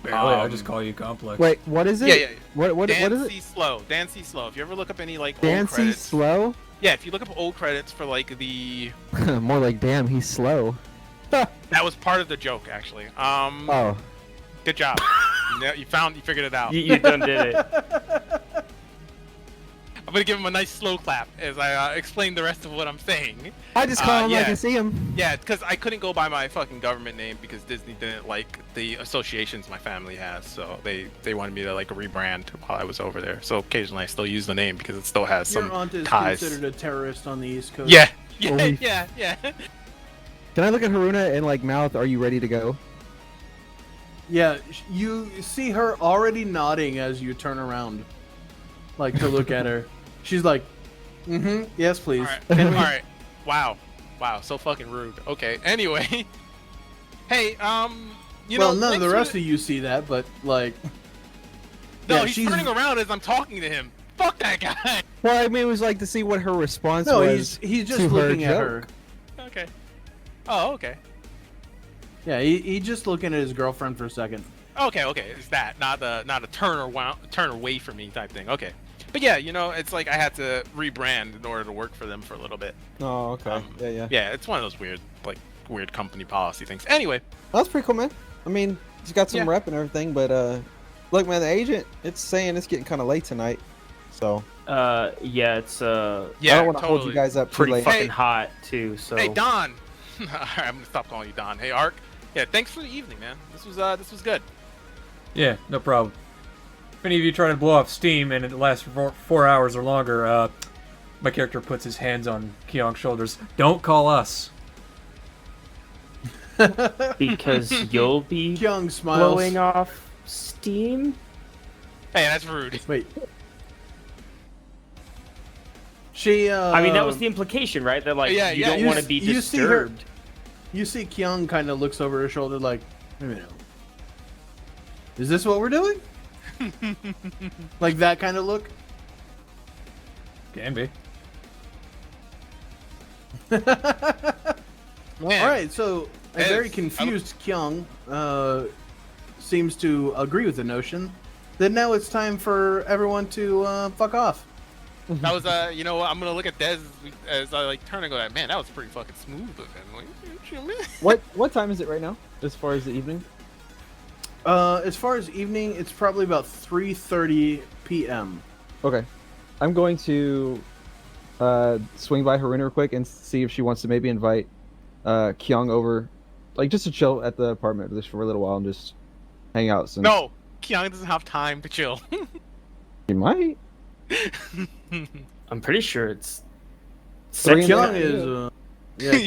Barely, I just call you Complex. Wait, what is it? Yeah, yeah. What Dan is C. it? Slow. Dan C. Slow. If you ever look up any like old Dancy credits, slow? yeah, if you look up old credits for like the More like damn, he's slow. that was part of the joke actually. Oh. Good job. You figured it out. You done did it. I'm gonna give him a nice slow clap as I explain the rest of what I'm saying. I just call him like yeah. I see him. Yeah, because I couldn't go by my fucking government name because Disney didn't like the associations my family has, so they wanted me to like rebrand while I was over there. So occasionally I still use the name because it still has Your some aunt is ties. considered a terrorist on the East Coast. Yeah, yeah, Holy- yeah. Can I look at Haruna and like mouth, are you ready to go? Yeah, you see her already nodding as you turn around, like to look at her. She's like, "Mm-hmm, yes, please." All right, all right. Wow, so fucking rude. Okay. Anyway, hey, you Well, know, none of the thanks rest for of you see that, but like, No, yeah, he's she's turning around as I'm talking to him. Fuck that guy. Well, I mean, it was like to see what her response no, was. he's just to her looking at joke. her. Okay. Oh, okay. Yeah, he just looking at his girlfriend for a second. Okay, it's that, not a turn away from me type thing. Okay, but yeah, you know, it's like I had to rebrand in order to work for them for a little bit. Oh, okay. Yeah. Yeah, it's one of those weird company policy things. Anyway, That's pretty cool, man. I mean, he's got some Yeah. rep and everything, but look, man, the agent, it's saying it's getting kind of late tonight, so Yeah, it's I yeah, don't want to totally. hold you guys up too pretty late. fucking Hey. hot too. So Hey, Don. All right, I'm gonna stop calling you Don. Hey, Ark. Yeah, thanks for the evening, man. This was good. Yeah, no problem. If any of you try to blow off steam and it lasts for 4 hours or longer, my character puts his hands on Kyong's shoulders. Don't call us. because you'll be Young smiles. blowing off steam. Hey, that's rude. Wait. She. I mean, that was the implication, right? That like Yeah, you yeah. don't You want to s- be you see her- disturbed. You see Kyung kind of looks over her shoulder like, wait a minute. Is this what we're doing? Like that kind of look? Can be. Man. All right, so a Hey, very confused Kyung seems to agree with the notion that now it's time for everyone to fuck off. That was you know what? I'm gonna look at Dez as I like turn and go, man, that was pretty fucking smooth of him. Like, What time is it right now, as far as the evening? As far as evening, it's probably about 3:30 p.m. Okay. I'm going to swing by Haruna real quick and see if she wants to maybe invite Kyung over, like just to chill at the apartment just for a little while and just hang out. Since No, Kyung doesn't have time to chill. she might. I'm pretty sure it's. Three in the Kyung night. is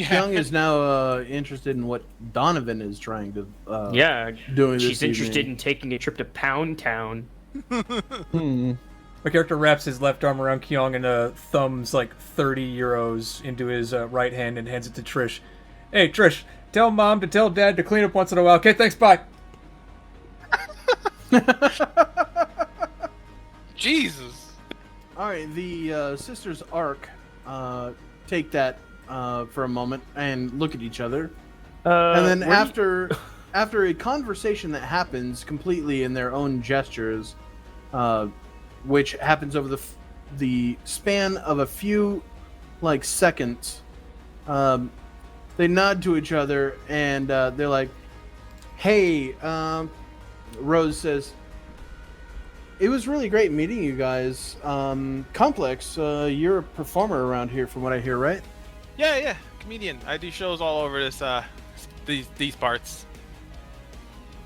Yeah. Kyung is now interested in what Donovan is trying to Yeah, doing this she's interested evening. in taking a trip to Pound Town. Hmm. My character wraps his left arm around Kyong and thumbs like 30 euros into his right hand and hands it to Trish. Hey, Trish, tell Mom to tell Dad to clean up once in a while. Okay, thanks, bye. Jesus. All right, the sisters Arc take that for a moment and look at each other, and then where do after a conversation that happens completely in their own gestures, which happens over the span of a few like seconds. They nod to each other and they're like, "Hey," Rose says, "It was really great meeting you guys. Complex, you're a performer around here, from what I hear, right?" Yeah, comedian. I do shows all over these parts.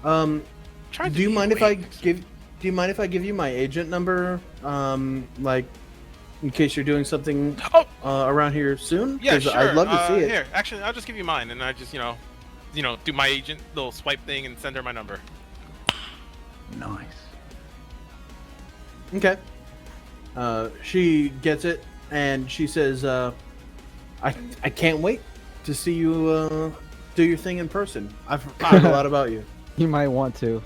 Do you mind if I give you my agent number? Like, in case you're doing something around here soon? Yeah, 'Cause sure. I'd love to see it. Here, actually, I'll just give you mine, and I just do my agent little swipe thing and send her my number. Nice. Okay. She gets it, and she says, I can't wait to see you do your thing in person. I've heard a lot about you." You might want to.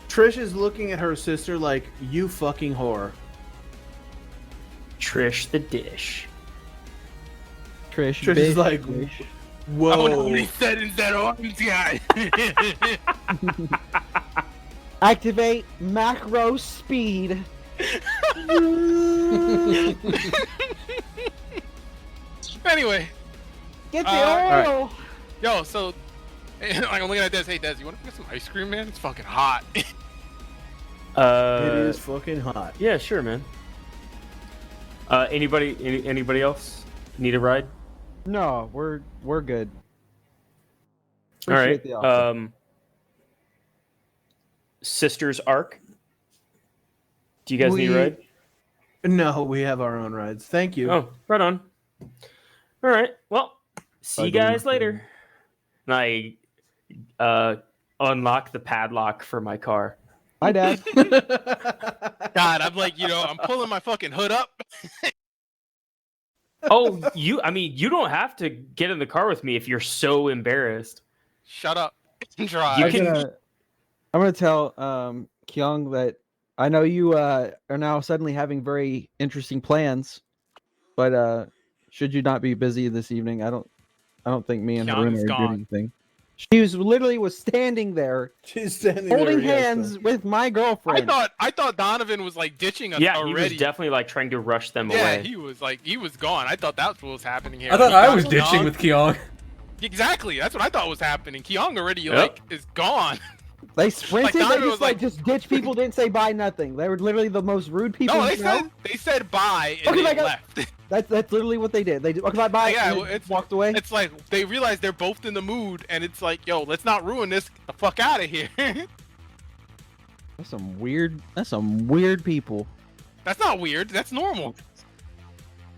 Trish is looking at her sister like, "You fucking whore." Trish the dish. Trish is like, "Whoa." I wonder how many settings that arms got. Activate macro speed. Anyway. Get the oil. Yo, so I'm looking at this. Hey, Des, you want to get some ice cream, man? It's fucking hot. It is fucking hot. Yeah, sure, man. Anybody else need a ride? No, we're good. All right. Appreciate the offer. Sisters Arc. Do you guys need a ride? No, we have our own rides. Thank you. Oh, right on. All right. Well, see you guys later. And I unlock the padlock for my car. Hi, Dad. God, I'm like, I'm pulling my fucking hood up. Oh, you don't have to get in the car with me if you're so embarrassed. Shut up. Drive. I'm gonna tell Kyung that I know you are now suddenly having very interesting plans, but should you not be busy this evening, I don't think me and Kyung is Haruna are gone. doing anything. She was standing there. She's standing holding there, hands with my girlfriend. I thought Donovan was like ditching us already. He was definitely like trying to rush them away. Yeah, he was gone. I thought that's what was happening here. I thought He I got was ditching Kyung. with Kyung. Exactly, that's what I thought was happening. Kyung already Yep. is gone. They sprinted. Like, They Donovan just was just ditched people. Didn't say bye. Nothing. They were literally the most rude people. No, you know? they said bye and Okay, they I got- left. That's literally what they did. They did. Okay, bye. Yeah, and well, then it's walked away. It's like they realize they're both in the mood, and it's like, yo, let's not ruin this. Get the fuck out of here. That's some weird people. That's not weird. That's normal.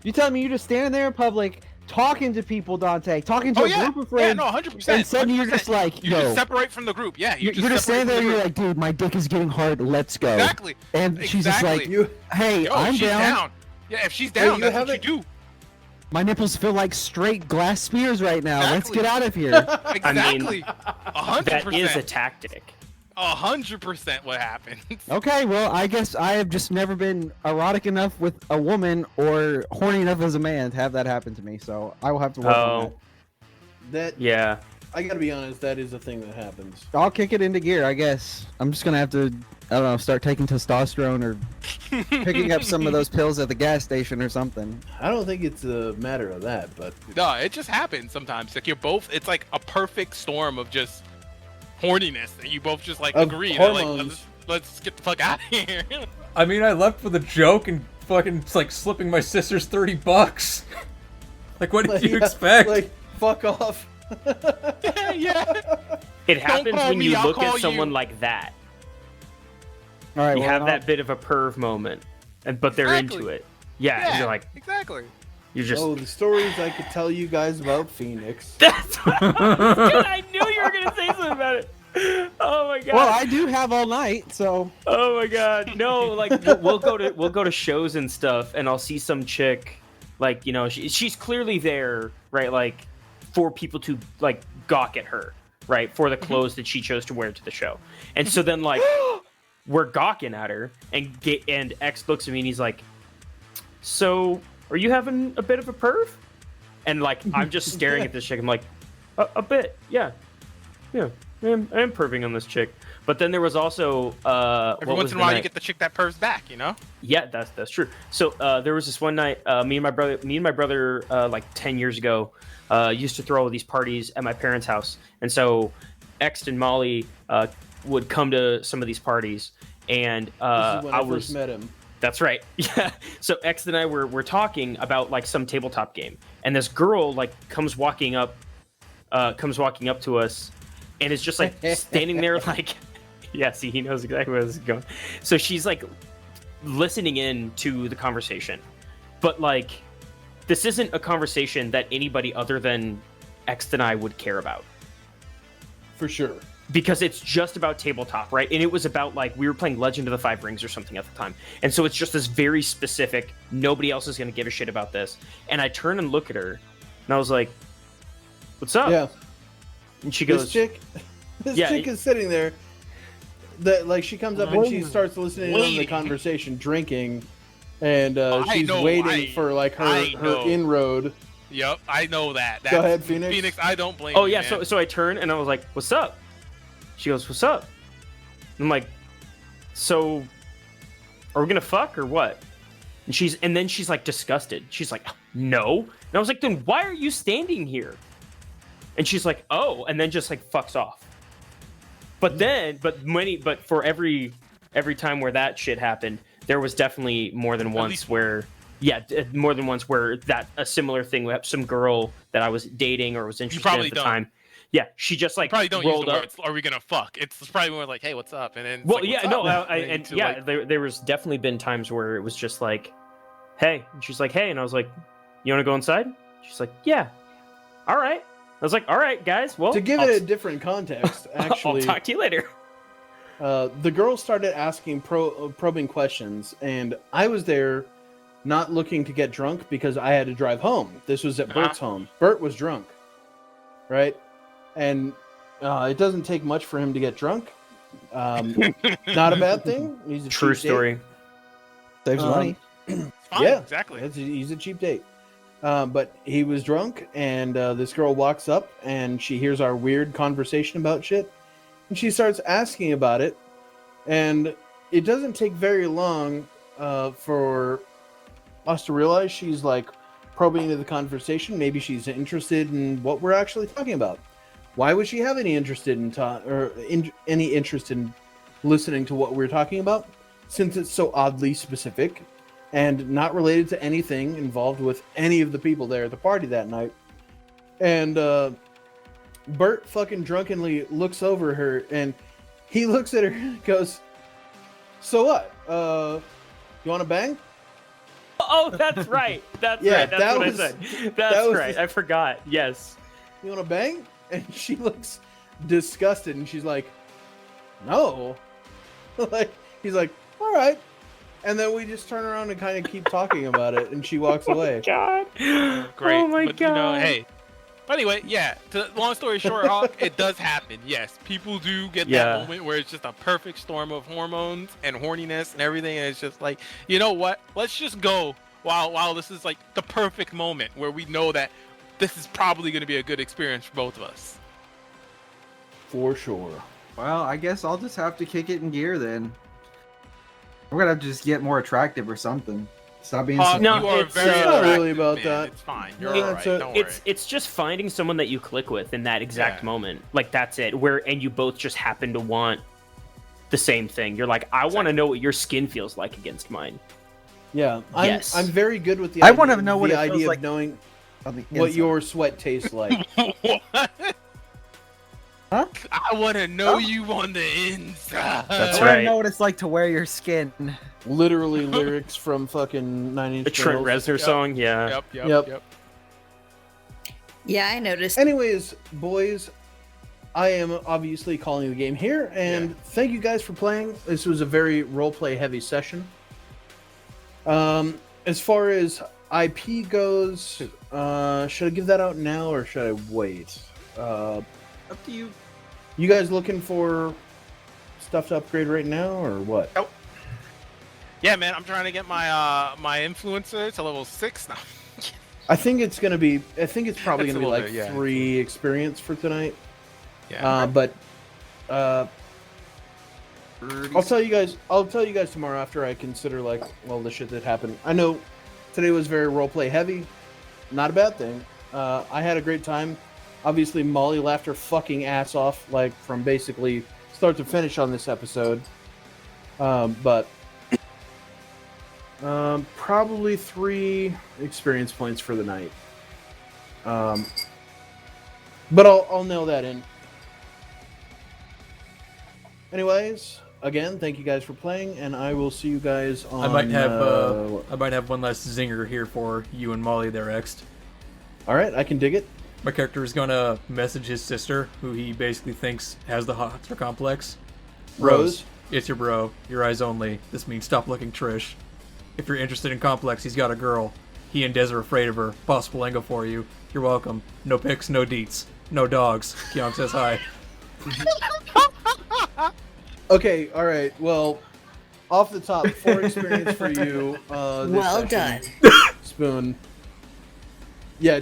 You telling me you're just standing there in public talking to people, Dante, talking to Oh a yeah, group of friends, yeah, no, 100%. and suddenly you're just like, you yo, just separate from the group. Yeah, you're just standing there and you're like, dude, my dick is getting hard. Let's go. Exactly. And she's just like, hey, Yo, I'm she's down. Yeah, if she's down, that's what you do. My nipples feel like straight glass spears right now. Let's Exactly. get out of here. Exactly. 100%. That is a tactic. 100% what happened. Okay, well, I guess I have just never been erotic enough with a woman or horny enough as a man to have that happen to me. So I will have to work on that. Yeah. I gotta be honest, that is a thing that happens. I'll kick it into gear, I guess. I'm just gonna have to, I don't know, start taking testosterone or picking up some of those pills at the gas station or something. I don't think it's a matter of that, but No, it just happens sometimes. Like you're both, it's like a perfect storm of just horniness, and you both just like Of agree. They're like, hormones. let's get the fuck out of here. I mean, I left with a joke and fucking like slipping my sister's $30. Like, what did you expect? Like, fuck off. Yeah. It happens call when me, you I'll look call at someone you. like that. All right, You well, have I'll- that bit of a perv moment, but they're Exactly. into it. Yeah, and you're like, exactly. you're just. Oh, the stories I could tell you guys about Phoenix. That's what Dude, I knew you were gonna say something about it. Oh my god. Well, I do have all night, so. Oh my god. No, like we'll go to shows and stuff, and I'll see some chick, like, you know, she's clearly there, right? Like, for people to like gawk at her, right? For the clothes that she chose to wear to the show. And so then like we're gawking at her, and X looks at me and he's like, "So, are you having a bit of a perv?" And like I'm just staring at this chick. I'm like, a bit, yeah. I am perving on this chick. But then there was also Every once in a while, you get the chick that purrs back, you know? Yeah, that's true. So there was this one night, me and my brother, like 10 years ago, used to throw all these parties at my parents' house, and so X and Molly would come to some of these parties, and This is when I first met him. That's right. Yeah. So X and I were talking about like some tabletop game, and this girl like comes walking up to us, and is just like standing there like. Yeah, see, he knows exactly where this is going. So she's like listening in to the conversation, but like this isn't a conversation that anybody other than X and I would care about. For sure. Because it's just about tabletop, right? And it was about like we were playing Legend of the Five Rings or something at the time. And so it's just this very specific, nobody else is going to give a shit about this. And I turn and look at her, and I was like, "What's up?" Yeah. And she goes, This chick is sitting there. That like she comes up and she starts listening in on the conversation, drinking, and she's waiting for like her inroad. Yep, I know that. Go ahead, Phoenix. Phoenix, I don't blame. Oh you, yeah, man. so I turn and I was like, "What's up?" She goes, "What's up?" I'm like, "So, are we gonna fuck or what?" And then she's like disgusted. She's like, "No," and I was like, "Then why are you standing here?" And she's like, "Oh," and then just like fucks off. But for every time where that shit happened, there was definitely more than once where that a similar thing with some girl that I was dating or was interested in at the time. Yeah, she just like probably don't rolled use the up. words, "Are we gonna fuck?" It's probably more like, "Hey, what's up?" And then it's Well, like, yeah, "What's up?" there was definitely been times where it was just like, "Hey," and she's like, "Hey," and I was like, "You want to go inside?" She's like, "Yeah." All right. I was like, "All right, guys. Well, to give it a different context, actually, I'll talk to you later." The girl started asking probing questions, and I was there not looking to get drunk because I had to drive home. This was at Bert's home. Bert was drunk, right? And it doesn't take much for him to get drunk. Not a bad thing. He's a true cheap story. Date. Saves money. Fine, yeah, exactly. He's a cheap date. But he was drunk, and this girl walks up, and she hears our weird conversation about shit, and she starts asking about it, and it doesn't take very long for us to realize she's like probing into the conversation. Maybe she's interested in what we're actually talking about. Why would she have any interest in listening to what we're talking about, since it's so oddly specific and not related to anything involved with any of the people there at the party that night? And Bert fucking drunkenly looks over her, and he looks at her and goes, "So what? You want to bang?" Oh, that's right. That's Yeah, right. That's that what was- I said. that That's was right. the- I forgot. Yes. "You want to bang?" And she looks disgusted, and she's like, "No." Like, he's like, "All right." And then we just turn around and kind of keep talking about it, and she walks away. God. Great. Oh my but, god. You know, hey. But anyway, yeah. Long story short, Hawk, it does happen. Yes, people do get that moment where it's just a perfect storm of hormones and horniness and everything, and it's just like, you know what? Let's just go while this is like the perfect moment where we know that this is probably going to be a good experience for both of us. For sure. Well, I guess I'll just have to kick it in gear then. I'm gonna have to just get more attractive or something. Stop being so... No, you are it's very not attractive, really about man. that. It's fine. You're No, all right. it's a- Don't worry. It's just finding someone that you click with in that exact Yeah. moment. Like that's it. And you both just happen to want the same thing. You're like, I want to know what your skin feels like against mine. Yeah, Yes. I'm very good with the I idea, wanna know what the it feels idea like of knowing On the what inside. your sweat tastes like. What? Huh? I want to know you on the inside. That's I want right. to know what it's like to wear your skin. Literally lyrics from fucking 9 Inch The Trent Nails. Reznor song, yeah. Yep. Yeah, I noticed. Anyways, boys, I am obviously calling the game here, and thank you guys for playing. This was a very roleplay heavy session. As far as IP goes, should I give that out now or should I wait? Up to you. You guys looking for stuff to upgrade right now or what? Yeah, man, I'm trying to get my my influencer to level 6 now. I think it's gonna be. I think it's probably It's gonna a be little like bit, yeah. 3 experience for tonight. Yeah. But I'll tell you guys. I'll tell you guys tomorrow after I consider like all the shit that happened. I know today was very roleplay heavy. Not a bad thing. I had a great time. Obviously, Molly laughed her fucking ass off, like from basically start to finish on this episode. But probably 3 experience points for the night. But I'll nail that in. Anyways, again, thank you guys for playing, and I will see you guys on. I might have one last zinger here for you and Molly there, Ext. All right, I can dig it. My character is gonna message his sister, who he basically thinks has the Hotster complex. Rose, it's your bro. Your eyes only. This means stop looking Trish. If you're interested in complex, he's got a girl. He and Des are afraid of her. Possible angle for you. You're welcome. No pics, no deets, no dogs. Kyong says hi. Okay, all right. Well, off the top, 4 experience for you. This Well session. done. Spoon. Yeah.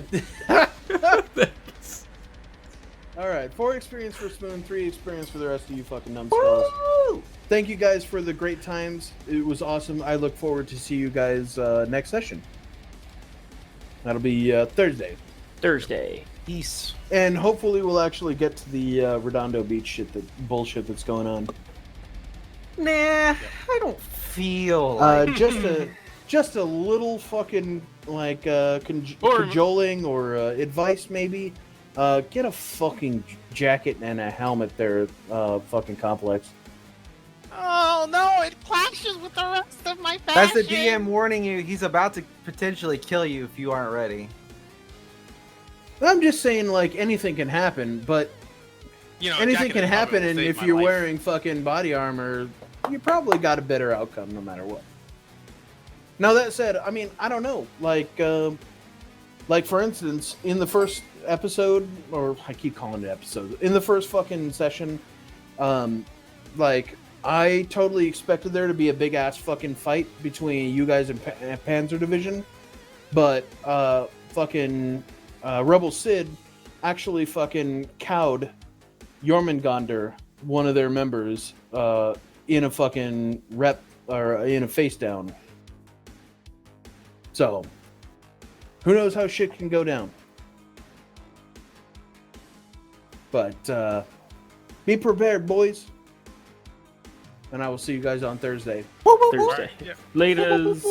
All right, 4 experience for Spoon, 3 experience for the rest of you fucking numbskulls. Thank you guys for the great times. It was awesome. I look forward to see you guys next session. That'll be Thursday. Peace. And hopefully we'll actually get to the Redondo Beach shit, bullshit that's going on. Nah, I don't feel like Just a little fucking like cajoling or advice maybe. Get a fucking jacket and a helmet there, fucking complex. Oh no, it clashes with the rest of my fashion. That's the DM warning you. He's about to potentially kill you if you aren't ready. I'm just saying, like, anything can happen, but You know, anything jacket can and helmet happen, will and save if my you're life. wearing fucking body armor, you probably got a better outcome no matter what. Now that said, I mean, I don't know, like for instance, in the first episode, or I keep calling it episode, in the first fucking session, like, I totally expected there to be a big ass fucking fight between you guys and Panzer Division, but fucking Rebel Sid actually fucking cowed Jormungandr, one of their members, in a fucking rep or in a face down. So, who knows how shit can go down? But be prepared, boys. And I will see you guys on Thursday. Thursday. Yeah. Laters.